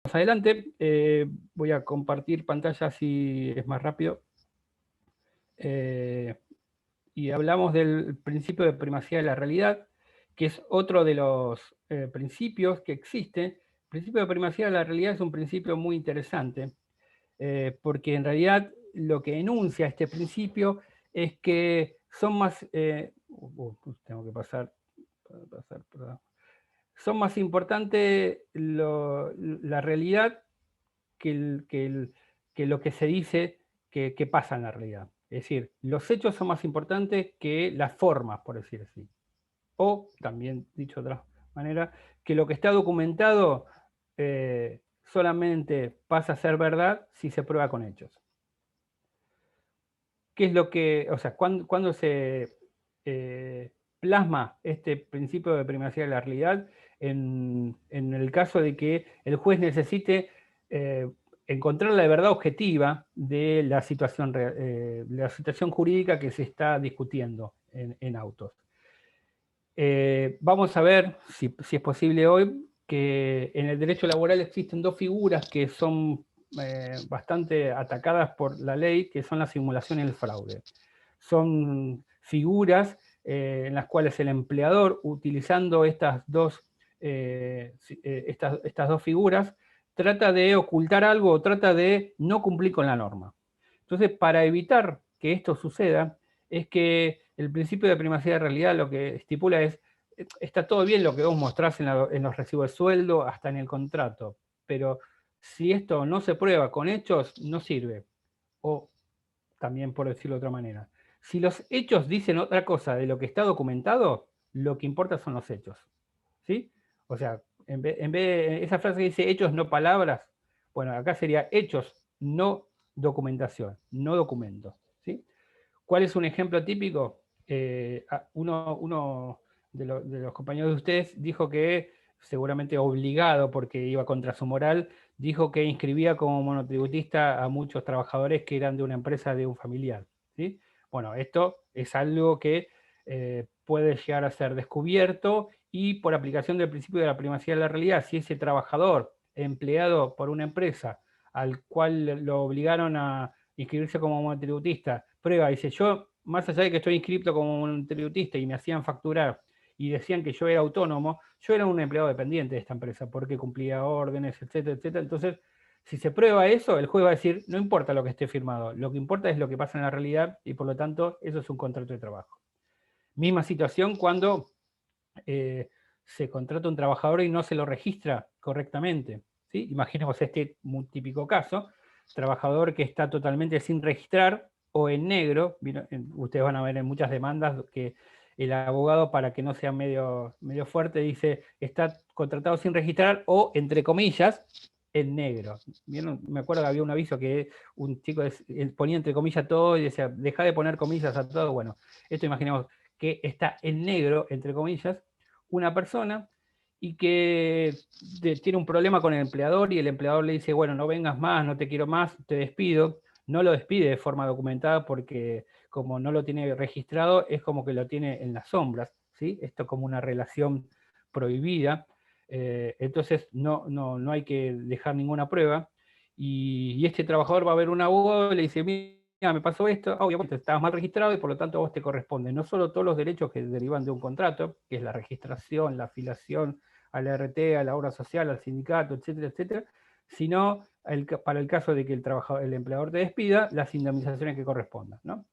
Más adelante voy a compartir pantalla si es más rápido. Y hablamos del principio de primacía de la realidad, que es otro de los principios que existe. El principio de primacía de la realidad es un principio muy interesante, porque en realidad lo que enuncia este principio es que son más... tengo que pasar, perdón. Son más importantes la realidad que lo que se dice que pasa en la realidad. Es decir, los hechos son más importantes que las formas, por decir así. O, también dicho de otra manera, que lo que está documentado solamente pasa a ser verdad si se prueba con hechos. ¿Qué es lo que, o sea, cuando se plasma este principio de primacía de la realidad? En el caso de que el juez necesite encontrar la verdad objetiva de la situación jurídica que se está discutiendo en autos. Vamos a ver si es posible hoy que en el derecho laboral existen dos figuras que son bastante atacadas por la ley, que son la simulación y el fraude. Son figuras en las cuales el empleador, utilizando estas dos figuras, trata de ocultar algo o trata de no cumplir con la norma. Entonces, para evitar que esto suceda, es que el principio de primacía de realidad lo que estipula es, está todo bien lo que vos mostrás en los recibos de sueldo, hasta en el contrato, pero si esto no se prueba con hechos, no sirve. O también, por decirlo de otra manera, si los hechos dicen otra cosa de lo que está documentado, lo que importa son los hechos. ¿Sí? O sea, en vez de esa frase que dice hechos, no palabras, bueno, acá sería hechos, no documentación, no documento. ¿Sí? ¿Cuál es un ejemplo típico? Uno de los compañeros de ustedes dijo que, seguramente obligado porque iba contra su moral, dijo que inscribía como monotributista a muchos trabajadores que eran de una empresa de un familiar. ¿Sí? Bueno, esto es algo que puede llegar a ser descubierto y por aplicación del principio de la primacía de la realidad, si ese trabajador empleado por una empresa al cual lo obligaron a inscribirse como monotributista, prueba, dice, yo, más allá de que estoy inscrito como monotributista y me hacían facturar y decían que yo era autónomo, yo era un empleado dependiente de esta empresa porque cumplía órdenes, etcétera, etcétera. Entonces, si se prueba eso, el juez va a decir, no importa lo que esté firmado, lo que importa es lo que pasa en la realidad y por lo tanto eso es un contrato de trabajo. Misma situación cuando se contrata un trabajador y no se lo registra correctamente. ¿Sí? Imaginemos este muy típico caso, trabajador que está totalmente sin registrar o en negro. Ustedes van a ver en muchas demandas que el abogado, para que no sea medio fuerte, dice está contratado sin registrar o, entre comillas, en negro. ¿Vieron? Me acuerdo que había un aviso que un chico ponía entre comillas todo y decía, deja de poner comillas a todo. Bueno, esto imaginemos que está en negro, entre comillas, una persona y que tiene un problema con el empleador y el empleador le dice, bueno, no vengas más, no te quiero más, te despido. No lo despide de forma documentada porque como no lo tiene registrado, es como que lo tiene en las sombras. ¿Sí? Esto como una relación prohibida. Entonces no hay que dejar ninguna prueba. Y este trabajador va a ver un abogado y le dice, mira, me pasó esto, obviamente estabas mal registrado y por lo tanto a vos te corresponde no solo todos los derechos que derivan de un contrato, que es la registración, la afiliación a la RT, a la obra social, al sindicato, etcétera, etcétera, sino para el caso de que el empleador te despida, las indemnizaciones que correspondan, ¿no?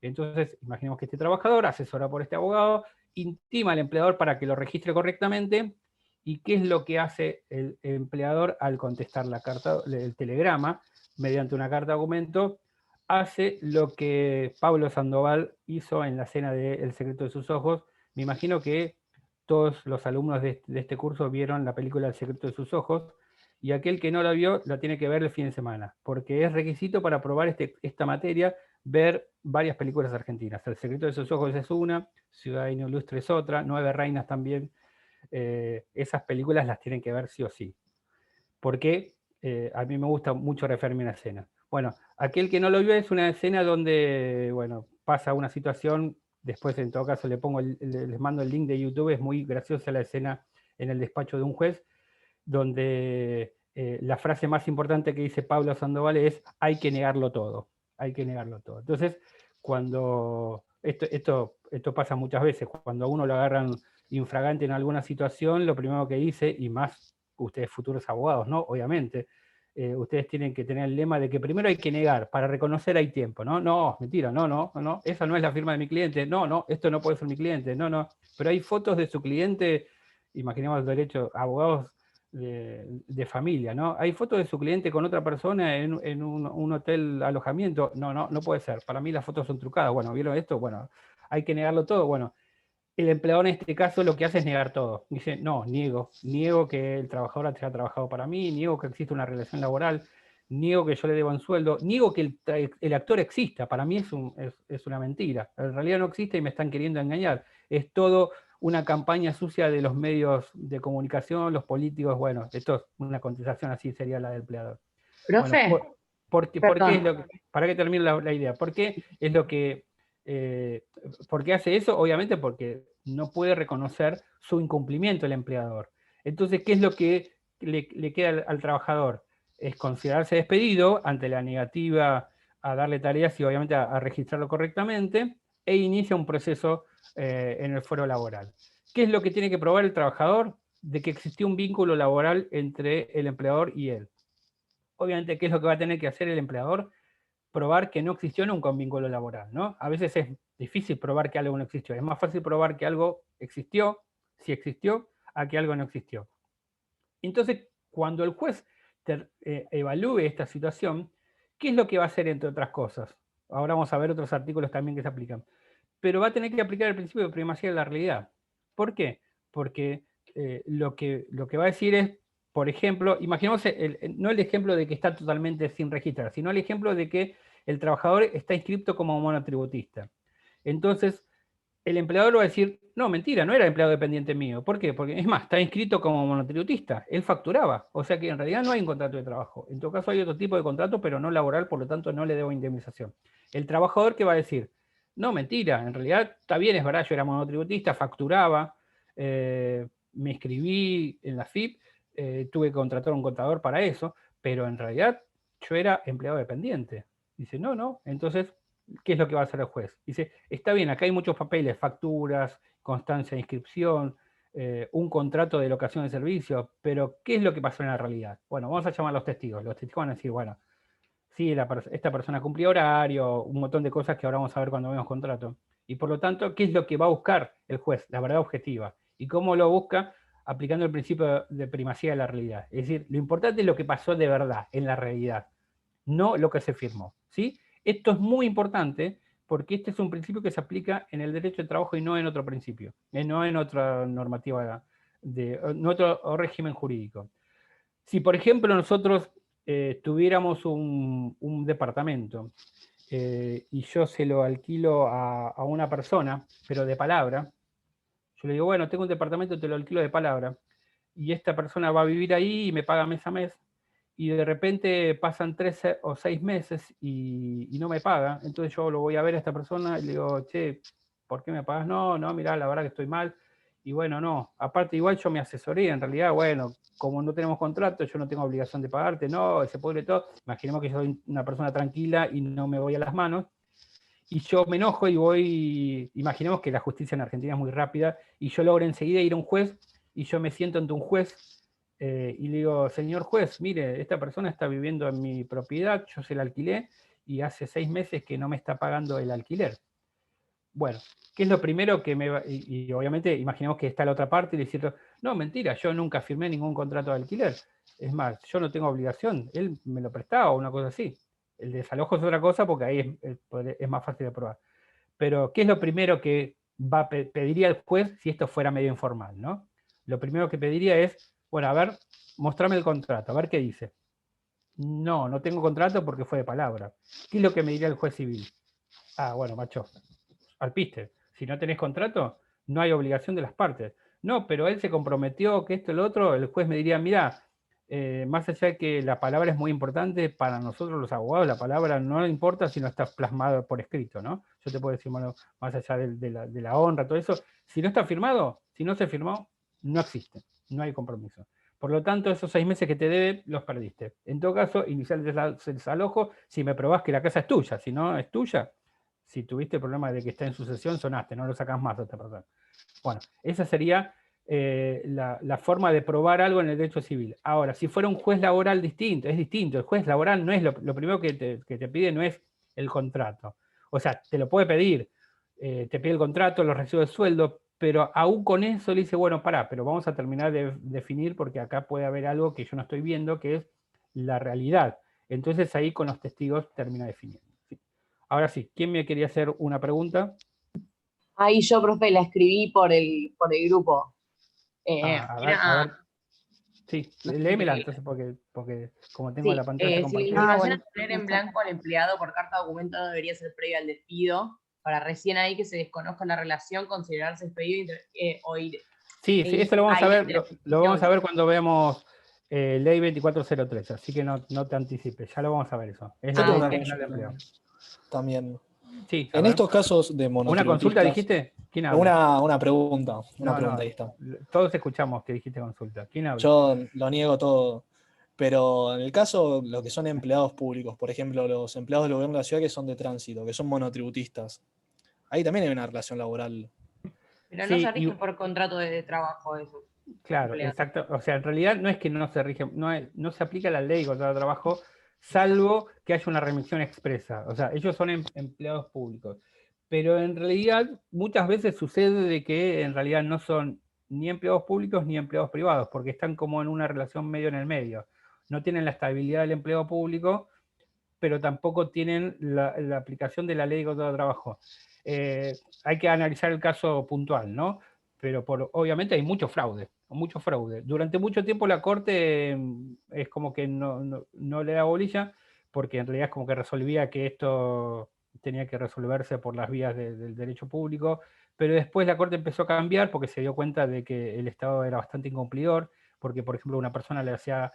Entonces, imaginemos que este trabajador, asesorado por este abogado, intima al empleador para que lo registre correctamente. ¿Y qué es lo que hace el empleador al contestar la carta, el telegrama, mediante una carta documento? Hace lo que Pablo Sandoval hizo en la escena de El secreto de sus ojos. Me imagino que todos los alumnos de este curso vieron la película El secreto de sus ojos, y aquel que no la vio la tiene que ver el fin de semana, porque es requisito para aprobar esta materia ver varias películas argentinas. El secreto de sus ojos es una, Ciudadano Ilustre es otra, Nueve Reinas también. Esas películas las tienen que ver sí o sí. Porque a mí me gusta mucho referirme a una escena. Bueno, aquel que no lo vio es una escena donde, bueno, pasa una situación, después en todo caso les mando el link de YouTube, es muy graciosa la escena en el despacho de un juez, donde la frase más importante que dice Pablo Sandoval es: hay que negarlo todo, hay que negarlo todo. Entonces, cuando esto pasa muchas veces, cuando a uno lo agarran infragante en alguna situación, lo primero que dice, y más ustedes futuros abogados, ¿no? Obviamente, ustedes tienen que tener el lema de que primero hay que negar, para reconocer hay tiempo, ¿no? No, mentira, no, esa no es la firma de mi cliente, no, esto no puede ser mi cliente, no, pero hay fotos de su cliente, imaginemos el derecho, abogados de familia, ¿no? Hay fotos de su cliente con otra persona en un hotel alojamiento, no puede ser, para mí las fotos son trucadas, bueno, ¿vieron esto? Bueno, hay que negarlo todo, bueno, el empleador en este caso lo que hace es negar todo. Dice, no, niego que el trabajador haya trabajado para mí, niego que existe una relación laboral, niego que yo le deba un sueldo, niego que el actor exista. Para mí es una mentira. En realidad no existe y me están queriendo engañar. Es todo una campaña sucia de los medios de comunicación, los políticos. Bueno, esto es una contestación así sería la del empleador. Bueno, Profe, ¿por qué es perdón. lo que, para que termine la idea? ¿Por qué es lo que ¿por qué hace eso? Obviamente porque no puede reconocer su incumplimiento el empleador. Entonces, ¿qué es lo que le queda al trabajador? Es considerarse despedido ante la negativa a darle tareas y obviamente a registrarlo correctamente, e inicia un proceso en el foro laboral. ¿Qué es lo que tiene que probar el trabajador? De que existió un vínculo laboral entre el empleador y él. Obviamente, ¿qué es lo que va a tener que hacer el empleador? Probar que no existió nunca un vínculo laboral, ¿no? A veces es difícil probar que algo no existió. Es más fácil probar que algo existió, si existió, a que algo no existió. Entonces, cuando el juez evalúe esta situación, ¿qué es lo que va a hacer, entre otras cosas? Ahora vamos a ver otros artículos también que se aplican. Pero va a tener que aplicar el principio de primacía de la realidad. ¿Por qué? Porque lo que va a decir es, por ejemplo, imaginemos no el ejemplo de que está totalmente sin registrar, sino el ejemplo de que el trabajador está inscrito como monotributista. Entonces, el empleador va a decir, no, mentira, no era empleado dependiente mío. ¿Por qué? Porque, es más, está inscrito como monotributista, él facturaba, o sea que en realidad no hay un contrato de trabajo. En todo caso hay otro tipo de contrato, pero no laboral, por lo tanto no le debo indemnización. El trabajador, ¿qué va a decir? No, mentira, en realidad está bien, es verdad, yo era monotributista, facturaba, me inscribí en la FIP, tuve que contratar a un contador para eso, pero en realidad yo era empleado dependiente. Dice, no, entonces, ¿qué es lo que va a hacer el juez? Dice, está bien, acá hay muchos papeles, facturas, constancia de inscripción, un contrato de locación de servicio, pero ¿qué es lo que pasó en la realidad? Bueno, vamos a llamar a los testigos. Los testigos van a decir, bueno, sí, esta persona cumplió horario, un montón de cosas que ahora vamos a ver cuando vemos contrato. Y por lo tanto, ¿qué es lo que va a buscar el juez? La verdad objetiva. ¿Y cómo lo busca? Aplicando el principio de primacía de la realidad. Es decir, lo importante es lo que pasó de verdad, en la realidad, no lo que se firmó. ¿Sí? Esto es muy importante porque este es un principio que se aplica en el derecho de trabajo y no en otro principio, no en otra normativa, en otro régimen jurídico. Si, por ejemplo, nosotros tuviéramos un departamento y yo se lo alquilo a una persona, pero de palabra, yo le digo, bueno, tengo un departamento, te lo alquilo de palabra, y esta persona va a vivir ahí y me paga mes a mes, y de repente pasan 3 o 6 meses y no me paga, entonces yo lo voy a ver a esta persona y le digo, che, ¿por qué me pagas? No, mirá, la verdad que estoy mal. Y bueno, no, aparte igual yo me asesoré, en realidad, bueno, como no tenemos contrato, yo no tengo obligación de pagarte, no, se pudre todo. Imaginemos que yo soy una persona tranquila y no me voy a las manos, y yo me enojo y voy, imaginemos que la justicia en Argentina es muy rápida, y yo logro enseguida ir a un juez, y yo me siento ante un juez, y le digo, señor juez, mire, esta persona está viviendo en mi propiedad, yo se la alquilé, y hace 6 meses que no me está pagando el alquiler. Bueno, ¿qué es lo primero que me va? Y obviamente imaginemos que está la otra parte y le dice, no, mentira, yo nunca firmé ningún contrato de alquiler. Es más, yo no tengo obligación, él me lo prestaba o una cosa así. El desalojo es otra cosa porque ahí es más fácil de probar. Pero, ¿qué es lo primero que pediría el juez si esto fuera medio informal, ¿no? Lo primero que pediría es, bueno, a ver, mostrame el contrato, a ver qué dice. No tengo contrato porque fue de palabra. ¿Qué es lo que me diría el juez civil? Ah, bueno, macho, alpiste. Si no tenés contrato, no hay obligación de las partes. No, pero él se comprometió que esto y lo otro, el juez me diría, mira, más allá de que la palabra es muy importante, para nosotros los abogados la palabra no importa si no está plasmada por escrito, ¿no? Yo te puedo decir, bueno, más allá de la honra, todo eso, si no está firmado, si no se firmó, no existe, no hay compromiso. Por lo tanto, esos 6 meses que te debe, los perdiste. En todo caso, iniciar el desalojo si me probás que la casa es tuya. Si no es tuya, si tuviste el problema de que está en sucesión, sonaste, no lo sacás más a esta persona. Bueno, esa sería la forma de probar algo en el derecho civil. Ahora, si fuera un juez laboral distinto, es distinto. El juez laboral no es lo primero que te pide, no es el contrato. O sea, te lo puede pedir, te pide el contrato, los recibos de sueldo, pero aún con eso le dice, bueno, pará, pero vamos a terminar de definir porque acá puede haber algo que yo no estoy viendo, que es la realidad. Entonces ahí con los testigos termina definiendo. ¿Sí? Ahora sí, ¿quién me quería hacer una pregunta? Ahí yo, profe, la escribí por el grupo. A ver, sí, No sé léemela si entonces porque como tengo la sí, pantalla si la compartida. intimación bueno. es poner en blanco al empleado por carta o documento no debería ser previa al despido, para recién ahí que se desconozca la relación, considerarse despedido o ir. Sí, sí, eso lo vamos a ver, lo vamos a ver ver. cuando veamos ley 2403, así que no te anticipes, ya lo vamos a ver eso. Es Yo la tengo ley una nacional de empleo. consulta también. Sí, a En ver. estos casos de ¿Una consulta monotributistas, dijiste? ¿Quién habla? una pregunta, No, ahí está. todos escuchamos que dijiste consulta. ¿Quién habla? Yo lo niego todo, pero en el caso, lo que son empleados públicos, por ejemplo, los empleados del gobierno de la ciudad que son de tránsito, que son monotributistas, ahí también hay una relación laboral. Pero no Sí, se rigen por contrato de trabajo eso. claro, exacto. O sea, en realidad no es que no se rige, no se aplica la ley contra el trabajo, salvo que haya una remisión expresa. O sea, ellos son empleados públicos. Pero en realidad muchas veces sucede de que en realidad no son ni empleados públicos ni empleados privados, porque están como en una relación medio en el medio. No tienen la estabilidad del empleo público, pero tampoco tienen la aplicación de la ley contra el trabajo. Hay que analizar el caso puntual, ¿no? Pero obviamente hay mucho fraude. Durante mucho tiempo la Corte es como que no le da bolilla, porque en realidad es como que resolvía que esto tenía que resolverse por las vías del derecho público, pero después la Corte empezó a cambiar porque se dio cuenta de que el Estado era bastante incumplidor, porque por ejemplo una persona le hacía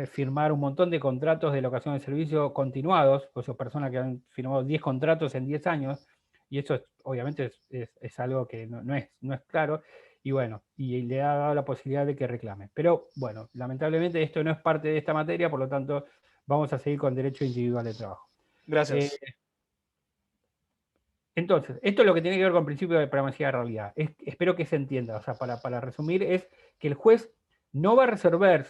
firmar un montón de contratos de locación de servicio continuados, o sea, personas que han firmado 10 contratos en 10 años, y eso obviamente es algo que no es claro, y bueno, y le ha dado la posibilidad de que reclame. Pero bueno, lamentablemente esto no es parte de esta materia, por lo tanto vamos a seguir con derecho individual de trabajo. Gracias. Entonces, esto es lo que tiene que ver con el principio de primacía de realidad. Espero que se entienda, o sea, para resumir, es que el juez no va a resolver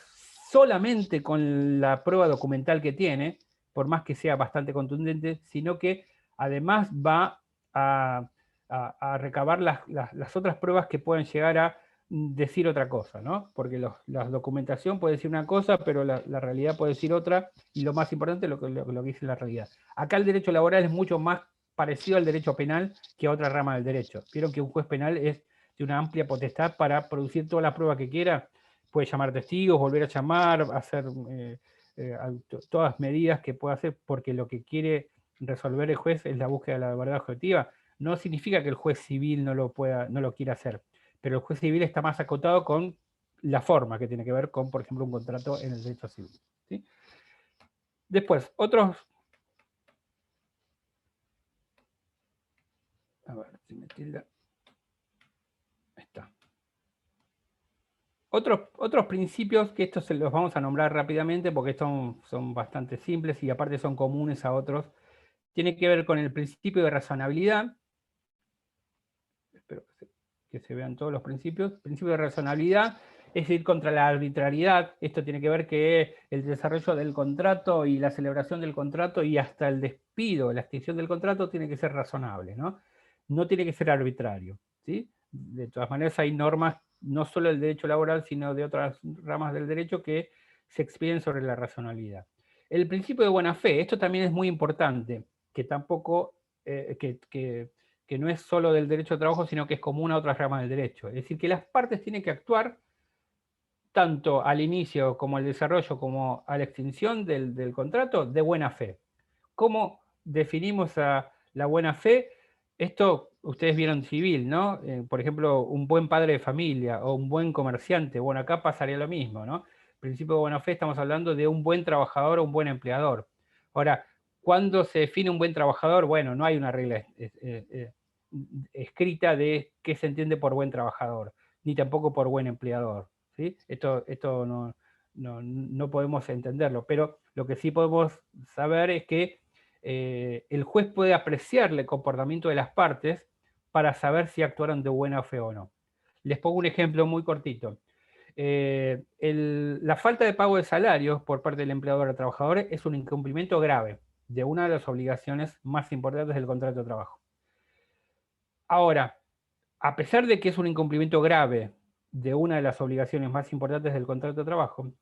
solamente con la prueba documental que tiene, por más que sea bastante contundente, sino que además va a recabar las otras pruebas que pueden llegar a decir otra cosa, ¿no? Porque la documentación puede decir una cosa, pero la realidad puede decir otra, y lo más importante es lo que dice la realidad. Acá el derecho laboral es mucho más parecido al derecho penal que a otra rama del derecho. Vieron que un juez penal es de una amplia potestad para producir toda la prueba que quiera, puede llamar testigos, volver a llamar, hacer todas medidas que pueda hacer, porque lo que quiere resolver el juez es la búsqueda de la verdad objetiva. No significa que el juez civil no lo quiera hacer, pero el juez civil está más acotado con la forma que tiene que ver con, por ejemplo, un contrato en el derecho civil. ¿Sí? Después, otros... A ver, si me tilda... Ahí está. Otros principios, que estos se los vamos a nombrar rápidamente porque son bastante simples y aparte son comunes a otros, tiene que ver con el principio de razonabilidad. Espero que se vean todos los principios. Principio de razonabilidad es ir contra la arbitrariedad. Esto tiene que ver que el desarrollo del contrato y la celebración del contrato y hasta el despido, la extinción del contrato tiene que ser razonable, ¿no? No tiene que ser arbitrario, ¿sí? De todas maneras hay normas, no solo del derecho laboral, sino de otras ramas del derecho que se expiden sobre la razonabilidad. El principio de buena fe, esto también es muy importante, que tampoco, que no es solo del derecho de trabajo, sino que es común a otras ramas del derecho. Es decir, que las partes tienen que actuar tanto al inicio como al desarrollo como a la extinción del contrato de buena fe. ¿Cómo definimos a la buena fe? Esto ustedes vieron civil, ¿no? Por ejemplo, un buen padre de familia o un buen comerciante. Bueno, acá pasaría lo mismo, ¿no? Principio de buena fe estamos hablando de un buen trabajador o un buen empleador. Ahora, ¿cuándo se define un buen trabajador? Bueno, no hay una regla escrita de qué se entiende por buen trabajador, ni tampoco por buen empleador, ¿sí? Esto no podemos entenderlo, pero lo que sí podemos saber es que el juez puede apreciar el comportamiento de las partes para saber si actuaron de buena fe o no. Les pongo un ejemplo muy cortito. La falta de pago de salarios por parte del empleador al trabajador es un incumplimiento grave de una de las obligaciones más importantes del contrato de trabajo. Ahora, a pesar de que es un incumplimiento grave de una de las obligaciones más importantes del contrato de trabajo,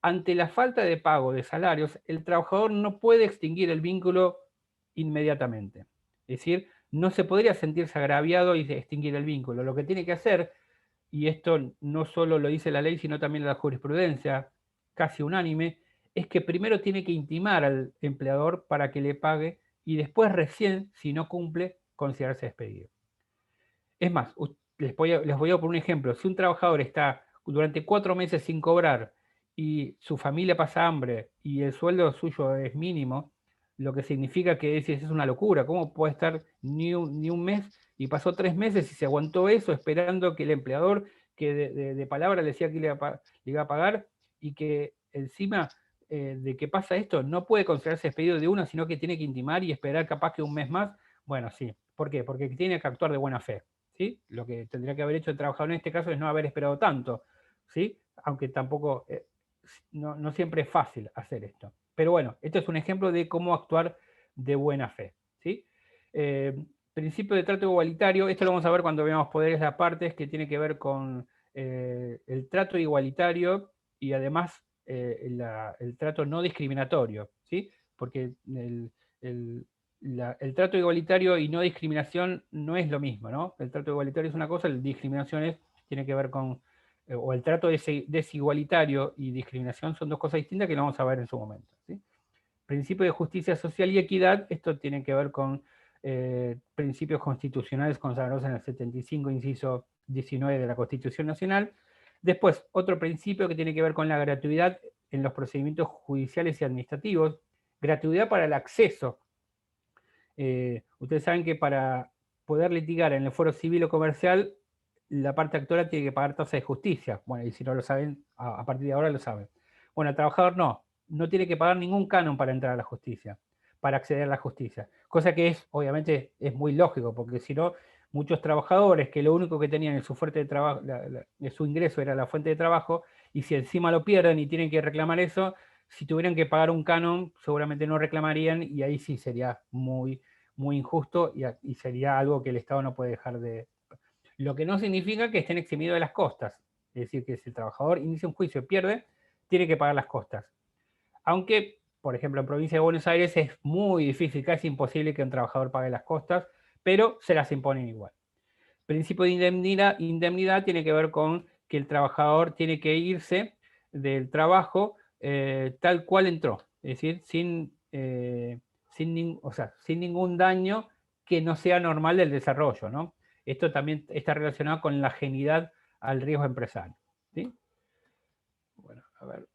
ante la falta de pago de salarios, el trabajador no puede extinguir el vínculo inmediatamente. Es decir, no se podría sentirse agraviado y extinguir el vínculo. Lo que tiene que hacer, y esto no solo lo dice la ley, sino también la jurisprudencia casi unánime, es que primero tiene que intimar al empleador para que le pague y después recién, si no cumple, considerarse despedido. Es más, les voy a poner un ejemplo. Si un trabajador está durante 4 meses sin cobrar y su familia pasa hambre y el sueldo suyo es mínimo, lo que significa que es una locura. ¿Cómo puede estar ni un mes y pasó 3 meses y se aguantó eso esperando que el empleador, que de palabra le decía que le iba a pagar, y que encima de que pasa esto no puede considerarse despedido de una, sino que tiene que intimar y esperar capaz que un mes más? Bueno, sí. ¿Por qué? Porque tiene que actuar de buena fe. ¿Sí? Lo que tendría que haber hecho el trabajador en este caso es no haber esperado tanto, ¿sí? Aunque tampoco, no siempre es fácil hacer esto. Pero bueno, esto es un ejemplo de cómo actuar de buena fe, ¿sí? Principio de trato igualitario, esto lo vamos a ver cuando veamos poderes de apartes, que tiene que ver con el trato igualitario y además el trato no discriminatorio, ¿sí? Porque el trato igualitario y no discriminación no es lo mismo, ¿no? El trato igualitario es una cosa, la discriminación tiene que ver con, o el trato desigualitario y discriminación son dos cosas distintas que lo vamos a ver en su momento, ¿sí? Principio de justicia social y equidad, esto tiene que ver con principios constitucionales consagrados en el 75, inciso 19 de la Constitución Nacional. Después, otro principio que tiene que ver con la gratuidad en los procedimientos judiciales y administrativos, gratuidad para el acceso. Ustedes saben que para poder litigar en el foro civil o comercial, la parte actora tiene que pagar tasa de justicia. Bueno, y si no lo saben, a partir de ahora lo saben. Bueno, el trabajador no tiene que pagar ningún canon para entrar a la justicia, para acceder a la justicia. Cosa que obviamente, es muy lógico, porque si no, muchos trabajadores que lo único que tenían en su fuente de trabajo, su ingreso era la fuente de trabajo, y si encima lo pierden y tienen que reclamar eso, si tuvieran que pagar un canon, seguramente no reclamarían, y ahí sí sería muy, muy injusto y sería algo que el Estado no puede dejar de... Lo que no significa que estén eximidos de las costas. Es decir, que si el trabajador inicia un juicio y pierde, tiene que pagar las costas. Aunque, por ejemplo, en provincia de Buenos Aires es muy difícil, casi imposible que un trabajador pague las costas, pero se las imponen igual. Principio de indemnidad tiene que ver con que el trabajador tiene que irse del trabajo tal cual entró, es decir, sin ningún daño que no sea normal del desarrollo, ¿no? Esto también está relacionado con la ajenidad al riesgo empresario, ¿sí? Bueno, a ver.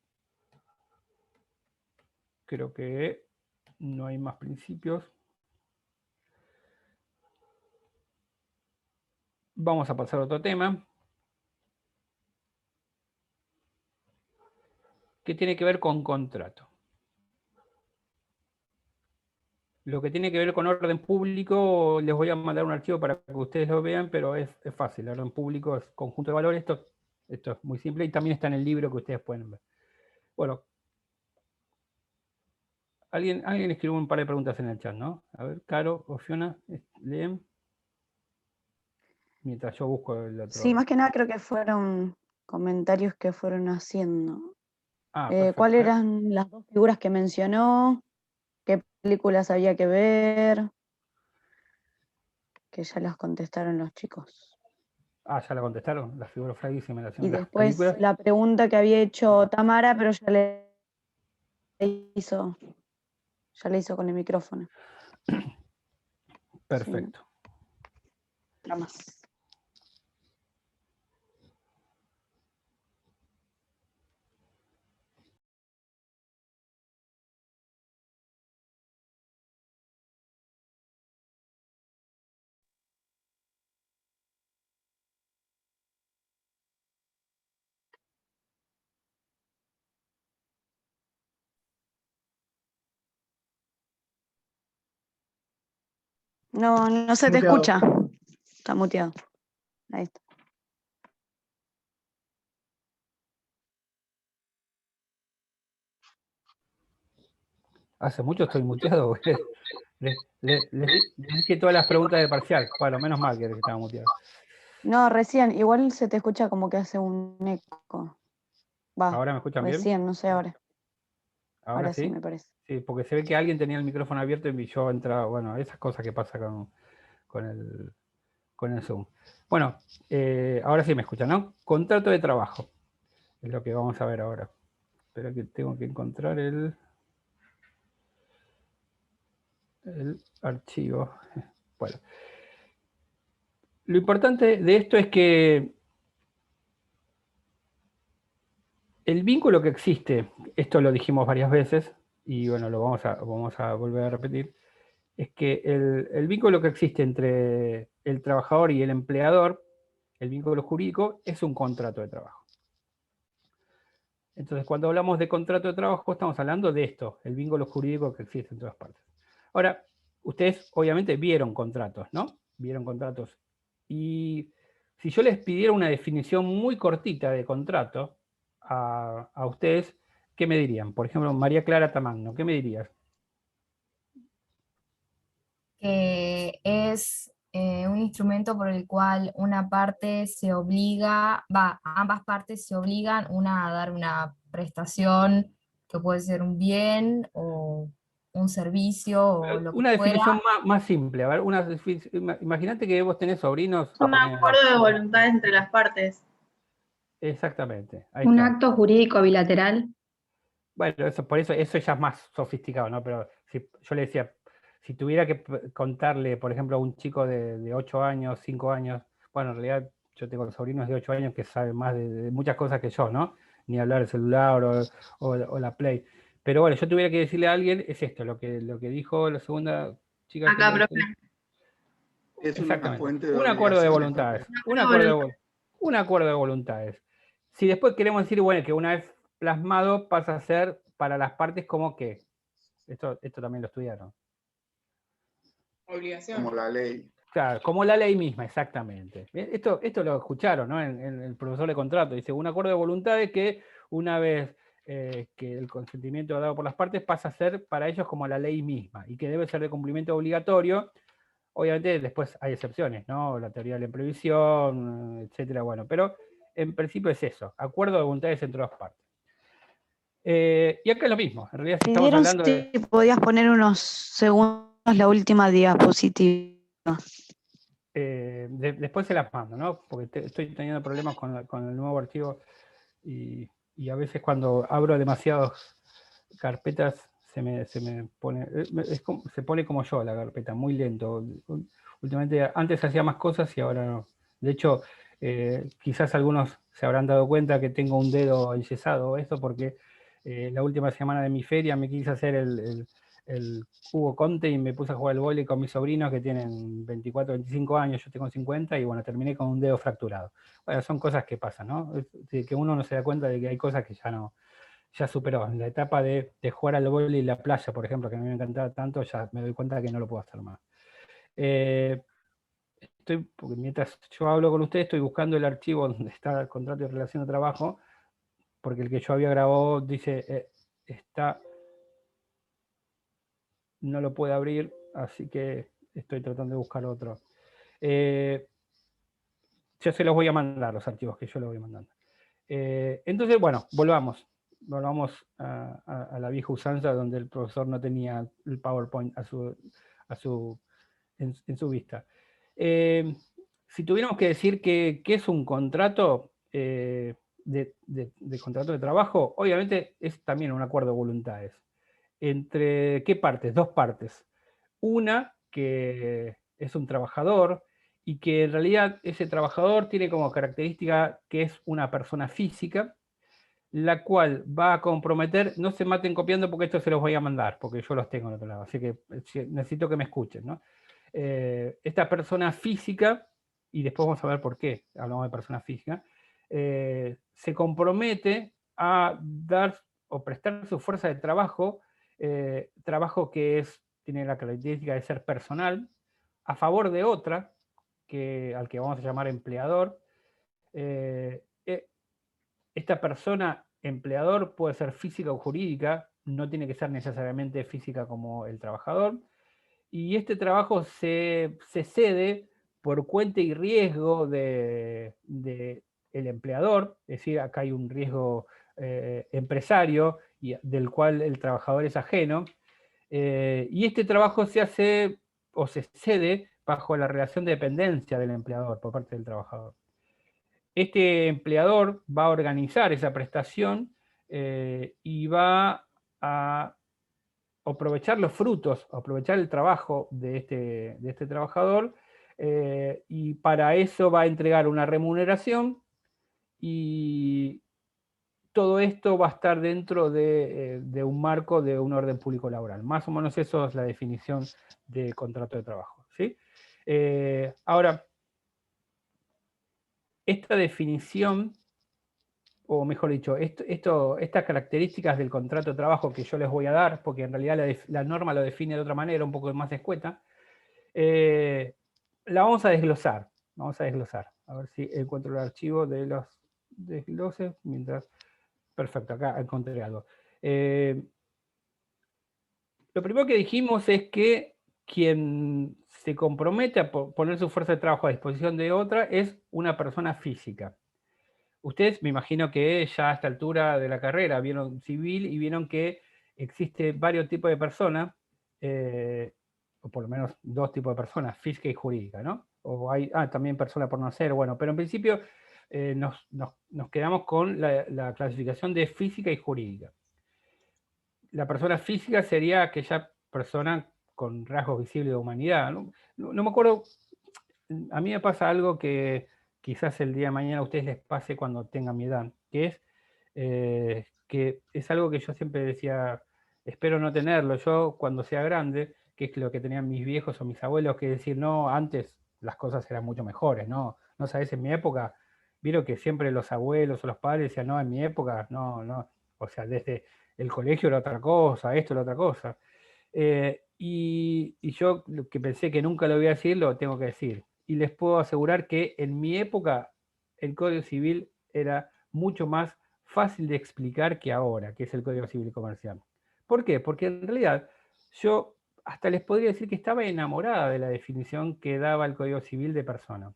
Creo que no hay más principios. Vamos a pasar a otro tema, que tiene que ver con contrato. Lo que tiene que ver con orden público, les voy a mandar un archivo para que ustedes lo vean, pero es fácil. El orden público es conjunto de valores. Esto es muy simple y también está en el libro que ustedes pueden ver. Bueno, alguien escribió un par de preguntas en el chat, ¿no? A ver, Caro o Fiona, leen. Mientras yo busco el otro. Sí, más que nada creo que fueron comentarios que fueron haciendo. Perfecto. ¿Cuáles eran las 2 figuras que mencionó? ¿Qué películas había que ver? Que ya las contestaron los chicos. Ya la contestaron, las figuras fraguísimas. Y después la pregunta que había hecho Tamara, pero ya le hizo con el micrófono. Perfecto. Sí, nada más. No, no se te Muteado. escucha. Está muteado. Ahí está. Hace mucho estoy muteado. Les dije todas las preguntas del parcial. Bueno, menos mal que estaba muteado. No, recién, igual se te escucha como que hace un eco. Va, ¿Ahora me escuchan bien? recién, no sé ahora. ¿Ahora Ahora sí, sí? me parece. Sí, porque se ve que alguien tenía el micrófono abierto y yo entraba. Bueno, esas cosas que pasa con el Zoom. Bueno, ahora sí me escuchan, ¿no? Contrato de trabajo. Es lo que vamos a ver ahora. Espera que tengo que encontrar el archivo. Bueno. Lo importante de esto es que el vínculo que existe, esto lo dijimos varias veces, y bueno, lo vamos a volver a repetir, es que el vínculo que existe entre el trabajador y el empleador, el vínculo jurídico, es un contrato de trabajo. Entonces, cuando hablamos de contrato de trabajo, estamos hablando de esto, el vínculo jurídico que existe en todas partes. Ahora, ustedes obviamente vieron contratos, ¿no? Vieron contratos. Y si yo les pidiera una definición muy cortita de contrato a ustedes, ¿qué me dirían? Por ejemplo, María Clara Tamagno, ¿qué me dirías? Que es un instrumento por el cual una parte se obliga, ambas partes se obligan, una a dar una prestación que puede ser un bien o un servicio o lo que Una fuera. definición más simple. A ver, imagínate que vos tenés sobrinos. Un acuerdo de voluntad entre las partes. Exactamente. Ahí Un está. acto jurídico bilateral. Bueno, por eso ya es más sofisticado, ¿no? Pero si yo le decía, si tuviera que contarle, por ejemplo, a un chico de 8 años, 5 años, bueno, en realidad yo tengo sobrinos de 8 años que saben más de muchas cosas que yo, ¿no? Ni hablar del celular o la Play. Pero bueno, yo tuviera que decirle a alguien, es esto, lo que dijo la segunda chica. Acá, profe. Es una Exactamente. fuente de Un acuerdo de obligaciones voluntades. también. Un acuerdo de voluntades. Si después queremos decir, bueno, que una vez plasmado pasa a ser para las partes como que. Esto también lo estudiaron. Obligación. Como la ley. Claro, como la ley misma, exactamente. Esto lo escucharon, ¿no? En el profesor de contrato. Dice, un acuerdo de voluntades que una vez que el consentimiento dado por las partes pasa a ser para ellos como la ley misma y que debe ser de cumplimiento obligatorio. Obviamente después hay excepciones, ¿no? La teoría de la imprevisión, etcétera, bueno, pero en principio es eso, acuerdo de voluntades entre dos partes. Y acá es lo mismo, en realidad estamos Pidieron hablando si de... podías poner unos segundos la última diapositiva. Después se las mando, ¿no? Porque estoy teniendo problemas con el nuevo archivo y a veces cuando abro demasiadas carpetas se me pone, se pone como yo la carpeta, muy lento. Últimamente, antes hacía más cosas y ahora no. De hecho, quizás algunos se habrán dado cuenta que tengo un dedo enyesado, esto porque la última semana de mi feria me quise hacer el Hugo Conte y me puse a jugar al vóley con mis sobrinos que tienen 24, 25 años, yo tengo 50 y bueno, terminé con un dedo fracturado. Bueno, son cosas que pasan, ¿no? Que uno no se da cuenta de que hay cosas que ya superó. En la etapa de jugar al vóley en la playa, por ejemplo, que a mí me encantaba tanto, ya me doy cuenta que no lo puedo hacer más. Porque mientras yo hablo con ustedes, estoy buscando el archivo donde está el contrato de relación de trabajo, porque el que yo había grabado dice, no lo puede abrir, así que estoy tratando de buscar otro. Yo se los voy a mandar, los archivos que yo les voy mandando. Entonces, bueno, volvamos a la vieja usanza donde el profesor no tenía el PowerPoint en su vista. Si tuviéramos que decir qué es un contrato de contrato de trabajo, obviamente es también un acuerdo de voluntades. ¿Entre qué partes? Dos partes. Una que es un trabajador y que en realidad ese trabajador tiene como característica que es una persona física, la cual va a comprometer, no se maten copiando porque esto se los voy a mandar, porque yo los tengo en otro lado, así que necesito que me escuchen, ¿no? Esta persona física, y después vamos a ver por qué hablamos de persona física, se compromete a dar o prestar su fuerza de trabajo, trabajo que tiene la característica de ser personal, a favor de otra, al que vamos a llamar empleador. Esta persona empleador puede ser física o jurídica, no tiene que ser necesariamente física como el trabajador, y este trabajo se cede por cuenta y riesgo del empleador, es decir, acá hay un riesgo empresario del cual el trabajador es ajeno, y este trabajo se hace o se cede bajo la relación de dependencia del empleador por parte del trabajador. Este empleador va a organizar esa prestación y va a aprovechar los frutos, aprovechar el trabajo de este trabajador, y para eso va a entregar una remuneración, y todo esto va a estar dentro de un marco de un orden público laboral. Más o menos eso es la definición de contrato de trabajo, ¿sí? Ahora, esta definición, o mejor dicho, estas características del contrato de trabajo que yo les voy a dar, porque en realidad la norma lo define de otra manera, un poco más escueta, la vamos a desglosar. Vamos a desglosar. A ver si encuentro el archivo de los desgloses. Perfecto, acá encontré algo. Lo primero que dijimos es que quien se compromete a poner su fuerza de trabajo a disposición de otra es una persona física. Ustedes me imagino que ya a esta altura de la carrera vieron civil y vieron que existe varios tipos de personas, o por lo menos dos tipos de personas, física y jurídica, ¿no? O hay también persona por nacer, bueno, pero en principio nos quedamos con la clasificación de física y jurídica. La persona física sería aquella persona con rasgos visibles de humanidad, ¿no? No me acuerdo, a mí me pasa algo que quizás el día de mañana a ustedes les pase cuando tengan mi edad, que es algo que yo siempre decía, espero no tenerlo yo cuando sea grande, que es lo que tenían mis viejos o mis abuelos, que decir, no, antes las cosas eran mucho mejores, ¿no? No sabes, en mi época, vieron que siempre los abuelos o los padres decían, no, en mi época, no, o sea, desde el colegio era otra cosa, esto era otra cosa. Y yo lo que pensé que nunca lo voy a decir, lo tengo que decir. Y les puedo asegurar que en mi época el Código Civil era mucho más fácil de explicar que ahora, que es el Código Civil Comercial. ¿Por qué? Porque en realidad yo hasta les podría decir que estaba enamorada de la definición que daba el Código Civil de persona.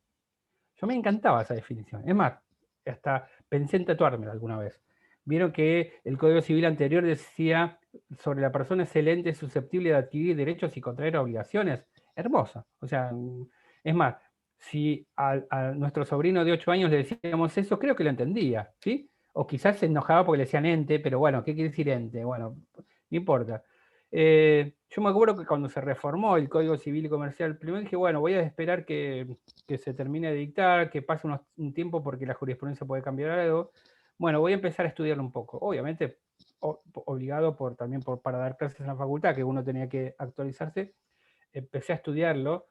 Yo me encantaba esa definición. Es más, hasta pensé en tatuármela alguna vez. Vieron que el Código Civil anterior decía sobre la persona excelente susceptible de adquirir derechos y contraer obligaciones. Hermosa. O sea, es más, si a nuestro sobrino de 8 años le decíamos eso, creo que lo entendía, ¿sí? O quizás se enojaba porque le decían ente, pero bueno, ¿qué quiere decir ente? Bueno, no importa. Yo me acuerdo que cuando se reformó el Código Civil y Comercial, primero dije, bueno, voy a esperar que se termine de dictar, que pase un tiempo porque la jurisprudencia puede cambiar algo. Bueno, voy a empezar a estudiarlo un poco. Obviamente, obligado para dar clases en la facultad, que uno tenía que actualizarse, empecé a estudiarlo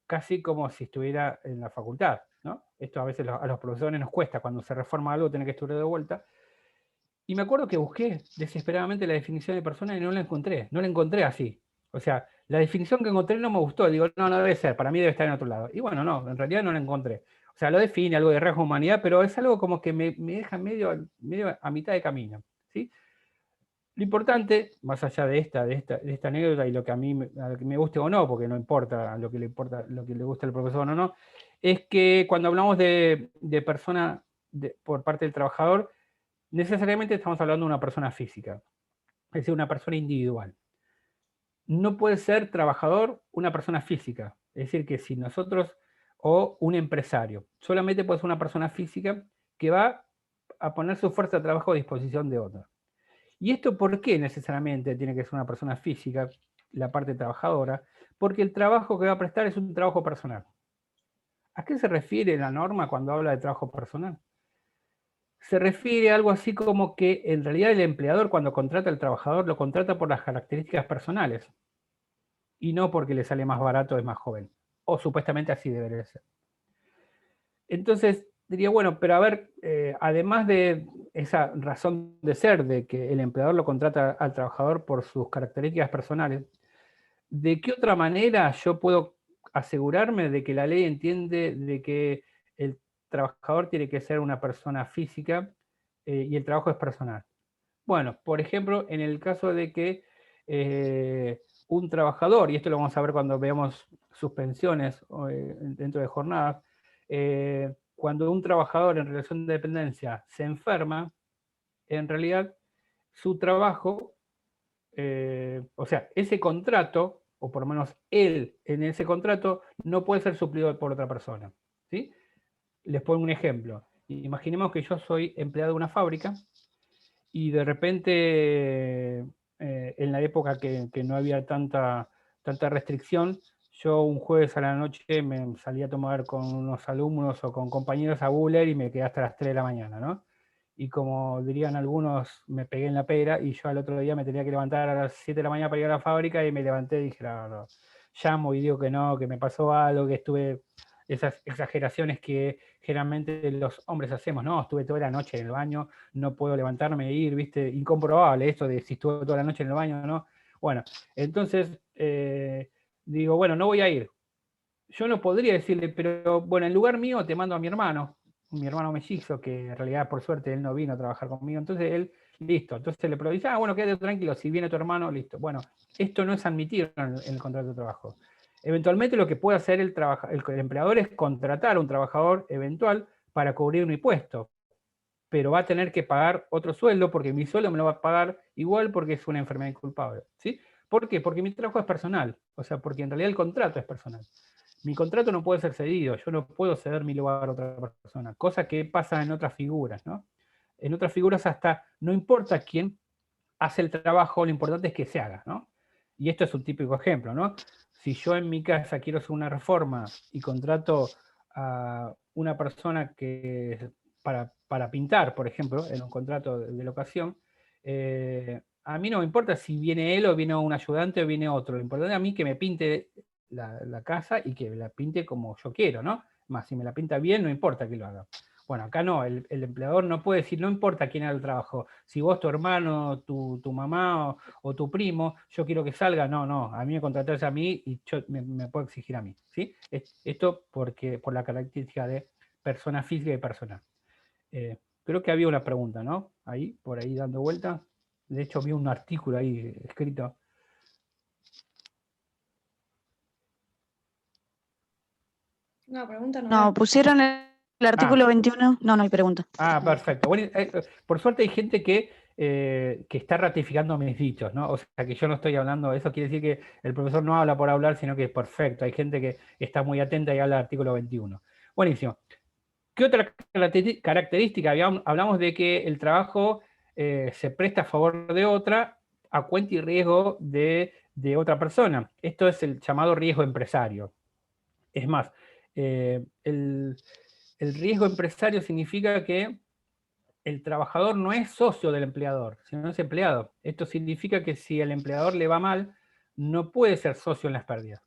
casi como si estuviera en la facultad, ¿no? Esto a veces a los profesores nos cuesta, cuando se reforma algo, tener que estudiar de vuelta. Y me acuerdo que busqué desesperadamente la definición de persona y no la encontré así. O sea, la definición que encontré no me gustó, digo, no debe ser, para mí debe estar en otro lado. Y bueno, no, en realidad no la encontré. O sea, lo define algo de rasgo de humanidad, pero es algo como que me deja medio a mitad de camino, ¿sí? Lo importante, más allá de esta anécdota y lo que a mí me guste o no, porque no importa lo que le guste al profesor o no, es que cuando hablamos de persona por parte del trabajador, necesariamente estamos hablando de una persona física, es decir, una persona individual. No puede ser trabajador una persona física, es decir, que si nosotros, o un empresario, solamente puede ser una persona física que va a poner su fuerza de trabajo a disposición de otra. ¿Y esto por qué necesariamente tiene que ser una persona física, la parte trabajadora? Porque el trabajo que va a prestar es un trabajo personal. ¿A qué se refiere la norma cuando habla de trabajo personal? Se refiere a algo así como que en realidad el empleador cuando contrata al trabajador lo contrata por las características personales y no porque le sale más barato, es más joven. O supuestamente así debería ser. Entonces diría, bueno, pero a ver, además de esa razón de ser, de que el empleador lo contrata al trabajador por sus características personales, ¿de qué otra manera yo puedo asegurarme de que la ley entiende de que el trabajador tiene que ser una persona física y el trabajo es personal. Bueno, por ejemplo, en el caso de que un trabajador, y esto lo vamos a ver cuando veamos suspensiones dentro de jornadas, cuando un trabajador en relación de dependencia se enferma, en realidad su trabajo, o sea, ese contrato, o por lo menos él en ese contrato, no puede ser suplido por otra persona, ¿sí? Les pongo un ejemplo. Imaginemos que yo soy empleado de una fábrica y de repente, en la época que no había tanta restricción, yo un jueves a la noche me salí a tomar con unos alumnos o con compañeros a Buller y me quedé hasta las 3 de la mañana, ¿no? Y como dirían algunos, me pegué en la pera y yo al otro día me tenía que levantar a las 7 de la mañana para ir a la fábrica y me levanté y dije, no, no, llamo y digo que no, que me pasó algo, que estuve, esas exageraciones que generalmente los hombres hacemos, no, estuve toda la noche en el baño, no puedo levantarme e ir, ¿viste? Incomprobable esto de si estuve toda la noche en el baño o no. Bueno, entonces digo, bueno, no voy a ir. Yo no podría decirle, pero bueno, en lugar mío te mando a mi hermano mellizo, que en realidad por suerte él no vino a trabajar conmigo, entonces él, listo, entonces le dice, bueno, quédate tranquilo, si viene tu hermano, listo. Bueno, esto no es admitido en el contrato de trabajo. Eventualmente lo que puede hacer el empleador es contratar a un trabajador eventual para cubrir mi puesto, pero va a tener que pagar otro sueldo porque mi sueldo me lo va a pagar igual porque es una enfermedad inculpable, ¿sí? ¿Por qué? Porque mi trabajo es personal, o sea, porque en realidad el contrato es personal. Mi contrato no puede ser cedido, yo no puedo ceder mi lugar a otra persona, cosa que pasa en otras figuras, ¿no? En otras figuras hasta no importa quién hace el trabajo, lo importante es que se haga, ¿no? Y esto es un típico ejemplo, ¿no? Si yo en mi casa quiero hacer una reforma y contrato a una persona que para pintar, por ejemplo, en un contrato de locación, a mí no me importa si viene él o viene un ayudante o viene otro, lo importante es a mí que me pinte la casa y que la pinte como yo quiero, ¿no? Más, si me la pinta bien, no importa que lo haga. Bueno, acá no, el empleador no puede decir, no importa quién haga el trabajo, si vos, tu hermano, tu mamá o tu primo, yo quiero que salga, no, a mí me contratás a mí y yo me puedo exigir a mí, ¿sí? Esto por la característica de persona física y personal. Creo que había una pregunta, ¿no? Ahí, por ahí dando vuelta. De hecho, vi un artículo ahí escrito. No, pregunta no. No, pusieron el artículo 21. No, no hay pregunta. Perfecto. Bueno, por suerte hay gente que está ratificando mis dichos, ¿no? O sea, que yo no estoy hablando, eso quiere decir que el profesor no habla por hablar, sino que es perfecto. Hay gente que está muy atenta y habla del artículo 21. Buenísimo. ¿Qué otra característica? Hablamos de que el trabajo se presta a favor de otra a cuenta y riesgo de otra persona. Esto es el llamado riesgo empresario. Es más, el riesgo empresario significa que el trabajador no es socio del empleador, sino es empleado. Esto significa que si al empleador le va mal, no puede ser socio en las pérdidas.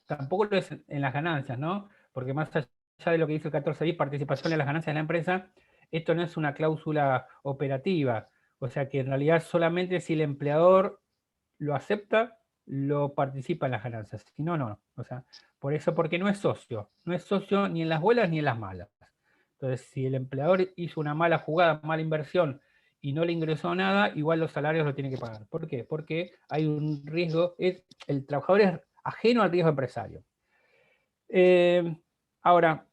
Tampoco lo es en las ganancias, ¿no? Porque más allá de lo que dice el 14 bis, participación en las ganancias de la empresa, esto no es una cláusula operativa. O sea que en realidad solamente si el empleador lo acepta, lo participa en las ganancias. Si no, no. O sea, por eso, porque no es socio. No es socio ni en las buenas ni en las malas. Entonces, si el empleador hizo una mala jugada, mala inversión y no le ingresó nada, igual los salarios lo tiene que pagar. ¿Por qué? Porque hay un riesgo, el trabajador es ajeno al riesgo empresario. Ahora,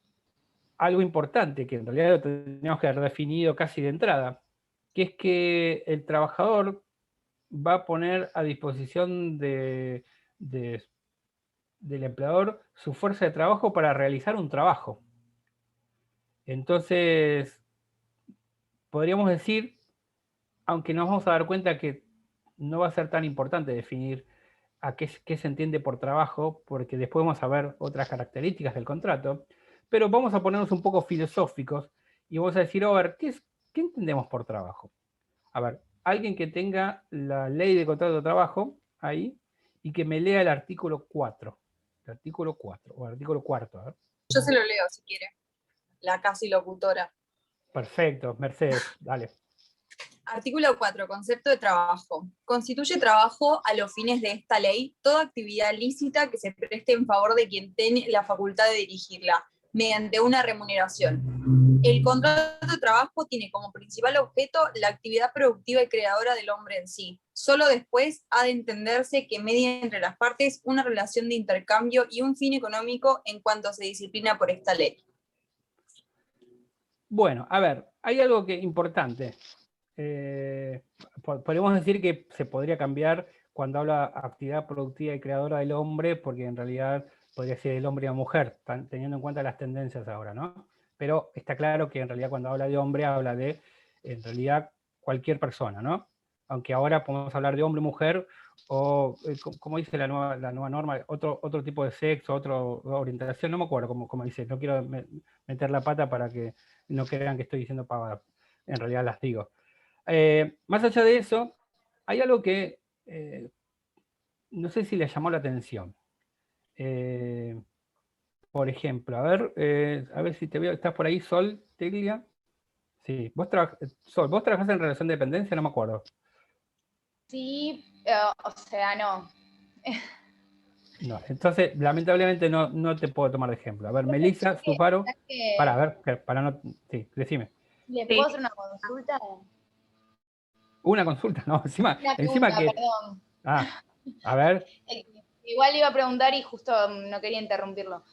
algo importante que en realidad lo tenemos que haber definido casi de entrada, que es que el trabajador va a poner a disposición del empleador su fuerza de trabajo para realizar un trabajo. Entonces, podríamos decir, aunque nos vamos a dar cuenta que no va a ser tan importante definir a qué se entiende por trabajo, porque después vamos a ver otras características del contrato, pero vamos a ponernos un poco filosóficos y vamos a decir, a ver, ¿qué entendemos por trabajo? A ver, alguien que tenga la ley de contrato de trabajo ahí y que me lea el artículo 4. El artículo 4 o el artículo 4. A ver. Yo se lo leo si quiere. La casi locutora. Perfecto, Mercedes, dale. Artículo 4. Concepto de trabajo. Constituye trabajo a los fines de esta ley toda actividad lícita que se preste en favor de quien tiene la facultad de dirigirla, mediante una remuneración. El contrato de trabajo tiene como principal objeto la actividad productiva y creadora del hombre en sí. Solo después ha de entenderse que media entre las partes una relación de intercambio y un fin económico en cuanto se disciplina por esta ley. Bueno, a ver, hay algo que importante. Podemos decir que se podría cambiar cuando habla actividad productiva y creadora del hombre, porque en realidad podría ser el hombre o mujer, teniendo en cuenta las tendencias ahora, ¿no? Pero está claro que en realidad cuando habla de hombre, habla de, en realidad, cualquier persona, ¿no? Aunque ahora podemos hablar de hombre, mujer, o, como dice la nueva norma, otro tipo de sexo, otra orientación, no me acuerdo cómo dice, no quiero meter la pata para que no crean que estoy diciendo pavadas, en realidad las digo. Más allá de eso, hay algo que no sé si le llamó la atención. Por ejemplo, a ver si te veo, ¿estás por ahí, Sol, Teglia? Sí, Sol, ¿vos trabajás en relación de dependencia? No me acuerdo. Sí, o sea, no. No, entonces, lamentablemente no te puedo tomar de ejemplo. A ver, Melissa, Zuparo, para ver, para no, sí, decime. ¿Le puedo hacer una consulta? Una consulta, no, encima que... Perdón. Ah, a ver. Igual iba a preguntar y justo no quería interrumpirlo.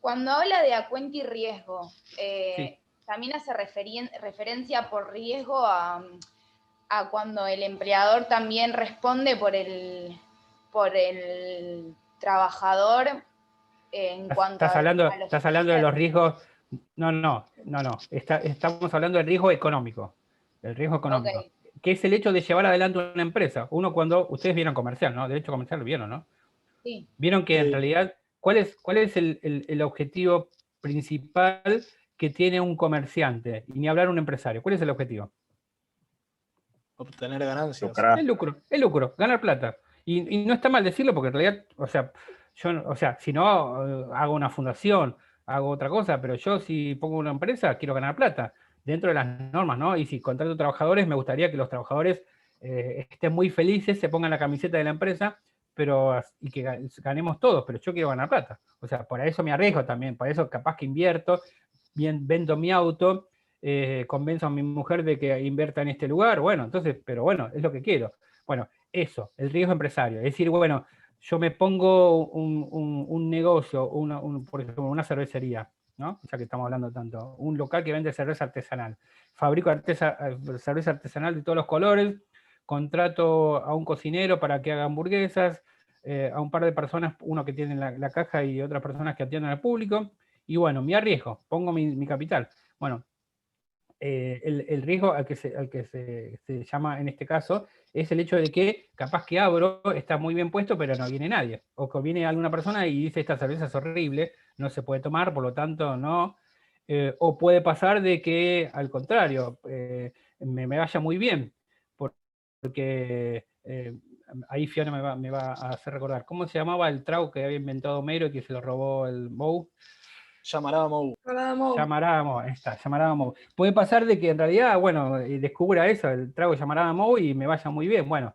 Cuando habla de acuente y riesgo, Sí. también hace referencia por riesgo a cuando el empleador también responde por el trabajador en cuanto ¿Estás hablando de los riesgos? No. Estamos hablando del riesgo económico. El riesgo económico. Okay. Que es el hecho de llevar adelante una empresa. Uno cuando, ustedes vieron comercial, ¿no? Derecho comercial lo vieron, ¿no? Sí. Vieron que en realidad, ¿cuál es el objetivo principal que tiene un comerciante? Y ni hablar un empresario. ¿Cuál es el objetivo? Obtener ganancias. El lucro, ganar plata. Y no está mal decirlo porque en realidad, si no hago una fundación, hago otra cosa, pero yo si pongo una empresa quiero ganar plata dentro de las normas, ¿no? Y si contrato trabajadores, me gustaría que los trabajadores estén muy felices, se pongan la camiseta de la empresa, y que ganemos todos, pero yo quiero ganar plata. O sea, por eso me arriesgo también, por eso capaz que invierto, vendo mi auto, convenzo a mi mujer de que invierta en este lugar, bueno, entonces, pero bueno, es lo que quiero. Bueno, eso, el riesgo empresario, es decir, bueno, yo me pongo un negocio, por ejemplo, una cervecería, ¿no? Ya que estamos hablando tanto, un local que vende cerveza artesanal. Fabrico cerveza artesanal de todos los colores, contrato a un cocinero para que haga hamburguesas, a un par de personas, uno que tiene la caja y otras personas que atienden al público, y bueno, me arriesgo, pongo mi capital. Bueno, el riesgo al que se llama en este caso es el hecho de que capaz que abro, está muy bien puesto, pero no viene nadie. O que viene alguna persona y dice esta cerveza es horrible, no se puede tomar, por lo tanto no. O puede pasar de que al contrario, me vaya muy bien, porque ahí Fiona me va a hacer recordar. ¿Cómo se llamaba el trago que había inventado Homero y que se lo robó el Moe? Llamarada Mou. Llamarada Mou. Puede pasar de que en realidad, bueno, descubra eso, el trago llamarada Mou y me vaya muy bien. Bueno,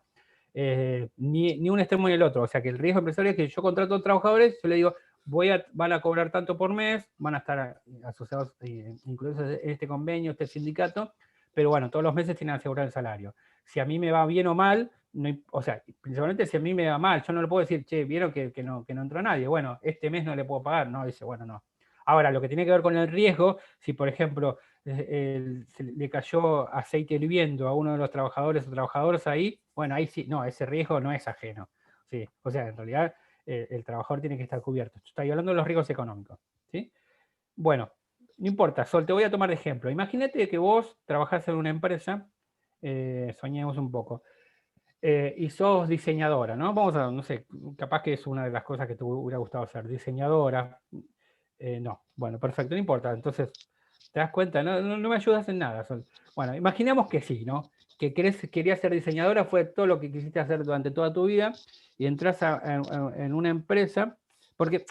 ni un extremo ni el otro. O sea que el riesgo empresarial es que yo contrato trabajadores, yo le digo, van a cobrar tanto por mes, van a estar asociados, incluidos en este convenio, este sindicato, pero bueno, todos los meses tienen que asegurar el salario. Si a mí me va bien o mal, o sea, principalmente si a mí me va mal, yo no le puedo decir, che, vieron que no entró nadie, bueno, este mes no le puedo pagar, no, dice, bueno, no. Ahora, lo que tiene que ver con el riesgo, si por ejemplo le cayó aceite hirviendo a uno de los trabajadores o trabajadoras ahí, bueno, ahí sí, no, ese riesgo no es ajeno. ¿Sí? O sea, en realidad el trabajador tiene que estar cubierto. Estoy hablando de los riesgos económicos. ¿Sí? Bueno, no importa, Sol, te voy a tomar de ejemplo. Imagínate que vos trabajás en una empresa, soñemos un poco, y sos diseñadora, ¿no? Vamos a, no sé, capaz que es una de las cosas que te hubiera gustado ser, diseñadora. No, bueno, perfecto, no importa. Entonces, ¿te das cuenta? No me ayudas en nada. Bueno, imaginemos que sí, ¿no? Que querías ser diseñadora, fue todo lo que quisiste hacer durante toda tu vida, y entras en una empresa, porque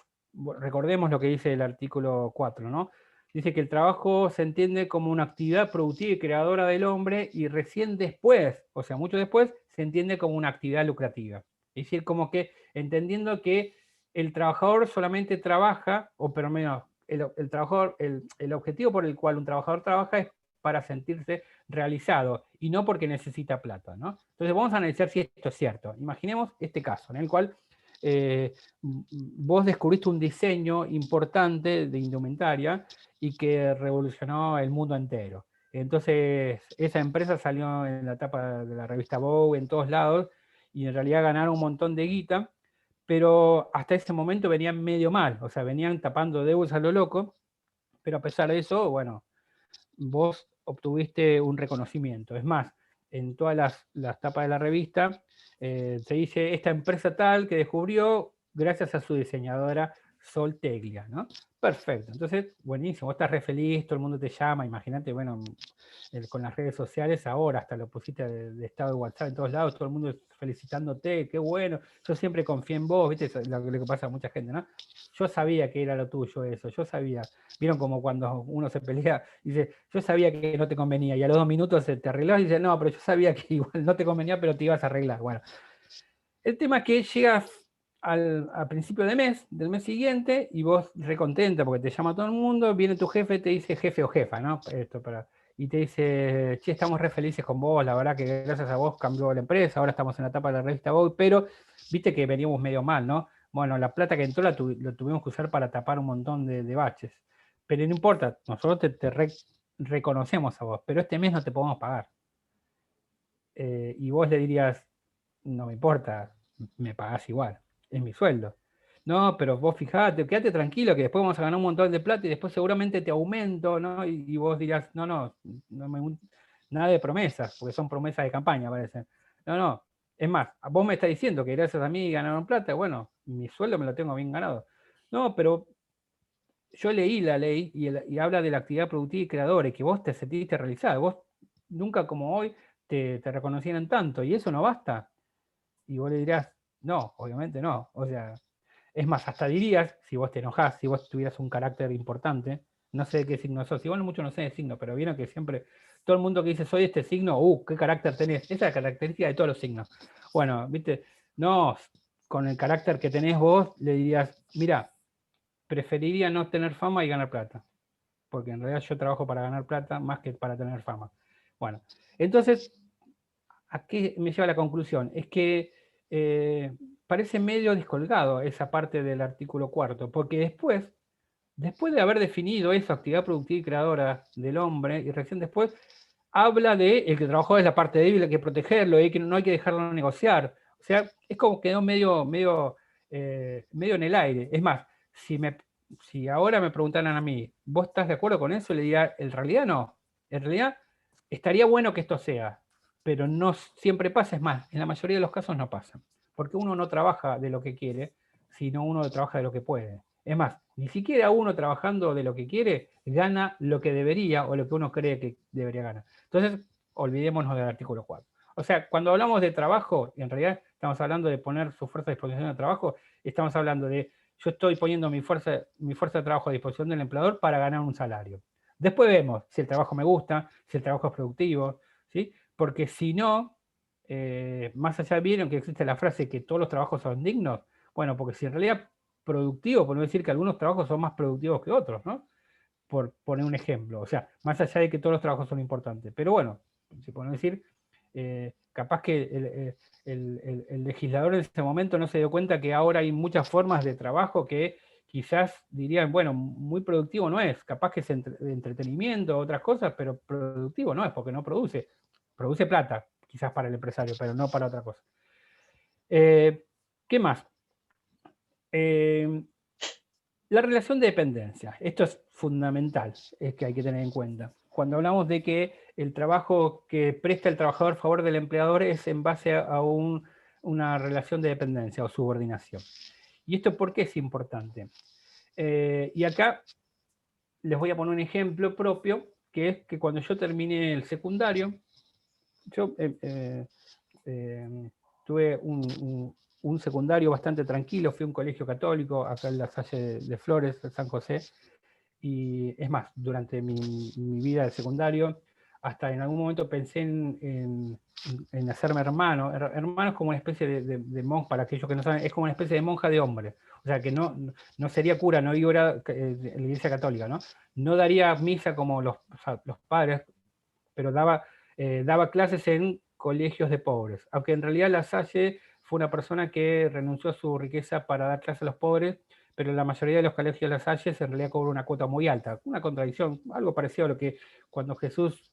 recordemos lo que dice el artículo 4, ¿no? Dice que el trabajo se entiende como una actividad productiva y creadora del hombre y recién después, o sea, mucho después, se entiende como una actividad lucrativa. Es decir, como que entendiendo que el trabajador solamente trabaja, o por lo menos el trabajador, el objetivo por el cual un trabajador trabaja es para sentirse realizado y no porque necesita plata, ¿no? Entonces vamos a analizar si esto es cierto. Imaginemos este caso en el cual vos descubriste un diseño importante de indumentaria y que revolucionó el mundo entero. Entonces esa empresa salió en la tapa de la revista Vogue, en todos lados, y en realidad ganaron un montón de guita, pero hasta ese momento venían medio mal, o sea, venían tapando deudas a lo loco, pero a pesar de eso, bueno, vos obtuviste un reconocimiento. Es más, en todas las tapas de la revista se dice esta empresa tal que descubrió gracias a su diseñadora Sol Teglia, ¿no? Perfecto, entonces, buenísimo, vos estás re feliz, todo el mundo te llama, imagínate, bueno, con las redes sociales ahora, hasta lo pusiste de estado de WhatsApp en todos lados, todo el mundo felicitándote, qué bueno, yo siempre confié en vos, viste, eso es lo que pasa a mucha gente, ¿no? Yo sabía que era lo tuyo eso, yo sabía, vieron como cuando uno se pelea, dice, yo sabía que no te convenía, y a los 2 minutos te arreglás y dice, no, pero yo sabía que igual no te convenía, pero te ibas a arreglar, bueno. El tema es que llegas a principio de mes, del mes siguiente, y vos recontenta porque te llama todo el mundo, viene tu jefe, te dice jefe o jefa, ¿no? Y te dice, che, estamos re felices con vos, la verdad que gracias a vos cambió la empresa, ahora estamos en la etapa de la revista Vogue, pero viste que veníamos medio mal, ¿no? Bueno, la plata que entró lo tuvimos que usar para tapar un montón de baches. Pero no importa, nosotros reconocemos a vos, pero este mes no te podemos pagar. Y vos le dirías, no me importa, me pagás igual, es mi sueldo. No, pero vos fijate, quédate tranquilo que después vamos a ganar un montón de plata y después seguramente te aumento, ¿no? Y vos dirás, nada de promesas, porque son promesas de campaña, parece. No, es más, vos me estás diciendo que gracias a mí ganaron plata, bueno, mi sueldo me lo tengo bien ganado. No, pero yo leí la ley y habla de la actividad productiva y creadora, y que vos te sentiste realizado, vos nunca como hoy te reconocieran tanto, y eso no basta. Y vos le dirás, no, obviamente no. O sea, es más, hasta dirías, si vos te enojás, si vos tuvieras un carácter importante, no sé de qué signo sos, igual mucho no sé de signo, pero vieron que siempre, todo el mundo que dice soy este signo, qué carácter tenés, esa es la característica de todos los signos. Bueno, viste, no, con el carácter que tenés vos, le dirías, mira, preferiría no tener fama y ganar plata, porque en realidad yo trabajo para ganar plata más que para tener fama. Bueno, entonces, ¿a qué me lleva a la conclusión? Es que parece medio descolgado esa parte del artículo 4, porque después de haber definido esa actividad productiva y creadora del hombre, y recién después habla de el que trabajó es la parte débil, hay que protegerlo, que no hay que dejarlo negociar. O sea, es como quedó medio en el aire. Es más, si ahora me preguntaran a mí, ¿vos estás de acuerdo con eso? Le diría, en realidad no. En realidad estaría bueno que esto sea, pero no siempre pasa, es más, en la mayoría de los casos no pasa, porque uno no trabaja de lo que quiere, sino uno trabaja de lo que puede. Es más, ni siquiera uno trabajando de lo que quiere gana lo que debería o lo que uno cree que debería ganar. Entonces, olvidémonos del artículo 4. O sea, cuando hablamos de trabajo, en realidad estamos hablando de poner su fuerza a disposición de trabajo, estamos hablando de yo estoy poniendo mi fuerza de trabajo a disposición del empleador para ganar un salario. Después vemos si el trabajo me gusta, si el trabajo es productivo, ¿sí? Porque si no, más allá de bien que existe la frase que todos los trabajos son dignos, bueno, porque si en realidad productivo, por no decir que algunos trabajos son más productivos que otros, ¿no? Por poner un ejemplo, o sea, más allá de que todos los trabajos son importantes. Pero bueno, si por no decir, capaz que el legislador en ese momento no se dio cuenta que ahora hay muchas formas de trabajo que quizás dirían, bueno, muy productivo no es, capaz que es entretenimiento, otras cosas, pero productivo no es, porque no produce plata, quizás para el empresario, pero no para otra cosa. ¿Qué más? La relación de dependencia, esto es fundamental, es que hay que tener en cuenta. Cuando hablamos de que el trabajo que presta el trabajador a favor del empleador es en base a una relación de dependencia o subordinación. ¿Y esto por qué es importante? Y acá les voy a poner un ejemplo propio, que es que cuando yo terminé el secundario, yo tuve un secundario bastante tranquilo, fui a un colegio católico, acá en la Salle de Flores, de San José, y es más, durante mi vida de secundario, hasta en algún momento pensé en hacerme hermano. Hermano es como una especie de monja, para aquellos que no saben, es como una especie de monja de hombre. O sea, que no sería cura, no iba en la iglesia católica, ¿no? No daría misa como los padres, pero daba clases en colegios de pobres. Aunque en realidad La Salle fue una persona que renunció a su riqueza para dar clases a los pobres, pero la mayoría de los colegios de La Salle en realidad cobra una cuota muy alta. Una contradicción, algo parecido a lo que cuando Jesús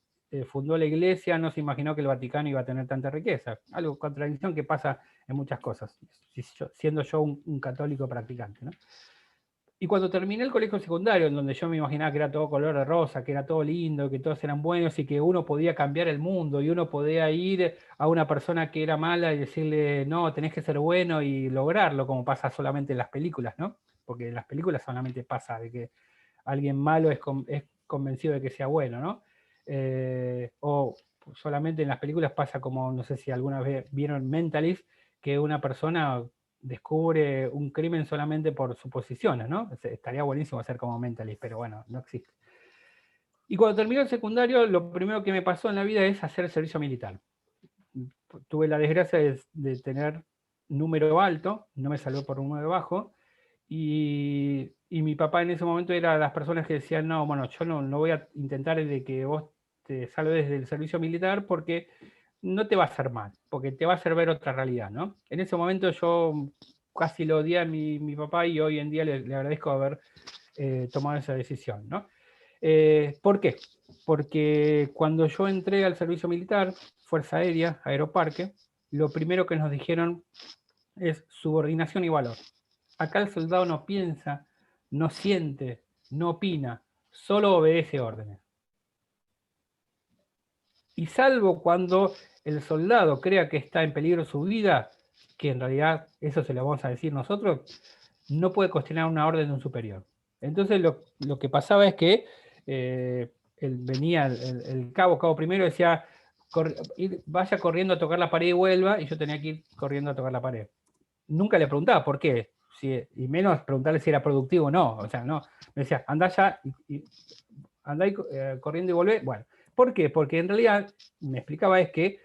fundó la iglesia no se imaginó que el Vaticano iba a tener tanta riqueza. Algo, contradicción que pasa en muchas cosas, siendo yo un católico practicante, ¿no? Y cuando terminé el colegio secundario, en donde yo me imaginaba que era todo color de rosa, que era todo lindo, que todos eran buenos y que uno podía cambiar el mundo y uno podía ir a una persona que era mala y decirle, no, tenés que ser bueno y lograrlo, como pasa solamente en las películas, ¿no? Porque en las películas solamente pasa de que alguien malo es convencido de que sea bueno, ¿no? O solamente en las películas pasa como, no sé si alguna vez vieron Mentalist, que una persona descubre un crimen solamente por suposiciones, ¿no? Estaría buenísimo hacer como Mentalist, pero bueno, no existe. Y cuando terminé el secundario, lo primero que me pasó en la vida es hacer el servicio militar. Tuve la desgracia de tener número alto, no me salió por un número bajo, y mi papá en ese momento era de las personas que decían, no, bueno, yo no voy a intentar de que vos te salves del servicio militar porque no te va a hacer mal, porque te va a hacer ver otra realidad, ¿no? En ese momento yo casi lo odié a mi papá y hoy en día le agradezco haber tomado esa decisión, ¿no? ¿Por qué? Porque cuando yo entré al servicio militar, Fuerza Aérea, Aeroparque, lo primero que nos dijeron es subordinación y valor. Acá el soldado no piensa, no siente, no opina, solo obedece órdenes. Y salvo cuando el soldado crea que está en peligro su vida, que en realidad eso se lo vamos a decir nosotros, no puede cuestionar una orden de un superior. Entonces lo que pasaba es que venía el cabo primero decía, vaya corriendo a tocar la pared y vuelva, y yo tenía que ir corriendo a tocar la pared. Nunca le preguntaba por qué, y menos preguntarle si era productivo o no. O sea, no, me decía, anda ya, anda corriendo y volvé. Bueno, ¿por qué? Porque en realidad, me explicaba, es que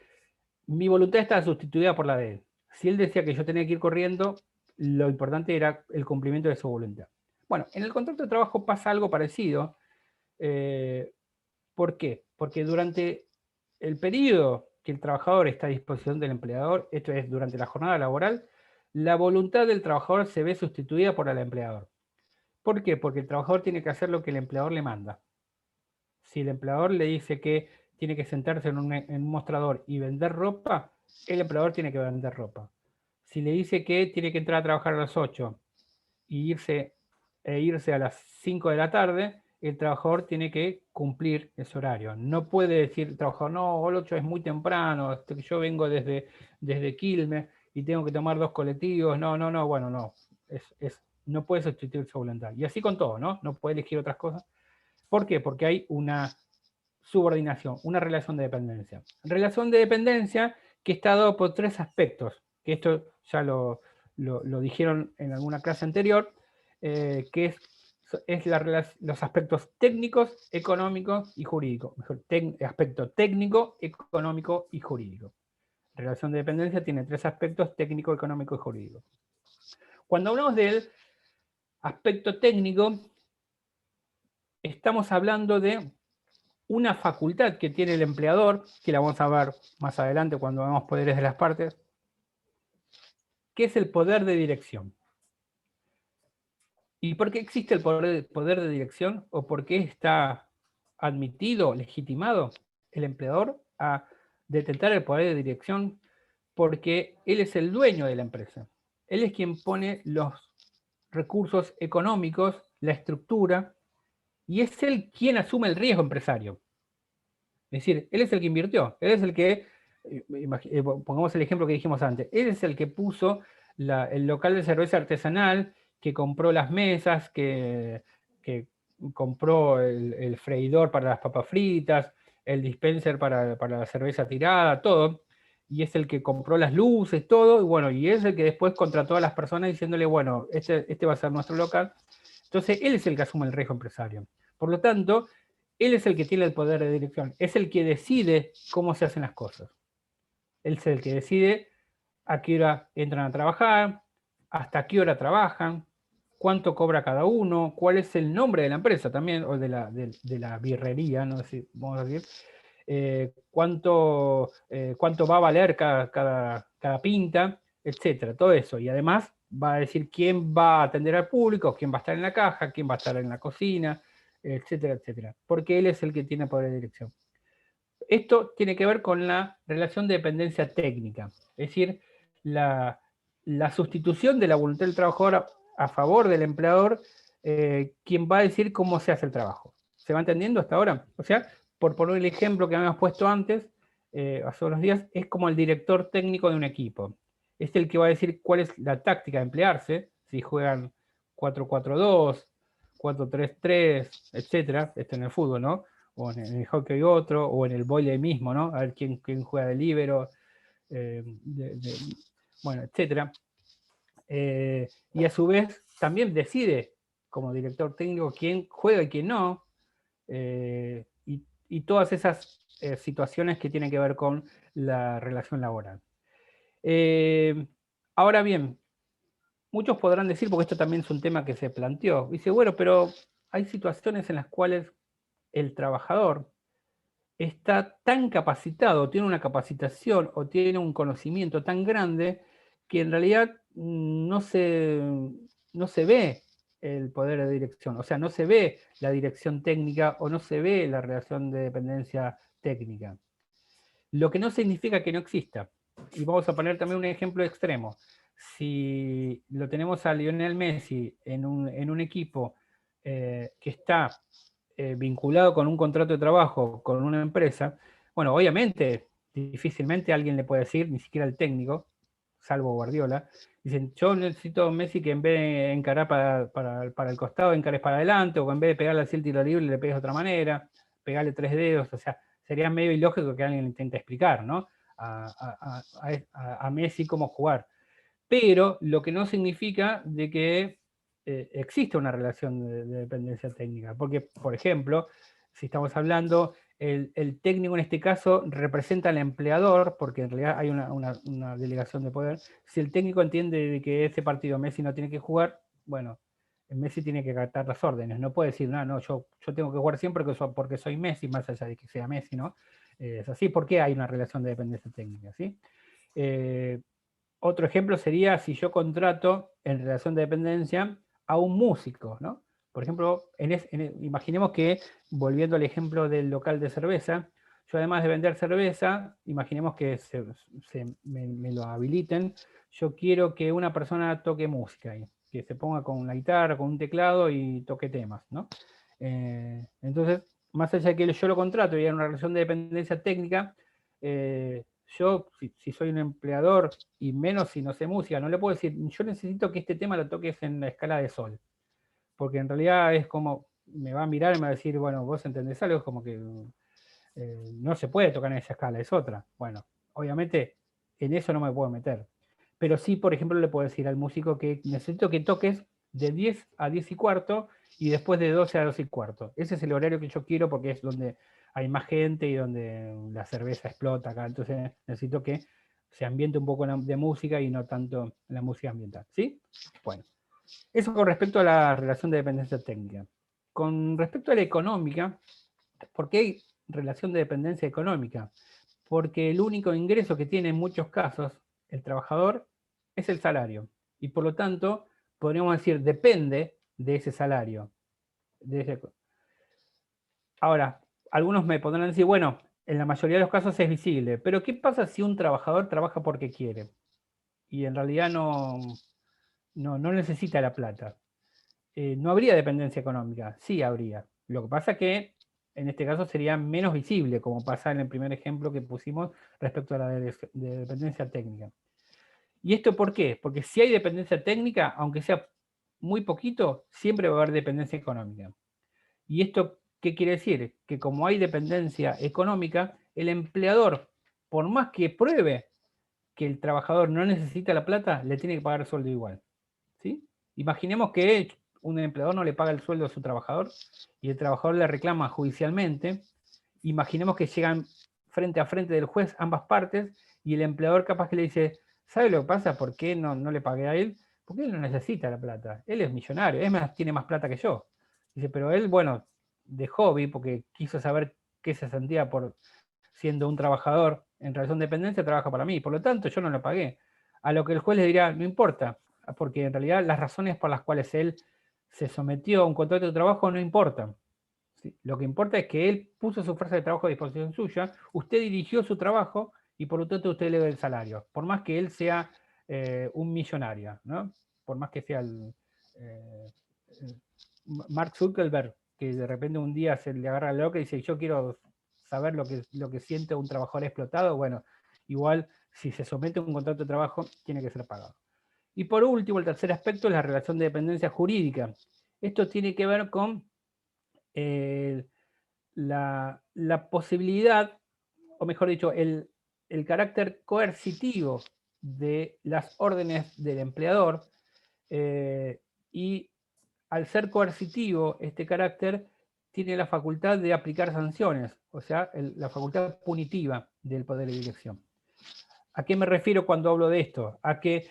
mi voluntad estaba sustituida por la de él. Si él decía que yo tenía que ir corriendo, lo importante era el cumplimiento de su voluntad. Bueno, en el contrato de trabajo pasa algo parecido. ¿Por qué? Porque durante el periodo que el trabajador está a disposición del empleador, esto es durante la jornada laboral, la voluntad del trabajador se ve sustituida por el empleador. ¿Por qué? Porque el trabajador tiene que hacer lo que el empleador le manda. Si el empleador le dice que tiene que sentarse en un mostrador y vender ropa, el empleador tiene que vender ropa. Si le dice que tiene que entrar a trabajar a las 8 y irse a las 5 de la tarde, el trabajador tiene que cumplir ese horario. No puede decir el trabajador, no, el 8 es muy temprano, yo vengo desde Quilmes y tengo que tomar 2 colectivos. No, bueno, no. No puede sustituir su voluntad. Y así con todo, ¿no? No puede elegir otras cosas. ¿Por qué? Porque hay una subordinación, una relación de dependencia. Relación de dependencia que está dado por 3 aspectos, que esto ya lo dijeron en alguna clase anterior, que es los aspectos técnicos, económicos y jurídicos. Aspecto técnico, económico y jurídico. Relación de dependencia tiene 3 aspectos: técnico, económico y jurídico. Cuando hablamos del aspecto técnico, estamos hablando de una facultad que tiene el empleador, que la vamos a ver más adelante cuando veamos poderes de las partes, que es el poder de dirección. ¿Y por qué existe el poder de dirección? ¿O por qué está admitido, legitimado el empleador a detentar el poder de dirección? Porque él es el dueño de la empresa. Él es quien pone los recursos económicos, la estructura, y es él quien asume el riesgo empresario. Es decir, él es el que invirtió, él es el que, pongamos el ejemplo que dijimos antes, él es el que puso el local de cerveza artesanal, que compró las mesas, que compró el freidor para las papas fritas, el dispenser para la cerveza tirada, todo, y es el que compró las luces, todo, y bueno, y es el que después contrató a las personas diciéndole, bueno, este va a ser nuestro local. Entonces, él es el que asume el riesgo empresario. Por lo tanto, él es el que tiene el poder de dirección, es el que decide cómo se hacen las cosas. Él es el que decide a qué hora entran a trabajar, hasta qué hora trabajan, cuánto cobra cada uno, cuál es el nombre de la empresa también, o de la birrería, no sé si vamos a decir, cuánto va a valer cada pinta, etcétera, todo eso. Y además va a decir quién va a atender al público, quién va a estar en la caja, quién va a estar en la cocina, etcétera, etcétera. Porque él es el que tiene poder de dirección. Esto tiene que ver con la relación de dependencia técnica, es decir, la sustitución de la voluntad del trabajador a favor del empleador, quien va a decir cómo se hace el trabajo. ¿Se va entendiendo hasta ahora? O sea, por poner el ejemplo que habíamos puesto antes, hace unos días, es como el director técnico de un equipo. Es el que va a decir cuál es la táctica a emplearse, si juegan 4-4-2, 4-3-3, etcétera, esto en el fútbol, ¿no? O en el hockey otro, o en el vóley mismo, ¿no? A ver quién juega de líbero, bueno, etcétera. Y a su vez también decide, como director técnico, quién juega y quién no, y todas esas situaciones que tienen que ver con la relación laboral. Ahora bien, muchos podrán decir, porque esto también es un tema que se planteó, dice, bueno, pero hay situaciones en las cuales el trabajador está tan capacitado, tiene una capacitación o tiene un conocimiento tan grande que en realidad no se ve el poder de dirección, o sea, no se ve la dirección técnica o no se ve la relación de dependencia técnica. Lo que no significa que no exista. Y vamos a poner también un ejemplo extremo. Si lo tenemos a Lionel Messi en un equipo que está vinculado con un contrato de trabajo con una empresa, bueno, obviamente, difícilmente alguien le puede decir, ni siquiera el técnico, salvo Guardiola, dicen, yo necesito a Messi que en vez de encarar para el costado, encares para adelante, o en vez de pegarle así el tiro libre, le pegues de otra manera, pegarle 3 dedos, o sea, sería medio ilógico que alguien le intente explicar, ¿no? A Messi cómo jugar. Pero lo que no significa de que existe una relación de dependencia técnica. Porque, por ejemplo, si estamos hablando, el técnico en este caso representa al empleador, porque en realidad hay una delegación de poder. Si el técnico entiende de que ese partido Messi no tiene que jugar, bueno, Messi tiene que acatar las órdenes. No puede decir, no, yo tengo que jugar siempre porque soy Messi, más allá de que sea Messi, ¿no? Es así, porque hay una relación de dependencia técnica, ¿sí? Otro ejemplo sería si yo contrato en relación de dependencia a un músico, ¿no? Por ejemplo, imaginemos que, volviendo al ejemplo del local de cerveza, yo además de vender cerveza, imaginemos que me lo habiliten, yo quiero que una persona toque música ahí, que se ponga con una guitarra, con un teclado y toque temas, ¿no? Entonces, más allá de que yo lo contrato y hay una relación de dependencia técnica, yo, si soy un empleador, y menos si no sé música, no le puedo decir, yo necesito que este tema lo toques en la escala de sol. Porque en realidad es como, me va a mirar y me va a decir, bueno, vos entendés algo, es como que no se puede tocar en esa escala, es otra. Bueno, obviamente en eso no me puedo meter. Pero sí, por ejemplo, le puedo decir al músico que necesito que toques de 10 a 10 y cuarto y después de 12 a 12 y cuarto. Ese es el horario que yo quiero porque es donde hay más gente y donde la cerveza explota acá. Entonces necesito que se ambiente un poco de música y no tanto la música ambiental. ¿Sí? Bueno, eso con respecto a la relación de dependencia técnica. Con respecto a la económica, ¿por qué hay relación de dependencia económica? Porque el único ingreso que tiene en muchos casos el trabajador es el salario. Y por lo tanto, podríamos decir, depende de ese salario. Ahora, algunos me podrán decir, bueno, en la mayoría de los casos es visible, pero ¿qué pasa si un trabajador trabaja porque quiere? Y en realidad no necesita la plata. No habría dependencia económica, sí habría. Lo que pasa es que en este caso sería menos visible, como pasa en el primer ejemplo que pusimos respecto a la de dependencia técnica. ¿Y esto por qué? Porque si hay dependencia técnica, aunque sea muy poquito, siempre va a haber dependencia económica. ¿Y esto qué quiere decir? Que como hay dependencia económica, el empleador, por más que pruebe que el trabajador no necesita la plata, le tiene que pagar el sueldo igual. ¿Sí? Imaginemos que un empleador no le paga el sueldo a su trabajador y el trabajador le reclama judicialmente, imaginemos que llegan frente a frente del juez ambas partes y el empleador capaz que le dice, ¿sabe lo que pasa? ¿Por qué no le pagué a él? Porque él no necesita la plata, él es millonario, es más, tiene más plata que yo. Dice, pero él, bueno, de hobby, porque quiso saber qué se sentía por siendo un trabajador en relación de dependencia, trabaja para mí, por lo tanto yo no lo pagué. A lo que el juez le dirá, no importa, porque en realidad las razones por las cuales él se sometió a un contrato de trabajo no importan. ¿Sí? Lo que importa es que él puso su fuerza de trabajo a disposición suya, usted dirigió su trabajo y por lo tanto usted le da el salario, por más que él sea un millonario, ¿no? Por más que sea Mark Zuckerberg, que de repente un día se le agarra la loca y dice, yo quiero saber lo que siente un trabajador explotado, bueno, igual si se somete a un contrato de trabajo, tiene que ser pagado. Y por último, el tercer aspecto es la relación de dependencia jurídica. Esto tiene que ver con la posibilidad, o mejor dicho, el carácter coercitivo de las órdenes del empleador, y al ser coercitivo, este carácter tiene la facultad de aplicar sanciones, o sea, la facultad punitiva del poder de dirección. ¿A qué me refiero cuando hablo de esto? A que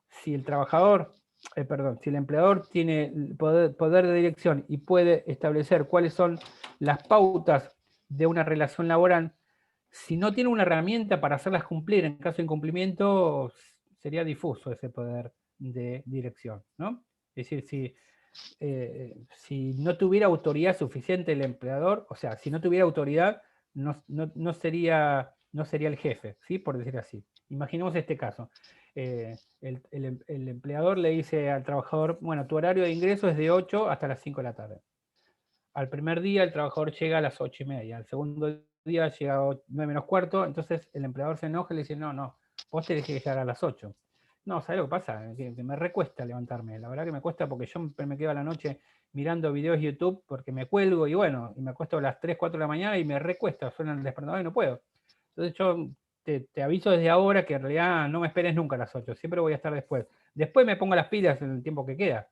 si el trabajador, si el empleador tiene poder de dirección y puede establecer cuáles son las pautas de una relación laboral, si no tiene una herramienta para hacerlas cumplir en caso de incumplimiento, sería difuso ese poder de dirección, ¿no? Es decir, si no tuviera autoridad suficiente el empleador, o sea, si no tuviera autoridad, no sería el jefe, ¿sí? Por decir así. Imaginemos este caso. El empleador le dice al trabajador, bueno, tu horario de ingreso es de 8 hasta las 5 de la tarde. Al primer día el trabajador llega a las 8:30, al segundo día llega a 9 menos cuarto, entonces el empleador se enoja y le dice, no, vos tenés que llegar a las 8. No, ¿sabés lo que pasa? Que me recuesta levantarme, la verdad que me cuesta porque yo me quedo a la noche mirando videos de YouTube porque me cuelgo y bueno, y me acuesto a las 3, 4 de la mañana y me recuesta, suena el despertador y no puedo. Entonces yo te aviso desde ahora que en realidad no me esperes nunca a las 8, siempre voy a estar después. Después me pongo las pilas en el tiempo que queda.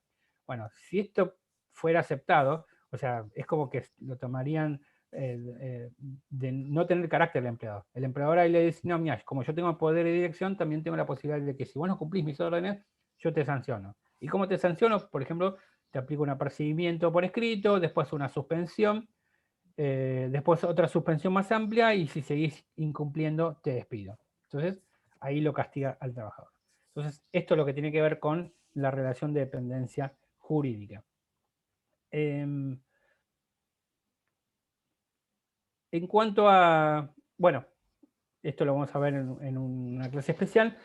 Bueno, si esto fuera aceptado, o sea, es como que lo tomarían de no tener carácter el empleador. El empleador ahí le dice, no, mira, como yo tengo poder de dirección, también tengo la posibilidad de que si vos no cumplís mis órdenes, yo te sanciono. ¿Y cómo te sanciono? Por ejemplo, te aplico un apercibimiento por escrito, después una suspensión, después otra suspensión más amplia y si seguís incumpliendo, te despido. Entonces, ahí lo castiga al trabajador. Entonces, esto es lo que tiene que ver con la relación de dependencia jurídica. En cuanto a, bueno, esto lo vamos a ver en una clase especial,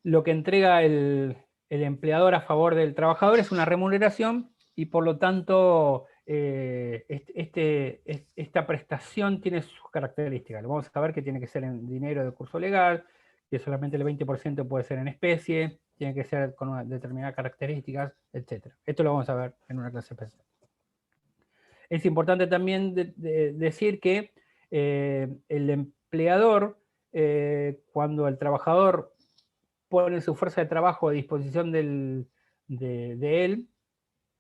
lo que entrega el empleador a favor del trabajador es una remuneración y por lo tanto esta prestación tiene sus características. Vamos a ver que tiene que ser en dinero de curso legal, que solamente el 20% puede ser en especie, tiene que ser con una determinadas características, etc. Esto lo vamos a ver en una clase especial. Es importante también decir que el empleador, cuando el trabajador pone su fuerza de trabajo a disposición de él,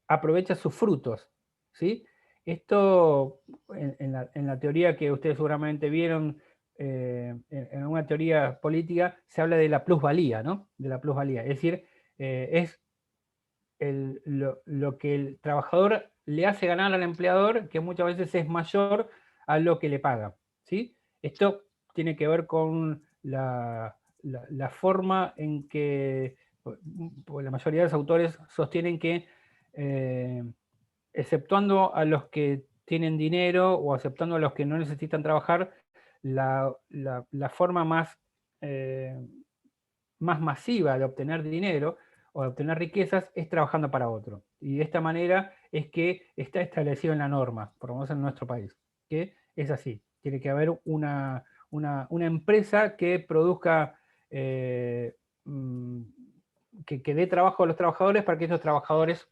aprovecha sus frutos, ¿sí? Esto, en la teoría que ustedes seguramente vieron, en una teoría política, se habla de la plusvalía, ¿no? De la plusvalía, es decir, es lo que el trabajador le hace ganar al empleador, que muchas veces es mayor a lo que le paga, ¿sí? Esto tiene que ver con la forma en que la mayoría de los autores sostienen que, exceptuando a los que tienen dinero o aceptando a los que no necesitan trabajar, la forma más masiva de obtener dinero o de obtener riquezas es trabajando para otro. Y de esta manera es que está establecido en la norma, por lo menos en nuestro país, que es así. Tiene que haber una empresa que produzca, que dé trabajo a los trabajadores para que esos trabajadores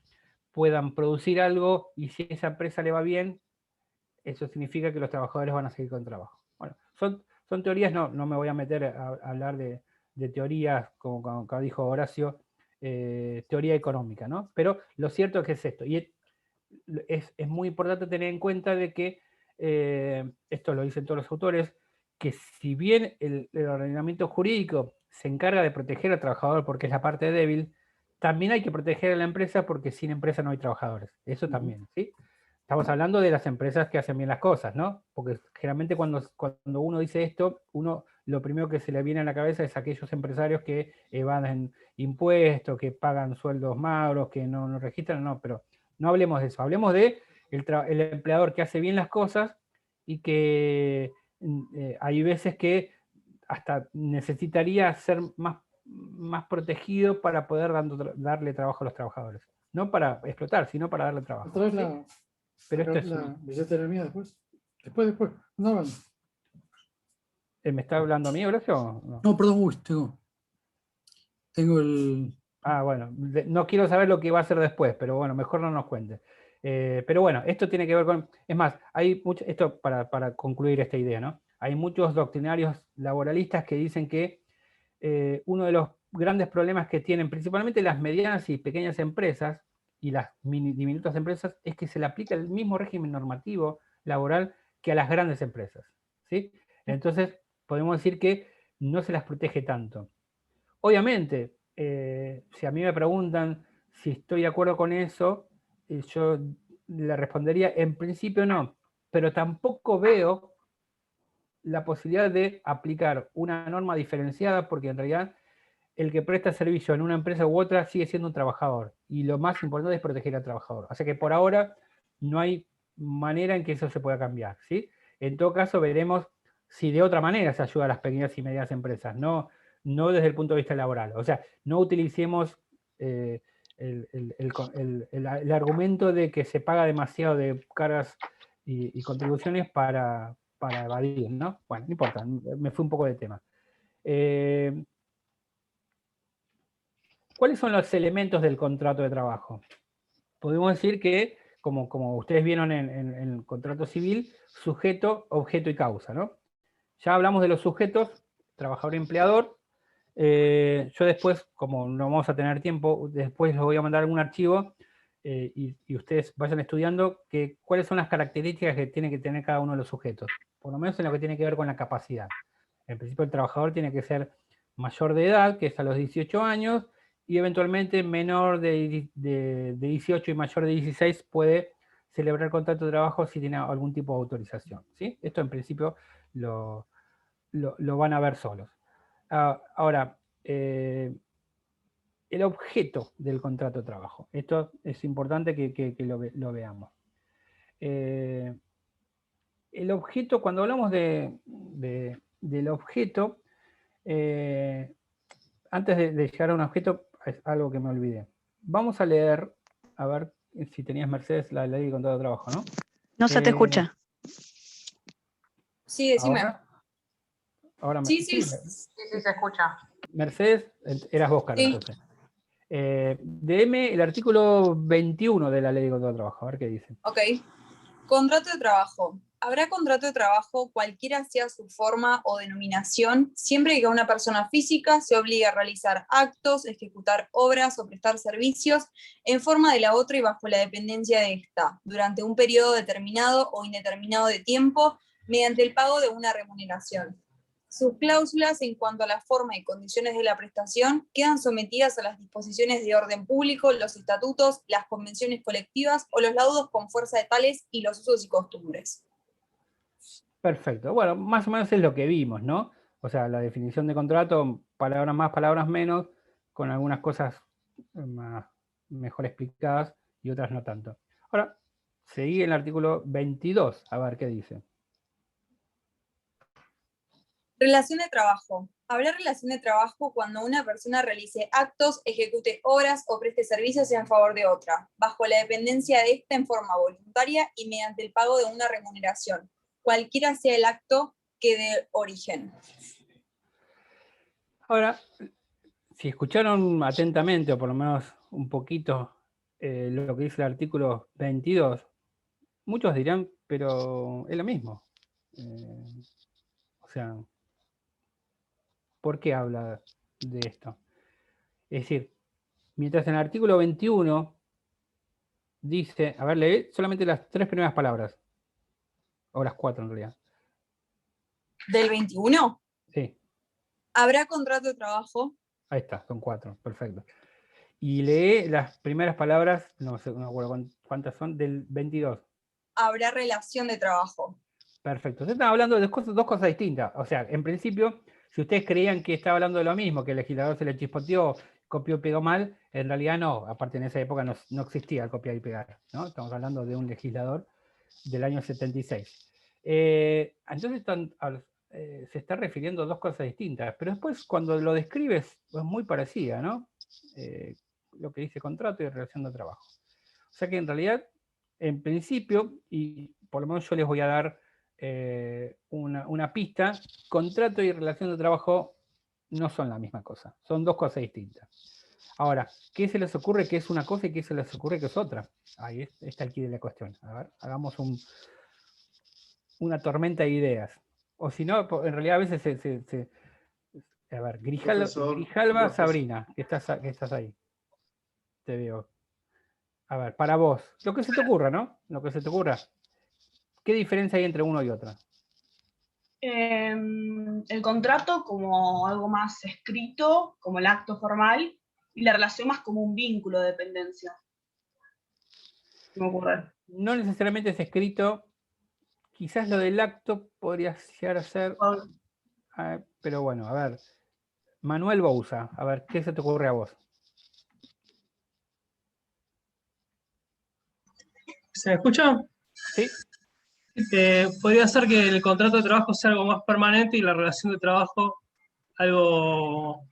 puedan producir algo y si esa empresa le va bien, eso significa que los trabajadores van a seguir con trabajo. Bueno, son teorías, no me voy a meter a hablar de teorías, como dijo Horacio, teoría económica, ¿no? Pero lo cierto es que es esto. Y es muy importante tener en cuenta de que, esto lo dicen todos los autores, que si bien el ordenamiento jurídico se encarga de proteger al trabajador porque es la parte débil, también hay que proteger a la empresa porque sin empresa no hay trabajadores. Eso también, ¿sí? Estamos hablando de las empresas que hacen bien las cosas, ¿no? Porque generalmente cuando uno dice esto, lo primero que se le viene a la cabeza es aquellos empresarios que evaden impuestos, que pagan sueldos magros, que no registran, no, pero no hablemos de eso, hablemos de el empleador que hace bien las cosas y que hay veces que hasta necesitaría ser más protegido para poder darle trabajo a los trabajadores. No para explotar, sino para darle trabajo. Otra vez la, Pero otra esto vez es la billetera mía después. Después. No, bueno. ¿Me está hablando a mí, Horacio? No. No, perdón, uy, tengo el... Ah, bueno, no quiero saber lo que va a hacer después, pero bueno, mejor no nos cuente. Pero bueno, esto tiene que ver con... Es más, hay mucho, esto para concluir esta idea, ¿no? Hay muchos doctrinarios laboralistas que dicen que uno de los grandes problemas que tienen principalmente las medianas y pequeñas empresas y las diminutas empresas es que se le aplica el mismo régimen normativo laboral que a las grandes empresas, ¿sí? Entonces, podemos decir que no se las protege tanto. Obviamente, si a mí me preguntan si estoy de acuerdo con eso, yo le respondería, en principio no, pero tampoco veo la posibilidad de aplicar una norma diferenciada, porque en realidad el que presta servicio en una empresa u otra sigue siendo un trabajador, y lo más importante es proteger al trabajador. O sea que por ahora no hay manera en que eso se pueda cambiar, ¿sí? En todo caso, veremos si de otra manera se ayuda a las pequeñas y medianas empresas, no desde el punto de vista laboral. O sea, no utilicemos el argumento de que se paga demasiado de cargas y contribuciones para evadir, ¿no? Bueno, no importa, me fui un poco de tema. ¿Cuáles son los elementos del contrato de trabajo? Podemos decir que, como ustedes vieron en el contrato civil, sujeto, objeto y causa, ¿no? Ya hablamos de los sujetos, trabajador y empleador. Yo después, como no vamos a tener tiempo, después les voy a mandar algún archivo y ustedes vayan estudiando cuáles son las características que tiene que tener cada uno de los sujetos, por lo menos en lo que tiene que ver con la capacidad. En principio el trabajador tiene que ser mayor de edad, que es a los 18 años, y eventualmente menor de 18 y mayor de 16 puede celebrar contrato de trabajo si tiene algún tipo de autorización, ¿sí? Esto en principio lo van a ver solos. Ahora, el objeto del contrato de trabajo. Esto es importante que lo veamos. El objeto, cuando hablamos del objeto, antes de llegar a un objeto, es algo que me olvidé. Vamos a leer, a ver si tenías, Mercedes, la ley de contrato de trabajo, ¿no? No se te escucha. Sí, decime. Ahora Sí, Sí, se escucha. Mercedes, eras vos, Carlos, Sí. entonces. DM el artículo 21 de la ley de contrato de trabajo, a ver qué dice. Ok. Contrato de trabajo. Habrá contrato de trabajo cualquiera sea su forma o denominación, siempre que una persona física se obligue a realizar actos, ejecutar obras o prestar servicios en forma de la otra y bajo la dependencia de ésta, durante un periodo determinado o indeterminado de tiempo, mediante el pago de una remuneración. Sus cláusulas en cuanto a la forma y condiciones de la prestación quedan sometidas a las disposiciones de orden público, los estatutos, las convenciones colectivas o los laudos con fuerza de tales y los usos y costumbres. Perfecto. Bueno, más o menos es lo que vimos, ¿no? O sea, la definición de contrato, palabras más, palabras menos, con algunas cosas mejor explicadas y otras no tanto. Ahora, seguí el artículo 22, a ver qué dice. Relación de trabajo. Habrá relación de trabajo cuando una persona realice actos, ejecute obras o preste servicios en favor de otra, bajo la dependencia de esta en forma voluntaria y mediante el pago de una remuneración, cualquiera sea el acto que dé origen. Ahora, si escucharon atentamente, o por lo menos un poquito, lo que dice el artículo 22, muchos dirán, pero es lo mismo. O sea, ¿por qué habla de esto? Es decir, Mientras en el artículo 21 dice, a ver, lee solamente las 3 primeras palabras. O las 4 en realidad. Del 21, Sí, habrá contrato de trabajo, ahí está, son 4, perfecto. Y lee las primeras palabras, no sé, no me acuerdo cuántas son, del 22. habrá relación de trabajo. Perfecto. Ustedes están hablando de dos cosas distintas. O sea, en principio, si ustedes creían que estaba hablando de lo mismo, que el legislador se le chispoteó, copió y pegó mal, en realidad no. Aparte, en esa época no existía el copiar y pegar, ¿no? Estamos hablando de un legislador del año 76. Entonces se está refiriendo a dos cosas distintas, pero después cuando lo describes es muy parecida, ¿no? Lo que dice contrato y relación de trabajo. O sea que en realidad, en principio, y por lo menos yo les voy a dar una pista, contrato y relación de trabajo no son la misma cosa, son dos cosas distintas. Ahora, ¿qué se les ocurre que es una cosa y qué se les ocurre que es otra? Ahí está el quid de la cuestión. A ver, hagamos una tormenta de ideas. O si no, en realidad a veces a ver, Grijalva, Sabrina, que estás ahí. Te veo. A ver, para vos, lo que se te ocurra, ¿no? Lo que se te ocurra. ¿Qué diferencia hay entre uno y otro? El contrato como algo más escrito, como el acto formal, y la relación más como un vínculo de dependencia. ¿Qué me ocurre? No necesariamente es escrito, quizás lo del acto podría llegar a ser, pero bueno, a ver, Manuel Bouza, a ver, ¿qué se te ocurre a vos? ¿Se me escucha? Sí. Podría ser que el contrato de trabajo sea algo más permanente y la relación de trabajo algo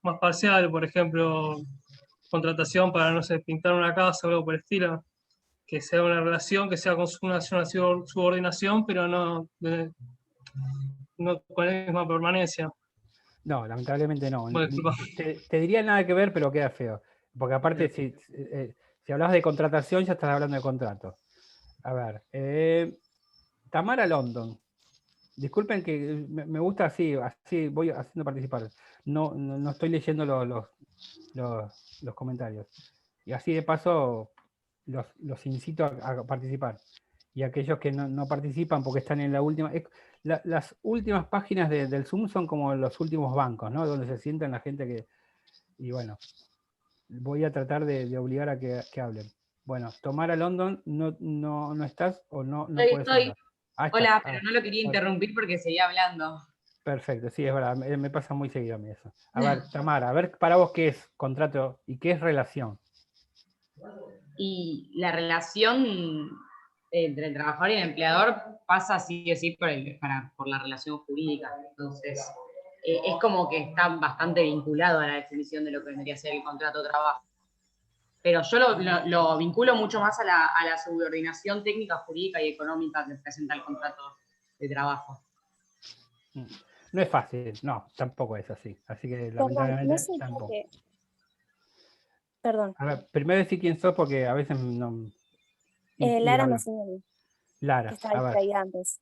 más parcial, por ejemplo, contratación para, no sé, pintar una casa o algo por el estilo, que sea una relación, que sea con una subordinación, pero no con la misma permanencia. No, lamentablemente no. Bueno, disculpa. Te diría nada que ver, pero queda feo. Porque aparte, si hablas de contratación, ya estás hablando de contrato. A ver, Tamara London. Disculpen que me gusta así voy haciendo participar. No estoy leyendo los comentarios. Y así de paso los incito a participar. Y aquellos que no participan porque están en la última... las últimas páginas del Zoom son como los últimos bancos, ¿no? Donde se sientan la gente que... Y bueno, voy a tratar de obligar a que hablen. Bueno, Tamara London, no estás o no puedes hablar. Hola, pero no lo quería interrumpir porque seguía hablando. Perfecto, sí, es verdad, me pasa muy seguido a mí eso. A ver, Tamara, a ver para vos qué es contrato y qué es relación. Y la relación entre el trabajador y el empleador pasa sí o sí por la relación jurídica. Entonces, es como que está bastante vinculado a la definición de lo que vendría a ser el contrato de trabajo. Pero yo lo vinculo mucho más a la subordinación técnica, jurídica y económica que presenta el contrato de trabajo. No es fácil, no, tampoco es así. Así que lamentablemente no sé tampoco. qué. Perdón. A ver, primero decir quién sos porque a veces no... Lara Messinelli. Lara, que estaba distraída antes.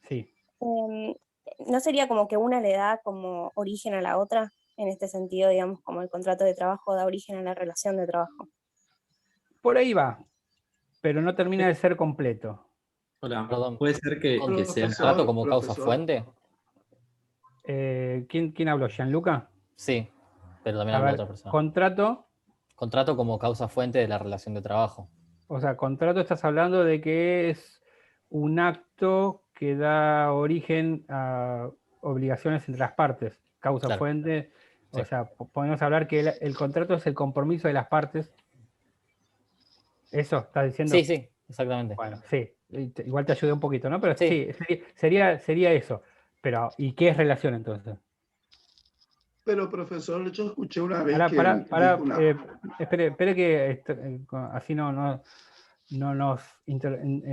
Sí. ¿No sería como que una le da como origen a la otra? En este sentido, digamos, como el contrato de trabajo da origen a la relación de trabajo. Por ahí va, pero no termina de ser completo. Hola, Perdón, ¿puede ser que sea ¿contrato como causa fuente? ¿Quién habló? ¿Gianluca? Sí, pero también habló otra persona. ¿Contrato? Contrato como causa fuente de la relación de trabajo. O sea, contrato estás hablando de que es un acto que da origen a obligaciones entre las partes, causa Claro. fuente. Sí. O sea, podemos hablar que el contrato es el compromiso de las partes. ¿Eso estás diciendo? Sí, sí, exactamente. Bueno, sí, igual te ayudé un poquito, ¿no? Pero sí, sería eso. Pero, ¿y qué es relación entonces? Pero profesor, yo escuché una vez espere que así no nos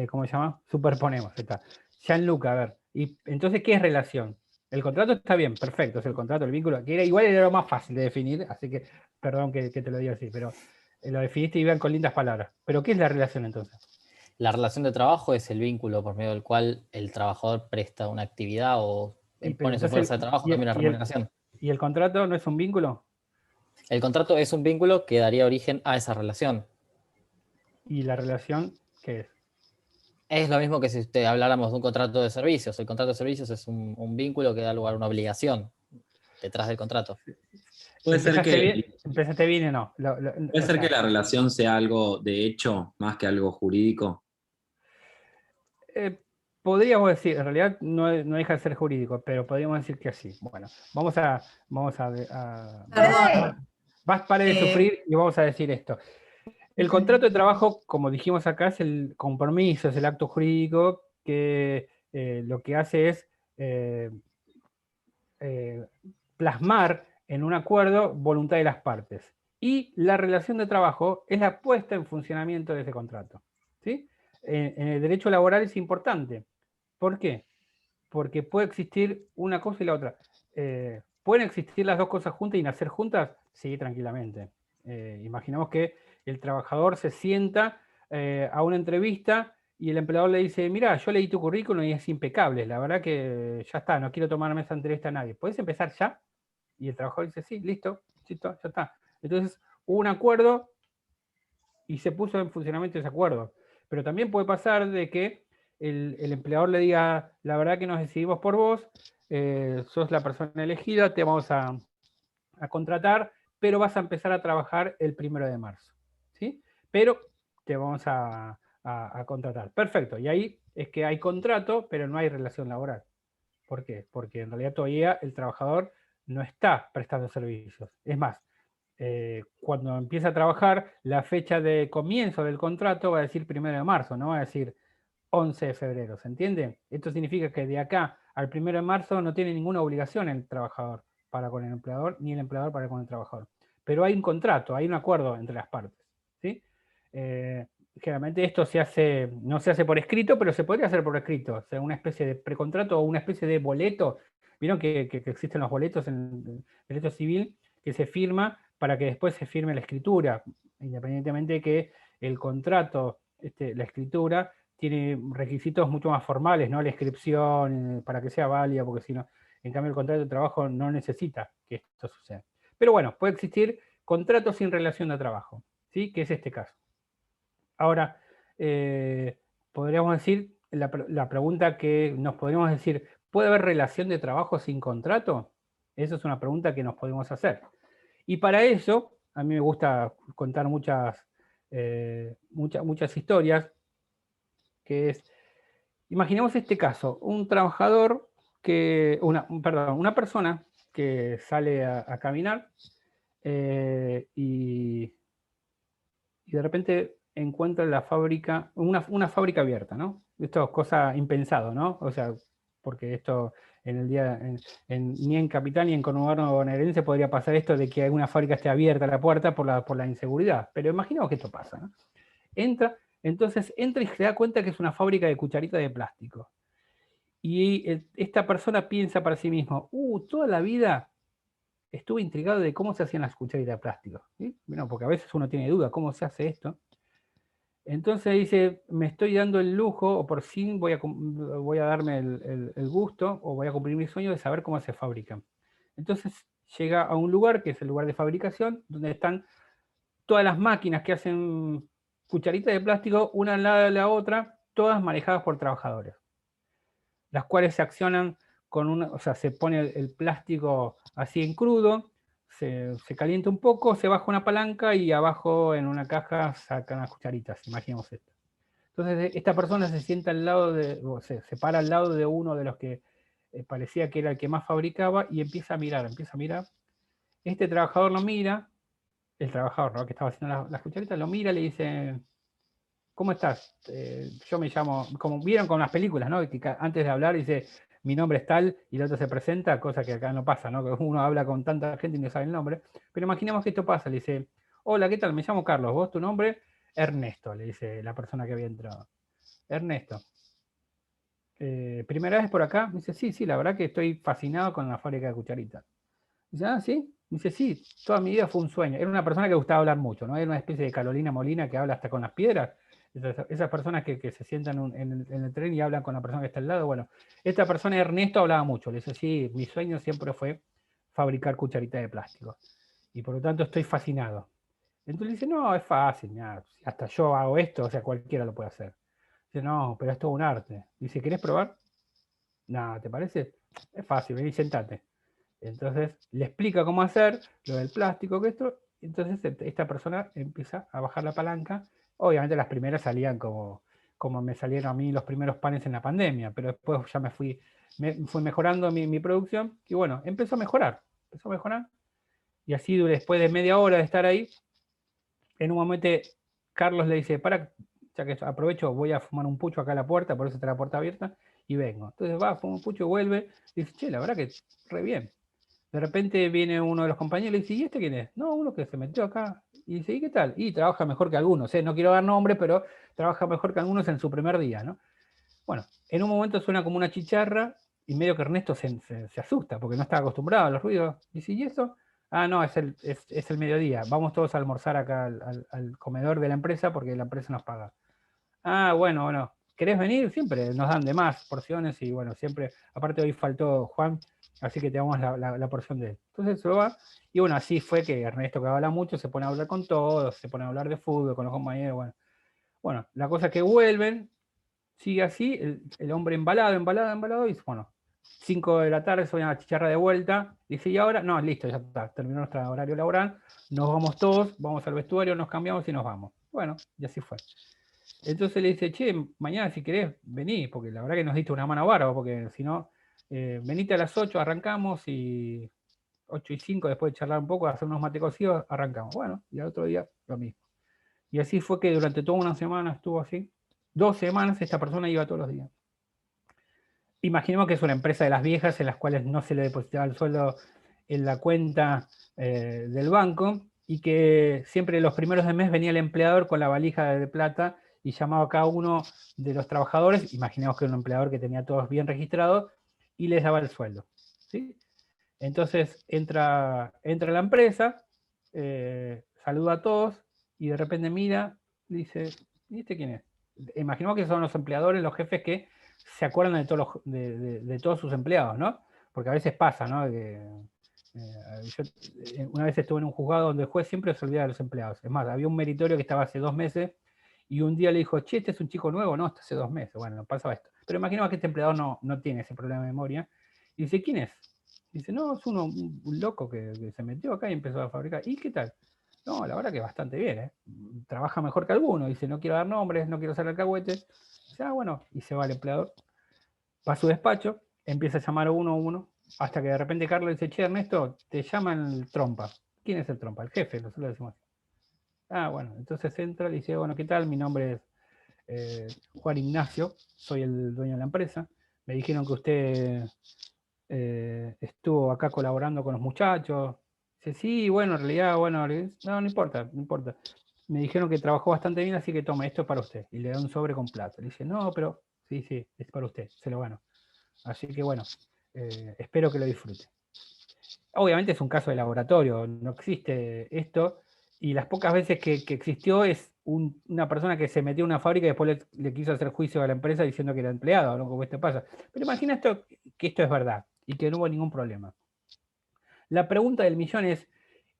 ¿cómo se llama? Superponemos. Está. Gianluca, a ver. Y entonces, ¿qué es relación? El contrato está bien, perfecto, es el contrato, el vínculo, que igual era lo más fácil de definir, así que perdón que te lo diga así, pero lo definiste y iban con lindas palabras. ¿Pero qué es la relación entonces? La relación de trabajo es el vínculo por medio del cual el trabajador presta una actividad o pone su fuerza de trabajo, también una remuneración. ¿Y el contrato no es un vínculo? El contrato es un vínculo que daría origen a esa relación. ¿Y la relación qué es? Es lo mismo que si habláramos de un contrato de servicios. El contrato de servicios es un vínculo que da lugar a una obligación detrás del contrato. Puede ser Empezaste bien o no. Puede ser que la relación sea algo de hecho más que algo jurídico. Podríamos decir, en realidad no deja de ser jurídico, pero podríamos decir que sí. Bueno, pare de sufrir y vamos a decir esto. El contrato de trabajo, como dijimos acá, es el compromiso, es el acto jurídico que lo que hace es plasmar en un acuerdo voluntad de las partes. Y la relación de trabajo es la puesta en funcionamiento de ese contrato. ¿Sí? En el derecho laboral es importante. ¿Por qué? Porque puede existir una cosa y la otra. ¿Pueden existir las dos cosas juntas y nacer juntas? Sí, tranquilamente. Imaginemos que el trabajador se sienta a una entrevista y el empleador le dice, mira, yo leí tu currículum y es impecable, la verdad que ya está, no quiero tomarme esa entrevista a nadie. ¿Puedes empezar ya? Y el trabajador dice, sí, listo, ya está. Entonces hubo un acuerdo y se puso en funcionamiento ese acuerdo. Pero también puede pasar de que el empleador le diga, la verdad que nos decidimos por vos, sos la persona elegida, te vamos a contratar, pero vas a empezar a trabajar el 1 de marzo. ¿Sí? Pero te vamos a contratar. Perfecto. Y ahí es que hay contrato, pero no hay relación laboral. ¿Por qué? Porque en realidad todavía el trabajador no está prestando servicios. Es más, cuando empieza a trabajar, la fecha de comienzo del contrato va a decir 1 de marzo, no va a decir 11 de febrero, ¿se entiende? Esto significa que de acá al 1 de marzo no tiene ninguna obligación el trabajador para con el empleador, ni el empleador para con el trabajador. Pero hay un contrato, hay un acuerdo entre las partes, ¿sí? Generalmente esto no se hace por escrito, pero se podría hacer por escrito, o sea, una especie de precontrato o una especie de boleto. Vieron que existen los boletos en el derecho civil que se firma para que después se firme la escritura, independientemente de que el contrato, la escritura, tiene requisitos mucho más formales, ¿no? La inscripción, para que sea válida, porque si no, en cambio el contrato de trabajo no necesita que esto suceda. Pero bueno, puede existir contratos sin relación de trabajo, ¿sí? Que es este caso. Ahora, podríamos decir, la pregunta que nos podríamos decir, ¿puede haber relación de trabajo sin contrato? Esa es una pregunta que nos podemos hacer. Y para eso, a mí me gusta contar muchas historias, que es, imaginemos este caso, un trabajador una persona que sale a caminar y de repente encuentra la fábrica, una fábrica abierta, ¿no? Esto es cosa impensado, ¿no? O sea, porque esto en el día, ni en Capital ni en conurbano bonaerense podría pasar esto de que alguna fábrica esté abierta a la puerta por la inseguridad. Pero imaginemos que esto pasa, ¿no? Entonces entra y se da cuenta que es una fábrica de cucharitas de plástico. Y esta persona piensa para sí mismo, toda la vida estuve intrigado de cómo se hacían las cucharitas de plástico. ¿Sí? Bueno, porque a veces uno tiene duda, ¿cómo se hace esto? Entonces dice, me estoy dando el lujo, o por fin voy a darme el gusto, o voy a cumplir mi sueño de saber cómo se fabrican. Entonces llega a un lugar, que es el lugar de fabricación, donde están todas las máquinas que hacen cucharitas de plástico, una al lado de la otra, todas manejadas por trabajadores, las cuales se accionan o sea, se pone el plástico así en crudo, se calienta un poco, se baja una palanca y abajo en una caja sacan las cucharitas, imaginemos esto. Entonces esta persona se sienta al lado se para al lado de uno de los que parecía que era el que más fabricaba y empieza a mirar. Este trabajador lo mira, el trabajador, ¿no?, que estaba haciendo las cucharitas, lo mira y le dice, ¿cómo estás? Yo me llamo, como vieron con las películas, ¿no? Que antes de hablar dice, mi nombre es tal, y el otro se presenta, cosa que acá no pasa, ¿no? Que uno habla con tanta gente y no sabe el nombre. Pero imaginemos que esto pasa, le dice, hola, ¿qué tal? Me llamo Carlos, ¿vos tu nombre? Ernesto, le dice la persona que había entrado. Ernesto. ¿Primera vez por acá? Me dice, sí, la verdad que estoy fascinado con la fábrica de cucharitas. Dice, ¿sí? Me dice, sí, toda mi vida fue un sueño. Era una persona que gustaba hablar mucho, ¿no? Era una especie de Carolina Molina que habla hasta con las piedras. Esas personas que se sientan en el tren y hablan con la persona que está al lado. Bueno, esta persona, Ernesto, hablaba mucho. Le dice, sí, mi sueño siempre fue fabricar cucharitas de plástico. y por lo tanto estoy fascinado. Entonces dice, no, es fácil, mirá, hasta yo hago esto, o sea, cualquiera lo puede hacer. Dice, no, pero es todo un arte. Dice, ¿querés probar? No, ¿te parece? Es fácil, vení, sentate. Entonces le explica cómo hacer lo del plástico, que esto, entonces esta persona empieza a bajar la palanca. Obviamente las primeras salían como me salieron a mí los primeros panes en la pandemia, pero después ya me fui mejorando mi producción y bueno, empezó a mejorar, y así después de media hora de estar ahí, en un momento Carlos le dice, para, ya que aprovecho, voy a fumar un pucho acá a la puerta, por eso está la puerta abierta, y vengo. Entonces va, fuma un pucho, vuelve, y dice, che, la verdad que re bien. De repente viene uno de los compañeros y dice, ¿y este quién es? No, uno que se metió acá. Y dice, ¿y qué tal? Y trabaja mejor que algunos, no quiero dar nombre, pero trabaja mejor que algunos en su primer día, ¿no? Bueno, en un momento suena como una chicharra, y medio que Ernesto se asusta, porque no está acostumbrado a los ruidos. Dice, ¿y eso? Ah, no, es el mediodía. Vamos todos a almorzar acá al comedor de la empresa porque la empresa nos paga. Ah, bueno. ¿Querés venir? Siempre nos dan de más porciones y bueno, siempre, aparte hoy faltó Juan, así que te damos la porción de él. Entonces se va, y bueno, así fue que Ernesto, que habla mucho, se pone a hablar con todos, se pone a hablar de fútbol con los compañeros, bueno, la cosa es que vuelven, sigue así, el hombre embalado, y bueno, 5 de la tarde suena la chicharra de vuelta, dice, ¿y ahora? No, listo, ya está, terminó nuestro horario laboral, nos vamos todos, vamos al vestuario, nos cambiamos y nos vamos. Bueno, y así fue. Entonces le dice, che, mañana si querés, vení, porque la verdad que nos diste una mano bárbara, porque si no, venite a las 8, arrancamos, y 8:05, después de charlar un poco, hacer unos mate cocidos, arrancamos. Bueno, y al otro día lo mismo. Y así fue que durante toda una semana estuvo así. 2 semanas esta persona iba todos los días. Imaginemos que es una empresa de las viejas en las cuales no se le depositaba el sueldo en la cuenta del banco, y que siempre los primeros de mes venía el empleador con la valija de plata y llamaba a cada uno de los trabajadores, imaginemos que era un empleador que tenía todos bien registrados, y les daba el sueldo, ¿sí? Entonces entra a la empresa, saluda a todos, y de repente mira, dice, ¿y este quién es? Imaginemos que son los empleadores, los jefes que se acuerdan de todos sus empleados, ¿no? Porque a veces pasa, ¿no? Yo una vez estuve en un juzgado donde el juez siempre se olvida de los empleados. Es más, había un meritorio que estaba hace 2 meses, y un día le dijo, che, este es un chico nuevo, no, está hace 2 meses. Bueno, pasaba esto. Pero imaginemos que este empleador no tiene ese problema de memoria. Y dice, ¿quién es? Dice, no, es un loco que se metió acá y empezó a fabricar. ¿Y qué tal? No, la verdad que bastante bien, ¿eh? Trabaja mejor que alguno. Dice, no quiero dar nombres, no quiero hacer alcahuetes. Dice, ah, bueno, y se va el empleador. Va a su despacho, empieza a llamar uno a uno, hasta que de repente Carlos dice, che, Ernesto, te llaman el trompa. ¿Quién es el trompa? El jefe, nosotros le decimos. Ah, bueno, entonces entra y dice, bueno, ¿qué tal? Mi nombre es Juan Ignacio, soy el dueño de la empresa. Me dijeron que usted estuvo acá colaborando con los muchachos. Dice, sí, bueno, en realidad, bueno, no importa. Me dijeron que trabajó bastante bien, así que tome, esto es para usted. Y le da un sobre con plata. Le dice, no, pero sí, es para usted, se lo gano. Así que bueno, espero que lo disfrute. Obviamente es un caso de laboratorio, no existe esto, y las pocas veces que existió es una persona que se metió en una fábrica y después le quiso hacer juicio a la empresa diciendo que era empleado, ¿no? Como esto pasa. Pero imagina que esto es verdad y que no hubo ningún problema. La pregunta del millón es,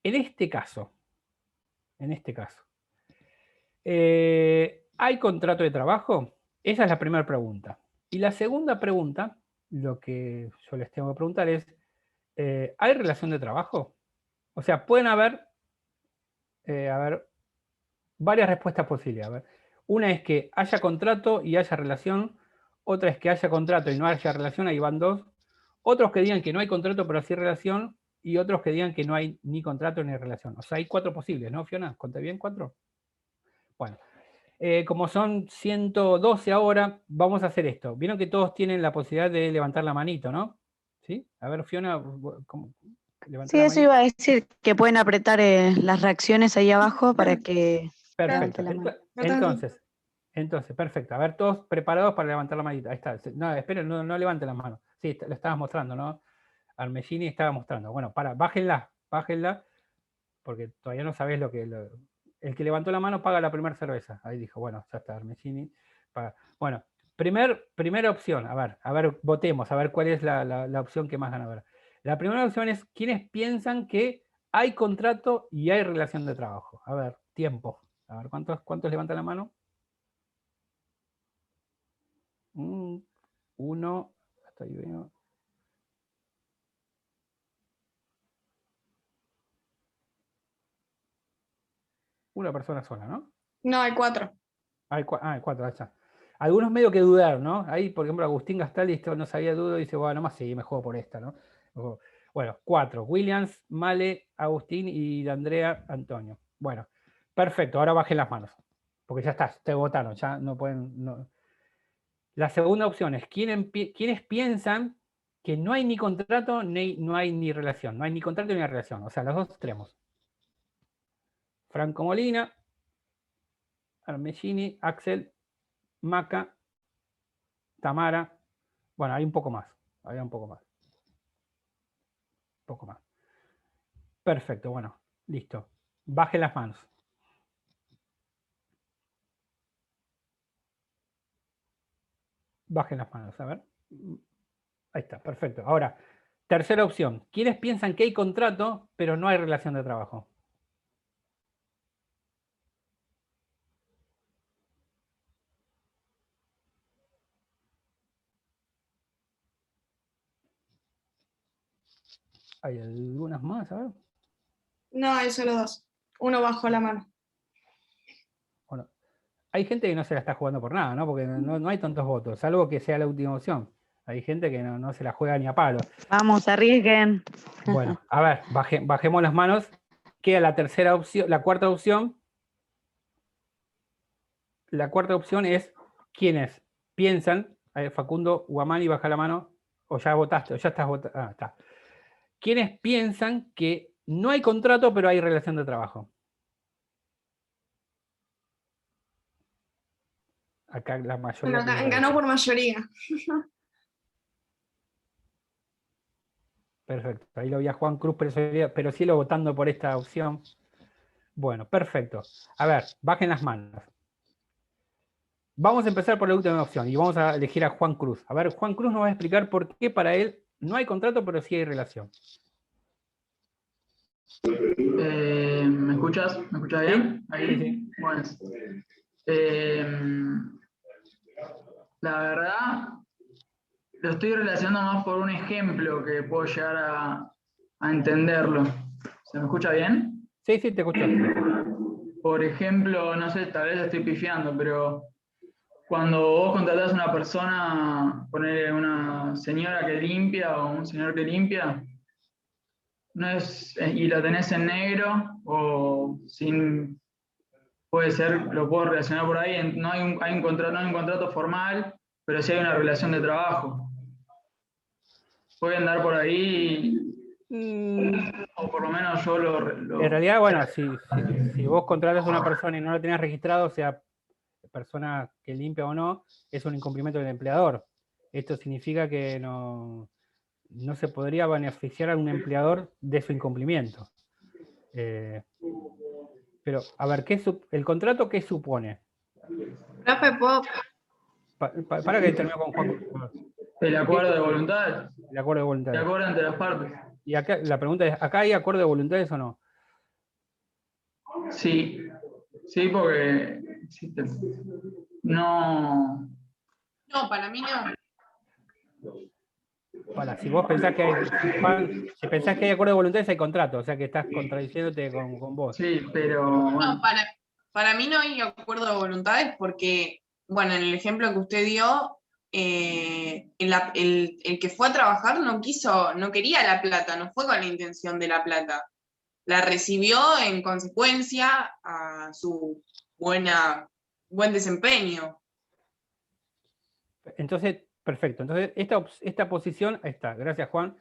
en este caso, ¿hay contrato de trabajo? Esa es la primera pregunta. Y la segunda pregunta, lo que yo les tengo que preguntar es, ¿hay relación de trabajo? O sea, pueden haber varias respuestas posibles. A ver, una es que haya contrato y haya relación, otra es que haya contrato y no haya relación, ahí van 2. Otros que digan que no hay contrato pero sí relación, y otros que digan que no hay ni contrato ni relación. O sea, hay 4 posibles, ¿no, Fiona? ¿Conté bien 4? Bueno, como son 112 ahora, vamos a hacer esto. Vieron que todos tienen la posibilidad de levantar la manito, ¿no? ¿Sí? A ver, Fiona, ¿cómo? Sí, eso iba a decir, que pueden apretar las reacciones ahí abajo para que Perfecto. levante la mano. Entonces, perfecto. A ver, todos preparados para levantar la manita. Ahí está. No, esperen, no levanten las manos. Sí, lo estabas mostrando, ¿no? Armellini estaba mostrando. Bueno, bájenla, porque todavía no sabés lo que... el que levantó la mano paga la primera cerveza. Ahí dijo, bueno, ya está, Armellini paga. Bueno, primera opción. A ver, votemos, a ver cuál es la opción que más gana. A ver. La primera opción es, ¿quiénes piensan que hay contrato y hay relación de trabajo. A ver, tiempo. A ver, ¿cuántos levantan la mano? Uno. Hasta ahí veo. Una persona sola, ¿no? No, hay 4. Hay cuatro, ahí está. Algunos medio que dudar, ¿no? Ahí, por ejemplo, Agustín Gastaldi esto no sabía duda y dice, bueno, nomás sí, me juego por esta, ¿no? Bueno, 4. Williams, Male, Agustín y Andrea Antonio. Bueno, perfecto, ahora bajen las manos. Porque ya está, te votaron, ya no pueden. No. La segunda opción es, ¿quiénes piensan que no hay ni contrato, no hay ni relación? No hay ni contrato ni relación, o sea, los dos extremos. Franco Molina, Armellini, Axel, Maca, Tamara. Bueno, hay un poco más. Había un poco más. Un poco más. Perfecto, bueno, listo. Bajen las manos. Bajen las manos, a ver. Ahí está, perfecto. Ahora, tercera opción. ¿Quiénes piensan que hay contrato, pero no hay relación de trabajo? ¿Hay algunas más? A ver. No, hay solo 2. Uno bajó la mano. Bueno, hay gente que no se la está jugando por nada, ¿no? Porque no hay tantos votos, salvo que sea la última opción. Hay gente que no se la juega ni a palo. Vamos, arriesguen. Bueno, a ver, bajemos las manos. Queda la tercera opción, la cuarta opción. La cuarta opción es quienes piensan, Facundo Guamani, baja la mano, o ya votaste, o ya estás votando. Ah, está. Quienes piensan que no hay contrato, pero hay relación de trabajo. Acá la mayoría. Bueno, ganó por mayoría. Perfecto. Ahí lo vi a Juan Cruz, pero sí lo votando por esta opción. Bueno, perfecto. A ver, bajen las manos. Vamos a empezar por la última opción y vamos a elegir a Juan Cruz. A ver, Juan Cruz nos va a explicar por qué para él no hay contrato, pero sí hay relación. ¿Me escuchas? ¿Me escuchas bien? Ahí. Sí. Bueno. La verdad, lo estoy relacionando más por un ejemplo que puedo llegar a entenderlo. ¿Se me escucha bien? Sí, te escucho. Por ejemplo, no sé, tal vez estoy pifiando, pero cuando vos contratás a una persona, poner una señora que limpia o un señor que limpia, no es, y la tenés en negro o sin, puede ser, lo puedo relacionar por ahí, no hay un contrato formal, pero sí hay una relación de trabajo. Puede andar por ahí, o por lo menos yo lo... En realidad, bueno, si vos contratas a una persona y no lo tenés registrado, sea persona que limpia o no, es un incumplimiento del empleador. Esto significa que no se podría beneficiar a un empleador de su incumplimiento. Pero, a ver, ¿el contrato qué supone? Profe, ¿puedo? Para que termine con Juan. El acuerdo de voluntades. El acuerdo de voluntades. El acuerdo entre las partes. Y acá la pregunta es, ¿acá hay acuerdo de voluntades o no? Sí, porque no... No, para mí no. Si vos pensás que hay, si pensás que hay acuerdo de voluntades, hay contrato, o sea que estás contradiciéndote con vos. Sí, pero... Bueno. No, para mí no hay acuerdo de voluntades porque, bueno, en el ejemplo que usted dio, el que fue a trabajar no quería la plata, no fue con la intención de la plata. La recibió en consecuencia a su buen desempeño. Entonces, perfecto. Entonces, esta posición, ahí está, gracias Juan.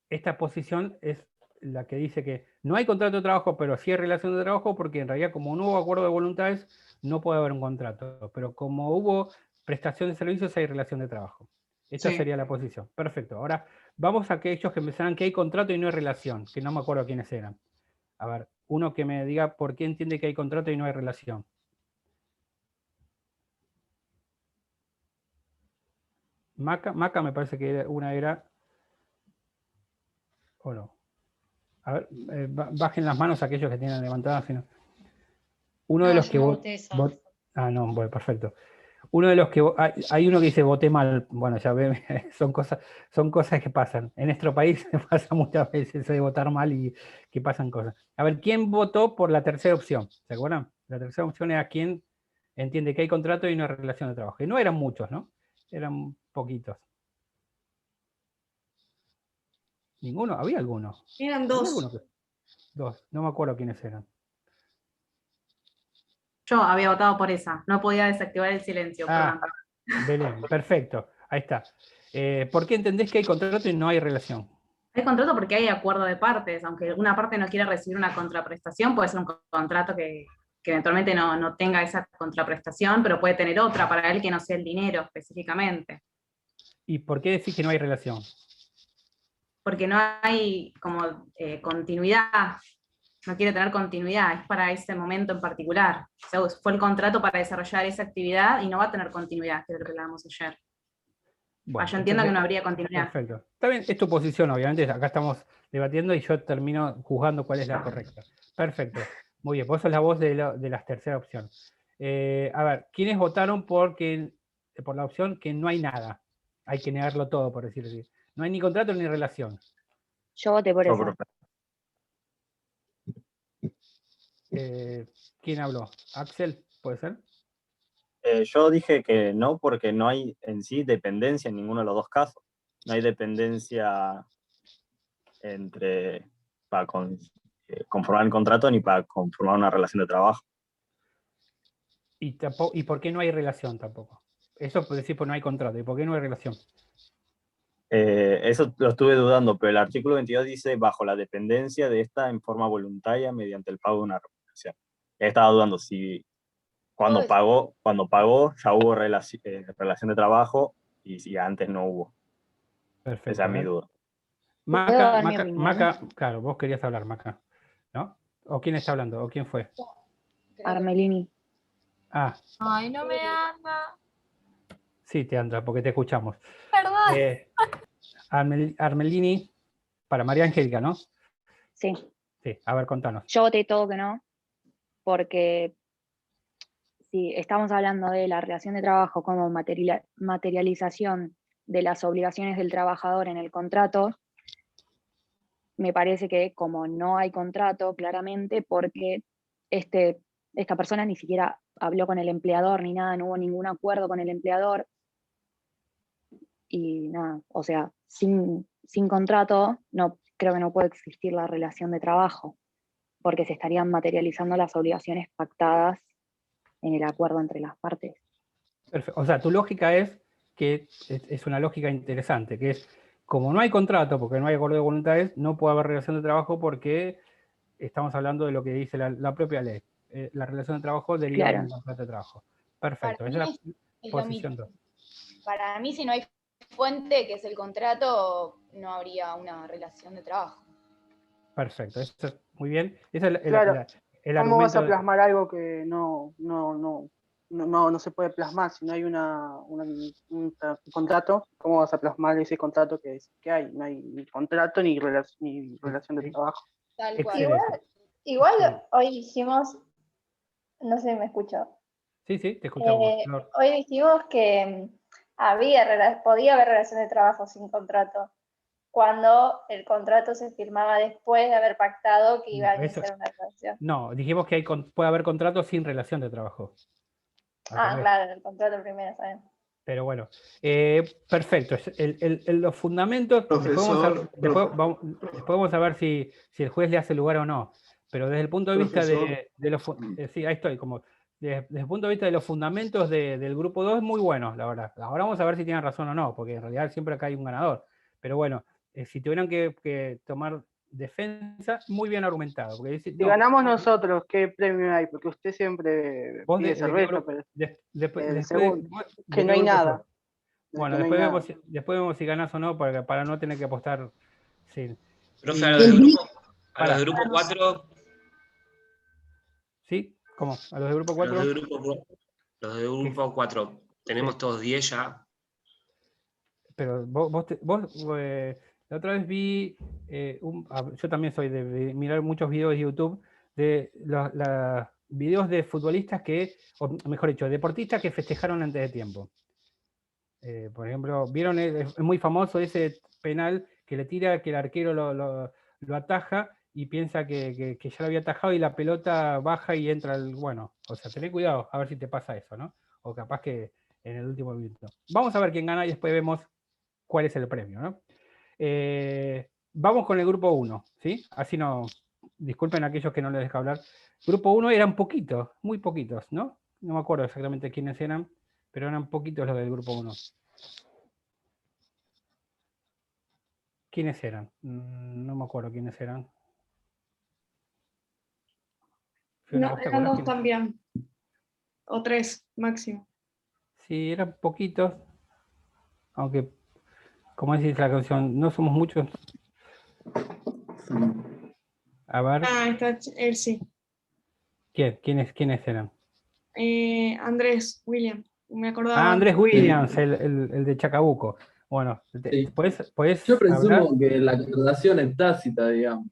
Esta posición es la que dice que no hay contrato de trabajo, pero sí hay relación de trabajo, porque en realidad como no hubo acuerdo de voluntades, no puede haber un contrato. Pero como hubo prestación de servicios, hay relación de trabajo. Esta sería la posición. Perfecto. Ahora vamos a aquellos que pensaran que hay contrato y no hay relación, que no me acuerdo quiénes eran. A ver, uno que me diga por qué entiende que hay contrato y no hay relación. Maca me parece que una era... ¿O no? A ver, bajen las manos aquellos que tienen levantadas. Si no. Uno de No, los yo que no vot- voté esa. vot- Ah, no, bueno, perfecto. Uno de los que hay uno que dice voté mal. Bueno, ya ven, son cosas que pasan. En nuestro país pasa muchas veces eso de votar mal y que pasan cosas. A ver, ¿quién votó por la tercera opción? ¿Se acuerdan? La tercera opción era quien entiende que hay contrato y no hay relación de trabajo. Y no eran muchos, ¿no? Eran poquitos. ¿Ninguno? ¿Había alguno? Eran Había dos. alguno que- Dos. No me acuerdo quiénes eran. Yo había votado por esa, no podía desactivar el silencio, Ah, perdón. Belén, perfecto. Ahí está. ¿Por qué entendés que hay contrato y no hay relación? Hay contrato porque hay acuerdo de partes, aunque una parte no quiera recibir una contraprestación, puede ser un contrato que eventualmente no tenga esa contraprestación, pero puede tener otra para él que no sea el dinero específicamente. ¿Y por qué decís que no hay relación? Porque no hay como continuidad, no quiere tener continuidad, es para ese momento en particular. O sea, fue el contrato para desarrollar esa actividad y no va a tener continuidad, que es lo que hablábamos ayer. Bueno, Yo entiendo que entonces, no habría continuidad. perfecto. Está bien, es tu posición, obviamente. Acá estamos debatiendo y yo termino juzgando cuál es la correcta. Perfecto. Muy bien, vos sos la voz de la tercera opción. A ver, ¿quiénes votaron por la opción que no hay nada? Hay que negarlo todo, por decirlo así. No hay ni contrato ni relación. Yo voté por Yo, esa. profe. ¿Quién habló? ¿Axel? ¿Puede ser? Yo dije que no porque no hay en sí dependencia en ninguno de los dos casos. No hay dependencia para conformar el contrato ni para conformar una relación de trabajo. ¿Y por qué no hay relación tampoco? Eso puede decir, pues no hay contrato. ¿Y por qué no hay relación? Eso lo estuve dudando, pero el artículo 22 dice bajo la dependencia de esta en forma voluntaria mediante el pago de una remuneración. Estaba dudando si cuando pagó ya hubo relación de trabajo y si antes no hubo. Perfecto. Esa es mi duda. Maca, claro, vos querías hablar, Maca, ¿no? ¿O quién está hablando? ¿O quién fue? Armelini. Ah, Ay, no me anda. sí, te anda, porque te escuchamos. Perdón. Armelini, para María Angélica, ¿no? Sí. Sí, a ver, contanos. Yo voté todo que no, porque si estamos hablando de la relación de trabajo como materialización de las obligaciones del trabajador en el contrato, me parece que como no hay contrato, claramente, porque esta persona ni siquiera habló con el empleador ni nada, no hubo ningún acuerdo con el empleador, y nada, o sea, sin contrato, creo que no puede existir la relación de trabajo, porque se estarían materializando las obligaciones pactadas en el acuerdo entre las partes. Perfecto. O sea, tu lógica es que es una lógica interesante, que es, como no hay contrato, porque no hay acuerdo de voluntades, no puede haber relación de trabajo porque estamos hablando de lo que dice la propia ley. La relación de trabajo deriva de un contrato de trabajo. Perfecto. Para Esa mí es la es lo posición mismo. 2. Para mí, si no hay fuente, que es el contrato, no habría una relación de trabajo. Perfecto, eso es muy bien. Ese es Claro. el ¿Cómo vas a argumento. plasmar algo que no se puede plasmar? Si no hay un contrato, ¿cómo vas a plasmar ese contrato que hay? No hay ni contrato ni relación de trabajo. Tal cual. Igual hoy dijimos, no sé si me escuchó. Sí, te escuchamos. Flor. Hoy dijimos que podía haber relación de trabajo sin contrato, cuando el contrato se firmaba después de haber pactado que iba a iniciar una relación. No, dijimos que puede haber contratos sin relación de trabajo. Claro, el contrato primero, ¿saben? Pero bueno, perfecto. Los fundamentos, Profesor, después vamos a ver si el juez le hace lugar o no. Pero desde el punto de vista de los... sí, ahí estoy, como... Desde el punto de vista de los fundamentos del grupo 2 es muy bueno, la verdad. Ahora vamos a ver si tienen razón o no, porque en realidad siempre acá hay un ganador. Pero bueno, si tuvieran que tomar defensa, muy bien argumentado. Porque Si ganamos nosotros, ¿qué premio hay? Porque usted siempre pide cerveza, pero después que no hay nada. Bueno, después vemos si ganás o no, para no tener que apostar. Sí. Profe, a los de grupo 4. ¿Sí? ¿Cómo? ¿A los de grupo 4? Los de grupo 4. Tenemos todos 10 ya. Pero vos La otra vez vi, yo también soy de mirar muchos videos de YouTube, de los videos de futbolistas o mejor dicho, deportistas que festejaron antes de tiempo. Por ejemplo, vieron, es muy famoso ese penal que le tira, que el arquero lo ataja y piensa que ya lo había atajado y la pelota baja y entra bueno, o sea, tené cuidado a ver si te pasa eso, ¿no? O capaz que en el último minuto. Vamos a ver quién gana y después vemos cuál es el premio, ¿no? Vamos con el grupo 1, ¿sí? Así no, disculpen a aquellos que no les dejo hablar. Grupo 1 eran poquitos, muy poquitos, ¿no? No me acuerdo exactamente quiénes eran, pero eran poquitos los del grupo 1. ¿Quiénes eran? No me acuerdo quiénes eran. No, eran 2 también. O 3, máximo. Sí, eran poquitos. Aunque, como dice la canción, no somos muchos. A ver. Está él sí. ¿Quiénes eran? Andrés, William. Me acordaba. Andrés Williams, el de Chacabuco. Bueno, Sí. ¿puedes Yo presumo hablar? que la contratación es tácita, digamos.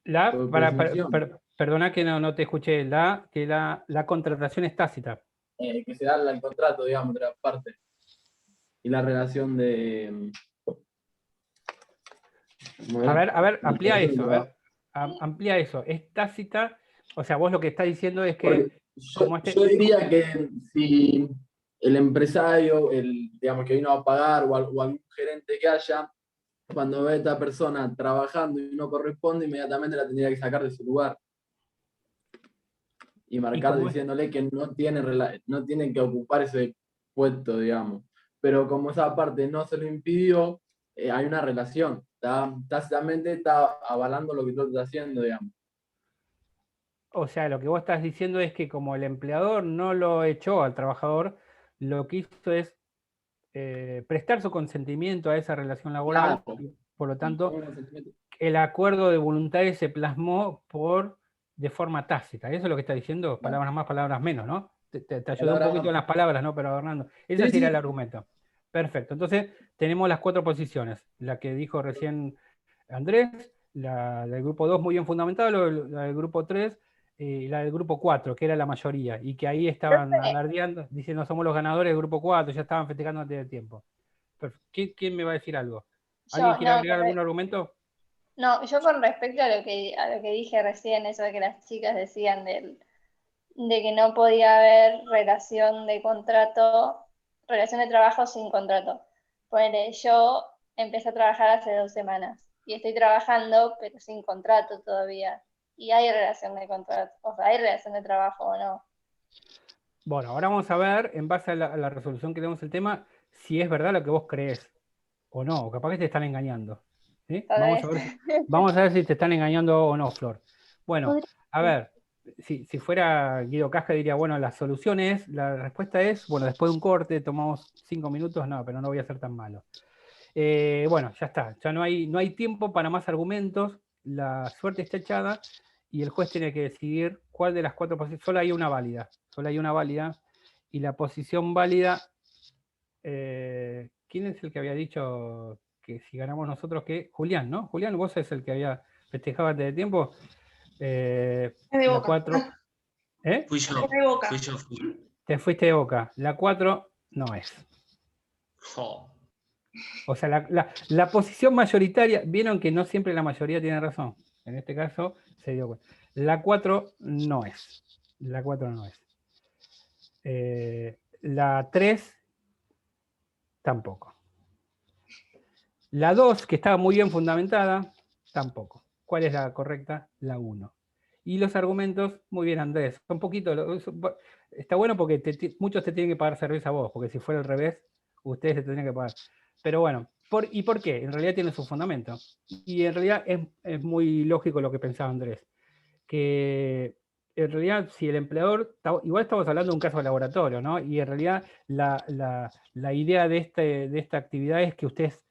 Por presunción. Perdona que no te escuché. Que la contratación es tácita. Que se da el contrato, digamos, de la parte. Y la relación de... A ver, amplía eso. A ver, amplía eso. Es tácita. O sea, vos lo que estás diciendo es que... Yo diría que si el empresario, digamos, que vino a pagar o algún gerente que haya, cuando ve a esta persona trabajando y no corresponde, inmediatamente la tendría que sacar de su lugar. Y marcar diciéndole que no tiene que ocupar ese puesto, digamos. Pero como esa parte no se lo impidió, hay una relación. Tácitamente está avalando lo que tú estás haciendo, digamos. O sea, lo que vos estás diciendo es que como el empleador no lo echó al trabajador, lo que hizo es prestar su consentimiento a esa relación laboral. Claro. Y, por lo tanto, el acuerdo de voluntades se plasmó de forma tácita. ¿Eso es lo que está diciendo? Palabras más, palabras menos, ¿no? Te ayudó un poquito en las palabras, ¿no? Pero Hernando, ese sería el argumento. Perfecto. Entonces, tenemos las 4 posiciones. La que dijo recién Andrés, la del grupo 2 muy bien fundamentada, la del grupo 3 y la del grupo 4, que era la mayoría, y que ahí estaban alardeando, diciendo somos los ganadores del grupo 4, ya estaban festejando antes del tiempo. ¿Quién me va a decir algo? ¿Alguien quiere agregar algún argumento? No, yo con respecto a lo que dije recién, eso de que las chicas decían de que no podía haber relación de trabajo sin contrato. Ponele, yo empecé a trabajar hace 2 semanas y estoy trabajando, pero sin contrato todavía. Y hay relación de contrato, o sea, hay relación de trabajo o no. Bueno, ahora vamos a ver, en base a la resolución que tenemos el tema, si es verdad lo que vos crees o no, o capaz que te están engañando. ¿Sí? Vamos a ver si te están engañando o no, Flor. Bueno, a ver, si fuera Guido Casca diría, bueno, la respuesta es, bueno, después de un corte, tomamos 5 minutos, no, pero no voy a ser tan malo. Bueno, ya está, ya no hay tiempo para más argumentos, la suerte está echada y el juez tiene que decidir cuál de las 4 posiciones, solo hay una válida, y la posición válida, ¿quién es el que había dicho que si ganamos nosotros que? Julián, ¿no? Julián, vos es el que había festejado antes de tiempo. de Boca. 4, Fui yo. De Boca. Te fuiste de Boca. La 4 no es. O sea, la posición mayoritaria, vieron que no siempre la mayoría tiene razón. En este caso se dio cuenta. La 4 no es. La 4 no es. La 3 tampoco. La 2, que estaba muy bien fundamentada, tampoco. ¿Cuál es la correcta? La 1. Y los argumentos, muy bien, Andrés. Un poquito, está bueno porque muchos te tienen que pagar cerveza a vos, porque si fuera al revés, ustedes te tendrían que pagar. Pero bueno, ¿y por qué? En realidad tiene su fundamento. Y en realidad es muy lógico lo que pensaba Andrés. Que en realidad, si el empleador, igual estamos hablando de un caso de laboratorio, ¿no? Y en realidad la idea de esta actividad es que ustedes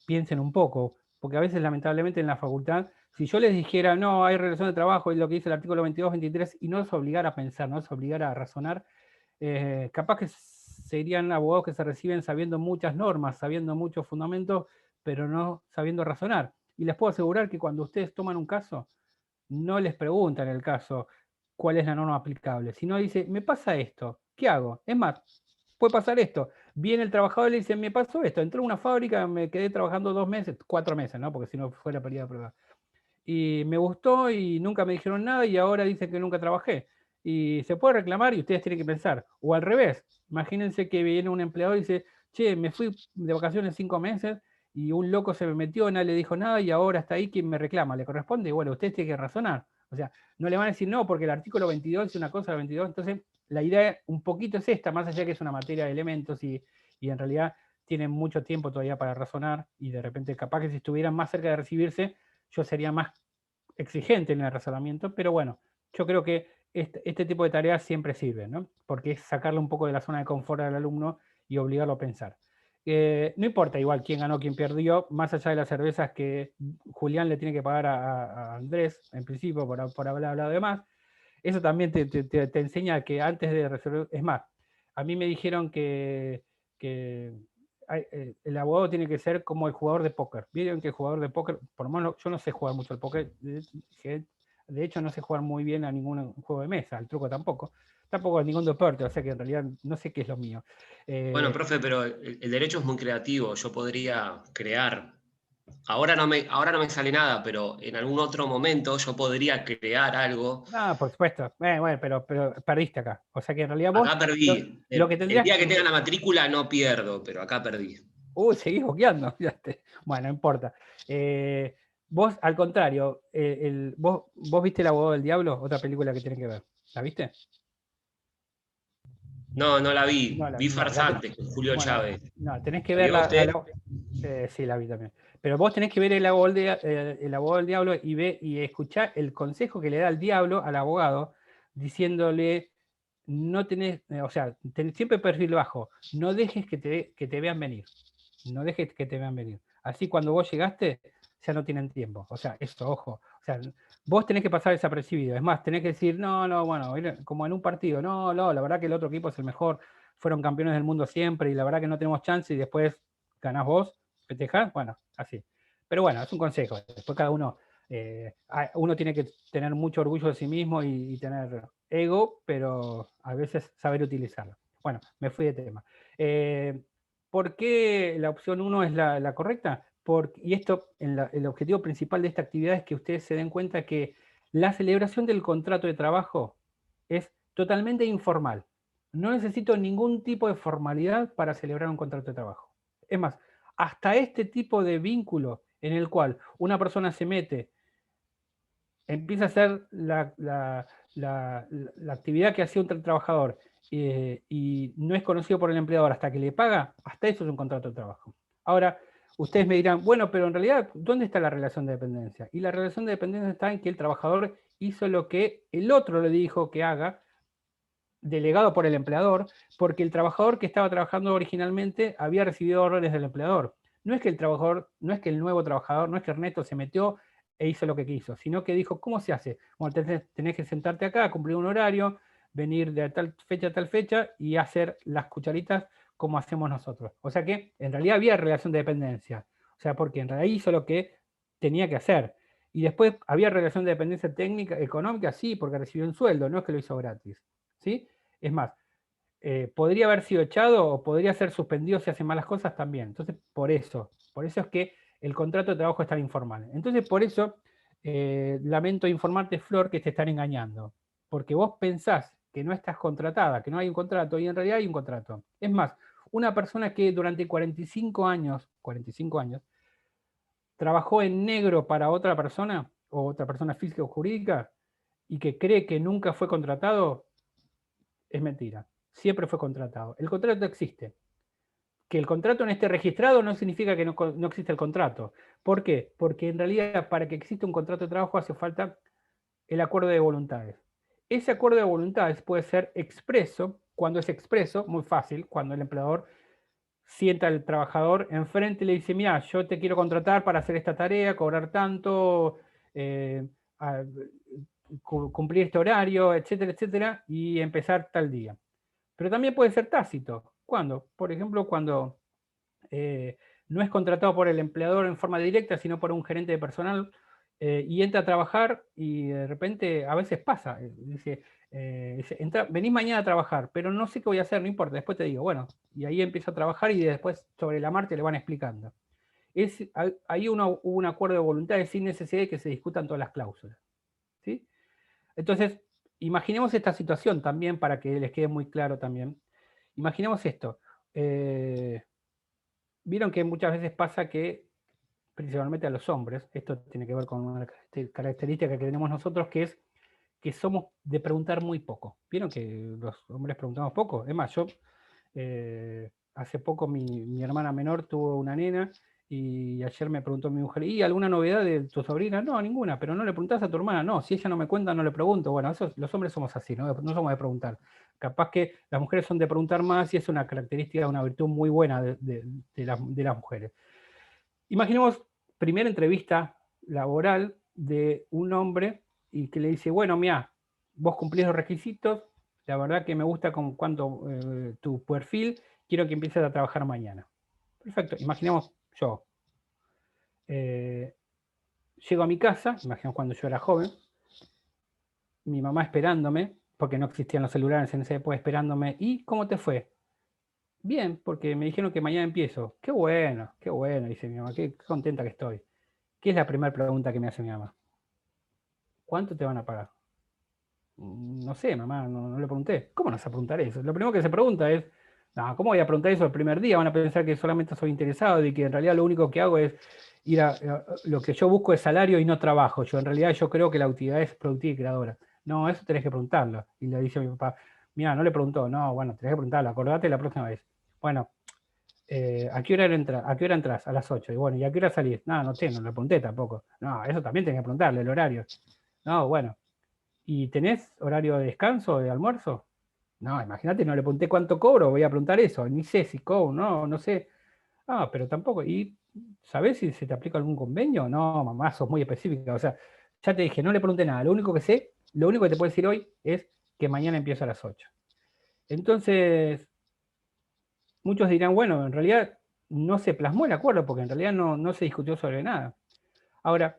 piensen un poco, porque a veces lamentablemente en la facultad, si yo les dijera, no, hay relación de trabajo, es lo que dice el artículo 22, 23, y no es obligar a pensar, no es obligar a razonar, capaz que serían abogados que se reciben sabiendo muchas normas, sabiendo muchos fundamentos, pero no sabiendo razonar. Y les puedo asegurar que cuando ustedes toman un caso, no les preguntan el caso cuál es la norma aplicable, sino dice, me pasa esto, ¿qué hago? Es más, puede pasar esto. Viene el trabajador y le dice, me pasó esto, entré a una fábrica, me quedé trabajando 2 meses, 4 meses, ¿no? Porque si no fuera periodo de prueba. Y me gustó y nunca me dijeron nada y ahora dicen que nunca trabajé. Y se puede reclamar y ustedes tienen que pensar. O al revés, imagínense que viene un empleador y dice, che, me fui de vacaciones 5 meses y un loco se me metió, nadie le dijo nada y ahora está ahí quien me reclama. ¿Le corresponde? Y bueno, ustedes tienen que razonar. O sea, no le van a decir no porque el artículo 22 es una cosa, el 22. Entonces, la idea un poquito es esta, más allá que es una materia de elementos y en realidad tienen mucho tiempo todavía para razonar y de repente capaz que si estuvieran más cerca de recibirse, yo sería más exigente en el razonamiento, pero bueno, yo creo que este tipo de tareas siempre sirven, ¿no? Porque es sacarle un poco de la zona de confort al alumno y obligarlo a pensar. No importa igual quién ganó, quién perdió, más allá de las cervezas que Julián le tiene que pagar a Andrés, en principio, por haber hablado de más, eso también te enseña que antes de resolver, es más, a mí me dijeron que el abogado tiene que ser como el jugador de póker. Vieron que el jugador de póker, por lo menos yo no sé jugar mucho al póker, de hecho no sé jugar muy bien a ningún juego de mesa, al truco tampoco a ningún deporte, o sea que en realidad no sé qué es lo mío. Bueno, profe, pero el derecho es muy creativo, yo podría crear. Ahora no me sale nada, pero en algún otro momento yo podría crear algo. No, por supuesto. Bueno, pero perdiste acá. O sea que en realidad vos... Acá perdí. Lo que el tendrías día que tenga la matrícula no pierdo, pero acá perdí. Seguís boqueando. Bueno, no importa. Vos, al contrario, ¿vos viste El abogado del diablo? Otra película que tienen que ver. ¿La viste? No, no la vi. Vi Farsantes con Julio Chávez. No, tenés que verla. Sí, la vi también. Pero vos tenés que ver El abogado del diablo y escuchar el consejo que le da el diablo al abogado, diciéndole, no tenés, o sea, siempre perfil bajo, no dejes que te vean venir. No dejes que te vean venir. Así cuando vos llegaste, ya no tienen tiempo. O sea, esto, ojo. O sea, vos tenés que pasar desapercibido. Es más, tenés que decir, no, bueno, como en un partido, no, la verdad que el otro equipo es el mejor, fueron campeones del mundo siempre y la verdad que no tenemos chance y después ganás vos, festejás, bueno, así. Pero bueno, es un consejo. Después cada uno, uno tiene que tener mucho orgullo de sí mismo y tener ego, pero a veces saber utilizarlo. Bueno, me fui de tema. ¿Por qué la opción 1 es la correcta? Y esto, el objetivo principal de esta actividad es que ustedes se den cuenta que la celebración del contrato de trabajo es totalmente informal. No necesito ningún tipo de formalidad para celebrar un contrato de trabajo. Es más, hasta este tipo de vínculo en el cual una persona se mete, empieza a hacer la actividad que hacía un trabajador y no es conocido por el empleador hasta que le paga, hasta eso es un contrato de trabajo. Ahora, ustedes me dirán, bueno, pero en realidad, ¿dónde está la relación de dependencia? Y la relación de dependencia está en que el trabajador hizo lo que el otro le dijo que haga, delegado por el empleador, porque el trabajador que estaba trabajando originalmente había recibido órdenes del empleador. No es que el nuevo trabajador, no es que Ernesto se metió e hizo lo que quiso, sino que dijo, ¿cómo se hace? Bueno, tenés que sentarte acá, cumplir un horario, venir de tal fecha a tal fecha y hacer las cucharitas como hacemos nosotros. O sea que en realidad había relación de dependencia. O sea, porque en realidad hizo lo que tenía que hacer. Y después había relación de dependencia técnica, económica, sí, porque recibió un sueldo, no es que lo hizo gratis. ¿Sí? Es más, podría haber sido echado o podría ser suspendido si hace malas cosas también. Entonces, por eso es que el contrato de trabajo es tan informal. Entonces, por eso, lamento informarte, Flor, que te están engañando. Porque vos pensás que no estás contratada, que no hay un contrato, y en realidad hay un contrato. Es más, una persona que durante 45 años, trabajó en negro para otra persona, o otra persona física o jurídica, y que cree que nunca fue contratado, es mentira. Siempre fue contratado. El contrato existe. Que el contrato no esté registrado no significa que no existe el contrato. ¿Por qué? Porque en realidad para que exista un contrato de trabajo hace falta el acuerdo de voluntades. Ese acuerdo de voluntades puede ser expreso. Cuando es expreso, muy fácil, cuando el empleador sienta al trabajador enfrente y le dice, mira, yo te quiero contratar para hacer esta tarea, cobrar tanto, cumplir este horario, etcétera, etcétera, y empezar tal día. Pero también puede ser tácito. ¿Cuándo? Por ejemplo, cuando no es contratado por el empleador en forma directa, sino por un gerente de personal, y entra a trabajar y de repente, a veces pasa, dice, venís mañana a trabajar, pero no sé qué voy a hacer, no importa, después te digo, bueno, y ahí empieza a trabajar y después sobre la marcha le van explicando. Ahí hubo un acuerdo de voluntades sin necesidad de que se discutan todas las cláusulas, ¿sí? Entonces, imaginemos esta situación también para que les quede muy claro también. Imaginemos esto. Vieron que muchas veces pasa que, principalmente a los hombres, esto tiene que ver con una característica que tenemos nosotros, que es que somos de preguntar muy poco. Vieron que los hombres preguntamos poco. Es más, yo hace poco mi hermana menor tuvo una nena y ayer me preguntó mi mujer, ¿y alguna novedad de tu sobrina? No, ninguna, pero no le preguntás a tu hermana. No, si ella no me cuenta, no le pregunto. Bueno, los hombres somos así, ¿no? No somos de preguntar. Capaz que las mujeres son de preguntar más y es una característica, una virtud muy buena de las mujeres. Imaginemos primera entrevista laboral de un hombre y que le dice, bueno, mira, vos cumplís los requisitos, la verdad que me gusta con cuánto tu perfil, quiero que empieces a trabajar mañana. Perfecto, imaginemos yo. Llego a mi casa, imaginemos cuando yo era joven, mi mamá esperándome, porque no existían los celulares en esa época, esperándome, ¿y cómo te fue? Bien, porque me dijeron que mañana empiezo. Qué bueno, dice mi mamá, qué contenta que estoy. ¿Qué es la primera pregunta que me hace mi mamá? ¿Cuánto te van a pagar? No sé, mamá, no le pregunté. ¿Cómo no vas a preguntar eso? Lo primero que se pregunta es, no, ¿cómo voy a preguntar eso el primer día? Van a pensar que solamente soy interesado y que en realidad lo único que hago es lo que yo busco es salario y no trabajo. En realidad yo creo que la utilidad es productiva y creadora. No, eso tenés que preguntarlo. Y le dice a mi papá, mira, no le preguntó. No, bueno, tenés que preguntarlo, acordate la próxima vez. Bueno, ¿a qué hora entras? A las 8. Y bueno, ¿y a qué hora salís? No, no sé, no le pregunté tampoco. No, eso también tenés que preguntarle, el horario. No, bueno. ¿Y tenés horario de descanso, de almuerzo? No, imagínate, no le pregunté cuánto cobro, voy a preguntar eso. Ni sé si cobro, no sé. Ah, pero tampoco. ¿Y sabés si se te aplica algún convenio? No, mamá, sos muy específica. O sea, ya te dije, no le pregunté nada. Lo único que sé, lo único que te puedo decir hoy es que mañana empiezo a las 8. Entonces, muchos dirán, bueno, en realidad no se plasmó el acuerdo porque en realidad no se discutió sobre nada. Ahora,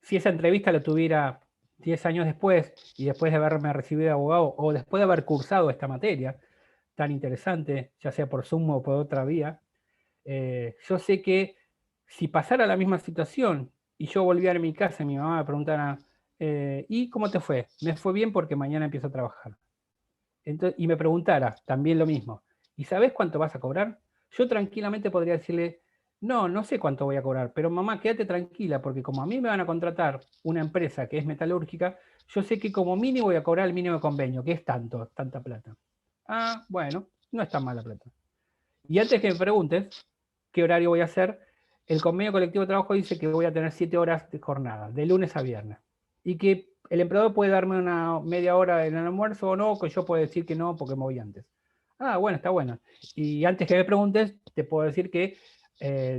si esa entrevista la tuviera 10 años después y después de haberme recibido de abogado o después de haber cursado esta materia tan interesante, ya sea por Zoom o por otra vía, yo sé que si pasara la misma situación y yo volviera a mi casa y mi mamá me preguntara, ¿y cómo te fue? Me fue bien porque mañana empiezo a trabajar. Entonces, y me preguntara también lo mismo, ¿y sabes cuánto vas a cobrar? Yo tranquilamente podría decirle, no sé cuánto voy a cobrar, pero mamá, quédate tranquila, porque como a mí me van a contratar una empresa que es metalúrgica, yo sé que como mínimo voy a cobrar el mínimo de convenio, que es tanta plata. Ah, bueno, no es tan mala plata. Y antes que me preguntes qué horario voy a hacer, el convenio colectivo de trabajo dice que voy a tener 7 horas de jornada, de lunes a viernes. Y que el empleador puede darme una media hora en el almuerzo o no, que yo puedo decir que no porque me voy antes. Ah, bueno, está bueno. Y antes que me preguntes, te puedo decir que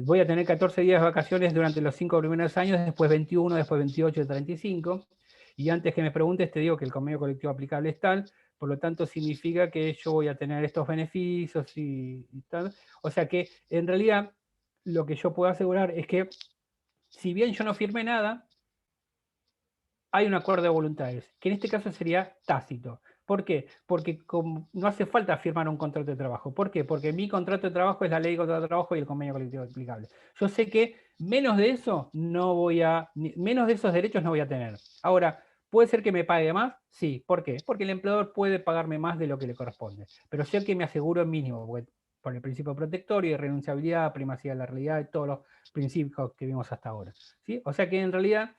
voy a tener 14 días de vacaciones durante los 5 primeros años, después 21, después 28, 35. Y antes que me preguntes, te digo que el convenio colectivo aplicable es tal, por lo tanto significa que yo voy a tener estos beneficios y tal. O sea que en realidad lo que yo puedo asegurar es que si bien yo no firmé nada, hay un acuerdo de voluntades, que en este caso sería tácito. ¿Por qué? Porque no hace falta firmar un contrato de trabajo. ¿Por qué? Porque mi contrato de trabajo es la ley de contrato de trabajo y el convenio colectivo aplicable. Yo sé que menos de eso menos de esos derechos no voy a tener. Ahora, ¿puede ser que me pague más? Sí. ¿Por qué? Porque el empleador puede pagarme más de lo que le corresponde. Pero sé que me aseguro el mínimo, por el principio protectorio y renunciabilidad, primacía de la realidad y todos los principios que vimos hasta ahora. ¿Sí? O sea que en realidad,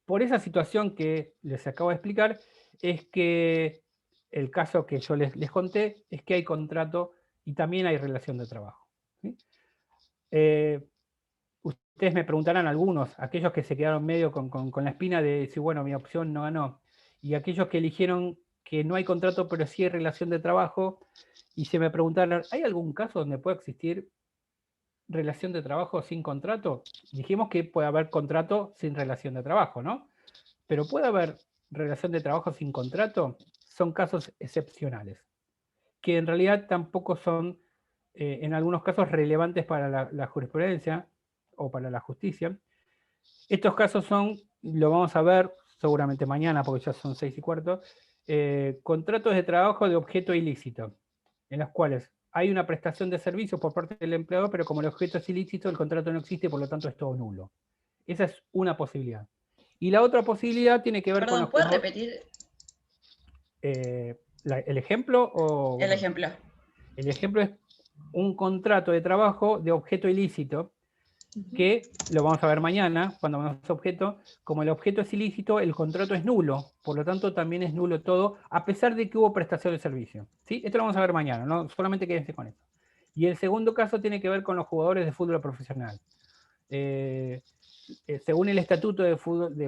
por esa situación que les acabo de explicar, es que el caso que yo les conté es que hay contrato y también hay relación de trabajo. ¿Sí? Ustedes me preguntarán algunos, aquellos que se quedaron medio con la espina de decir, bueno, mi opción no ganó, y aquellos que eligieron que no hay contrato pero sí hay relación de trabajo, y se me preguntaron, ¿hay algún caso donde pueda existir relación de trabajo sin contrato? Dijimos que puede haber contrato sin relación de trabajo, ¿no? Pero puede haber relación de trabajo sin contrato, son casos excepcionales. que en realidad tampoco son, en algunos casos, relevantes para la jurisprudencia o para la justicia. Estos casos son, lo vamos a ver seguramente mañana, porque ya son 6:15, contratos de trabajo de objeto ilícito, en los cuales hay una prestación de servicios por parte del empleador, pero como el objeto es ilícito, el contrato no existe, por lo tanto es todo nulo. Esa es una posibilidad. Y la otra posibilidad tiene que ver con Perdón, los... ¿puedes repetir el ejemplo? O, el ejemplo? El ejemplo es un contrato de trabajo de objeto ilícito, que lo vamos a ver mañana, cuando vamos a objeto. Como el objeto es ilícito, el contrato es nulo, por lo tanto también es nulo todo, a pesar de que hubo prestación de servicio. ¿Sí? Esto lo vamos a ver mañana, ¿no? Solamente quédense con esto. Y el segundo caso tiene que ver con los jugadores de fútbol profesional. Según el estatuto de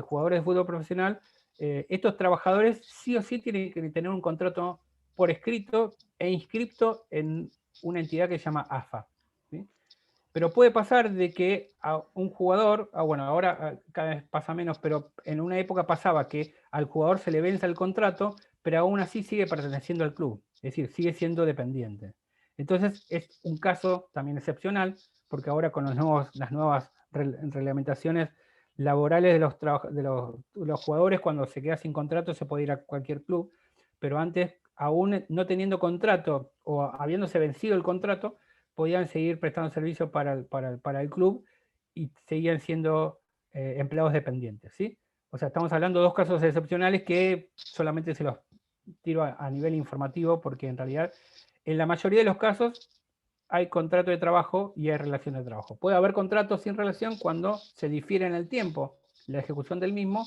jugadores de fútbol profesional, estos trabajadores sí o sí tienen que tener un contrato por escrito e inscripto en una entidad que se llama AFA. ¿Sí? Pero puede pasar de que a un jugador, bueno, ahora cada vez pasa menos, pero en una época pasaba que al jugador se le vence el contrato, pero aún así sigue perteneciendo al club, es decir, sigue siendo dependiente. Entonces es un caso también excepcional, porque ahora con las nuevas reglamentaciones laborales de los jugadores, cuando se queda sin contrato se puede ir a cualquier club, pero antes, aún no teniendo contrato o habiéndose vencido el contrato, podían seguir prestando servicio para el club y seguían siendo empleados dependientes, ¿sí? O sea, estamos hablando de dos casos excepcionales que solamente se los tiro a nivel informativo, porque en realidad en la mayoría de los casos hay contrato de trabajo y hay relación de trabajo. Puede haber contratos sin relación cuando se difiere en el tiempo la ejecución del mismo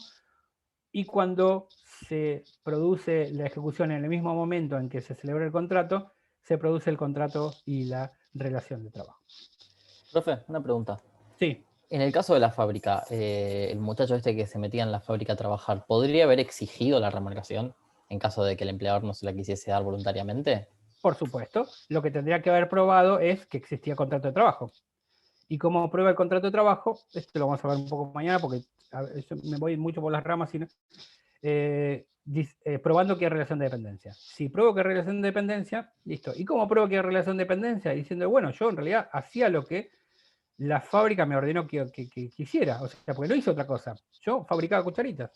y cuando se produce la ejecución en el mismo momento en que se celebra el contrato, se produce el contrato y la relación de trabajo. Profe, una pregunta. Sí. En el caso de la fábrica, el muchacho este que se metía en la fábrica a trabajar, ¿podría haber exigido la remuneración en caso de que el empleador no se la quisiese dar voluntariamente? Por supuesto. Lo que tendría que haber probado es que existía contrato de trabajo. Y como prueba el contrato de trabajo, esto lo vamos a ver un poco mañana porque me voy mucho por las ramas, sino, probando que hay relación de dependencia. Si pruebo que hay relación de dependencia, listo. ¿Y cómo pruebo que hay relación de dependencia? Diciendo, bueno, yo en realidad hacía lo que la fábrica me ordenó que quisiera, o sea, porque no hice otra cosa. Yo fabricaba cucharitas.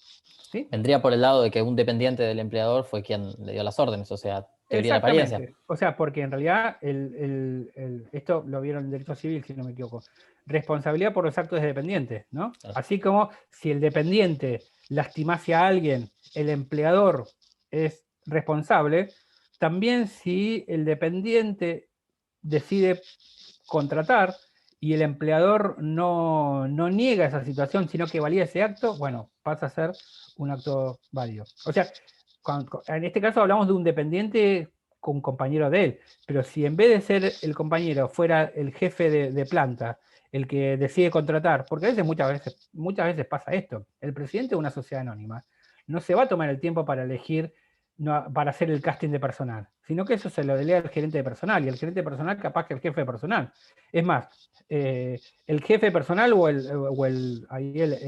¿Sí? Vendría por el lado de que un dependiente del empleador fue quien le dio las órdenes, o sea, teoría de la apariencia. O sea, porque en realidad esto lo vieron en derecho civil, si no me equivoco. Responsabilidad por los actos de dependiente, ¿no? Claro. Así como si el dependiente lastimase a alguien, el empleador es responsable, también si el dependiente decide contratar y el empleador no niega esa situación, sino que valida ese acto, bueno, pasa a ser un acto válido. O sea, en este caso hablamos de un dependiente con un compañero de él, pero si en vez de ser el compañero fuera el jefe de planta, el que decide contratar, porque a veces, muchas veces pasa esto, el presidente de una sociedad anónima no se va a tomar el tiempo para elegir, para hacer el casting de personal, sino que eso se lo delega al gerente de personal, y el gerente de personal capaz que el jefe de personal. Es más, el jefe de personal o el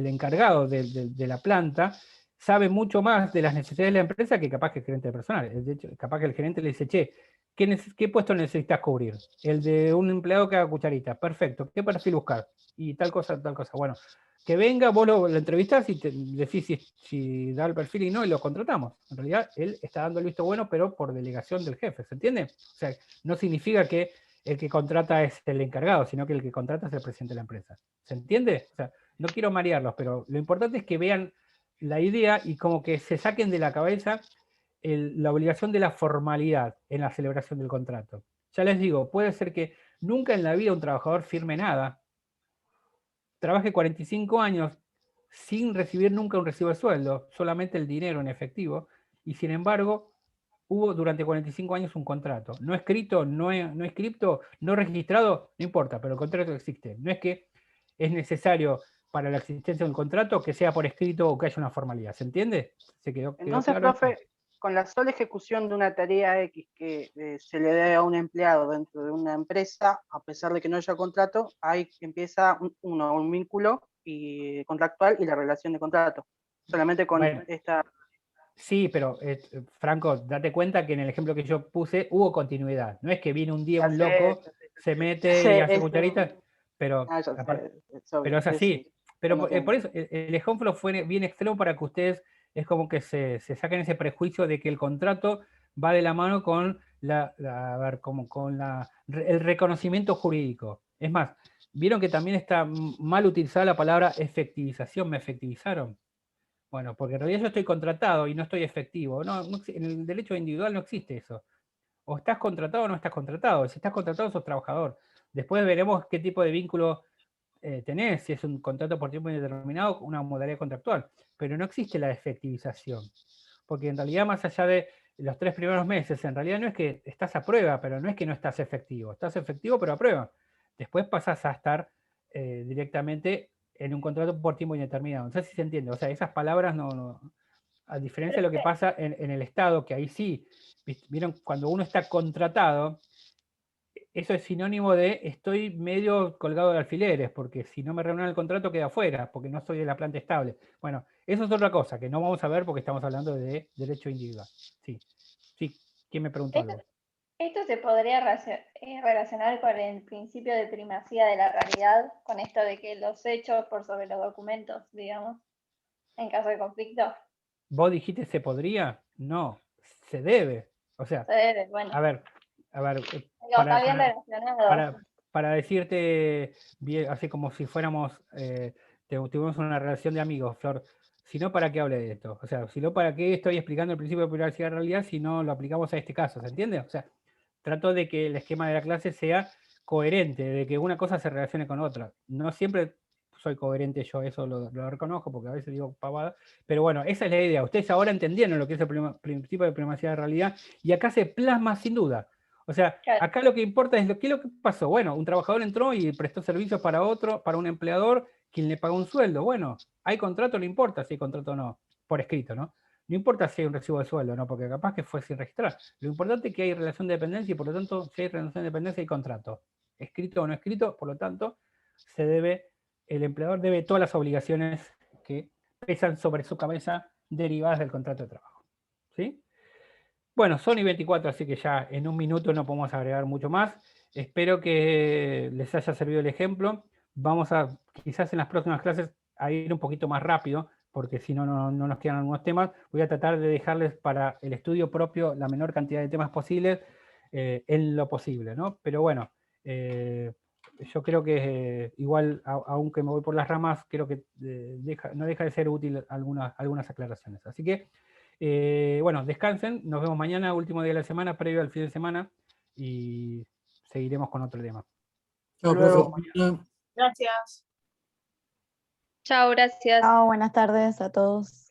encargado de la planta sabe mucho más de las necesidades de la empresa que capaz que el gerente de personal. De hecho, capaz que el gerente le dice, che, ¿qué puesto necesitas cubrir? El de un empleado que haga cucharita. Perfecto. ¿Qué perfil buscar? Y tal cosa, tal cosa. Bueno, que venga, vos lo entrevistás y te decís si da el perfil y no, y lo contratamos. En realidad, él está dando el visto bueno, pero por delegación del jefe. ¿Se entiende? O sea, no significa que el que contrata es el encargado, sino que el que contrata es el presidente de la empresa. ¿Se entiende? O sea, no quiero marearlos, pero lo importante es que vean la idea y como que se saquen de la cabeza la obligación de la formalidad en la celebración del contrato. Ya les digo, puede ser que nunca en la vida un trabajador firme nada, trabaje 45 años sin recibir nunca un recibo de sueldo, solamente el dinero en efectivo, y sin embargo hubo durante 45 años un contrato. No escrito, no escrito, no registrado, no importa, pero el contrato existe. No es que es necesario para la existencia de un contrato que sea por escrito o que haya una formalidad. ¿Se entiende? Entonces, claro, profe, con la sola ejecución de una tarea X que se le dé a un empleado dentro de una empresa, a pesar de que no haya contrato, ahí empieza un vínculo contractual y la relación de contrato. Solamente con esta... Sí, pero Franco, date cuenta que en el ejemplo que yo puse hubo continuidad. No es que viene un día Ya un sé, loco, ya sé. se mete y hace cucharita, pero, Ya sé, es obvio, pero es sí, así. sí, Pero lo entiendo. por eso el ejemplo fue bien extremo para que ustedes, es como que se saquen ese prejuicio de que el contrato va de la mano con a ver, como con el reconocimiento jurídico. Es más, vieron que también está mal utilizada la palabra efectivización, me efectivizaron. Bueno, porque en realidad yo estoy contratado y no estoy efectivo. En el derecho individual no existe eso. O estás contratado o no estás contratado. Si estás contratado, sos trabajador. Después veremos qué tipo de vínculo tenés, si es un contrato por tiempo indeterminado, una modalidad contractual. Pero no existe la efectivización. Porque en realidad, más allá de los 3 primeros meses, en realidad no es que estás a prueba, pero no es que no estás efectivo. Estás efectivo, pero a prueba. Después pasas a estar directamente en un contrato por tiempo indeterminado. No sé si se entiende. O sea, esas palabras a diferencia de lo que pasa en el Estado, que ahí sí, vieron, cuando uno está contratado, eso es sinónimo de estoy medio colgado de alfileres, porque si no me reúnen el contrato queda afuera, porque no soy de la planta estable. Bueno, eso es otra cosa que no vamos a ver porque estamos hablando de derecho individual. Sí, sí, ¿quién me preguntó algo? Esto se podría relacionar con el principio de primacía de la realidad, con esto de que los hechos por sobre los documentos, digamos, en caso de conflicto. ¿Vos dijiste se podría? No, se debe. O sea, Se debe, bueno. a ver, Digo, está bien relacionado. para decirte, bien, así como si fuéramos, tuvimos una relación de amigos, Flor, si no, ¿para qué hable de esto? O sea, si no, ¿para qué estoy explicando el principio de primacía de la realidad si no lo aplicamos a este caso? ¿Se entiende? O sea, trato de que el esquema de la clase sea coherente, de que una cosa se relacione con otra. No siempre soy coherente yo, eso lo reconozco, porque a veces digo pavada, pero bueno, esa es la idea. Ustedes ahora entendieron lo que es el principio de primacía de la realidad, y acá se plasma sin duda. O sea, acá lo que importa es qué es lo que pasó. Bueno, un trabajador entró y prestó servicios para otro, para un empleador, quien le pagó un sueldo. Bueno, ¿hay contrato? No importa si hay contrato o no, por escrito, ¿no? No importa si hay un recibo de sueldo, ¿no? Porque capaz que fue sin registrar. Lo importante es que hay relación de dependencia y por lo tanto, si hay relación de dependencia, hay contrato. Escrito o no escrito, por lo tanto, el empleador debe todas las obligaciones que pesan sobre su cabeza derivadas del contrato de trabajo. ¿Sí? Bueno, son y 24, así que ya en un minuto no podemos agregar mucho más. Espero que les haya servido el ejemplo. Vamos a, quizás en las próximas clases, a ir un poquito más rápido, porque si no, no nos quedan algunos temas. Voy a tratar de dejarles para el estudio propio la menor cantidad de temas posibles, en lo posible, ¿no? Pero bueno, yo creo que igual, aunque me voy por las ramas, creo que no deja de ser útil algunas aclaraciones. Así que, bueno, descansen, nos vemos mañana, último día de la semana, previo al fin de semana, y seguiremos con otro tema. Chao, profe. Gracias. Chao, gracias. Chao, buenas tardes a todos.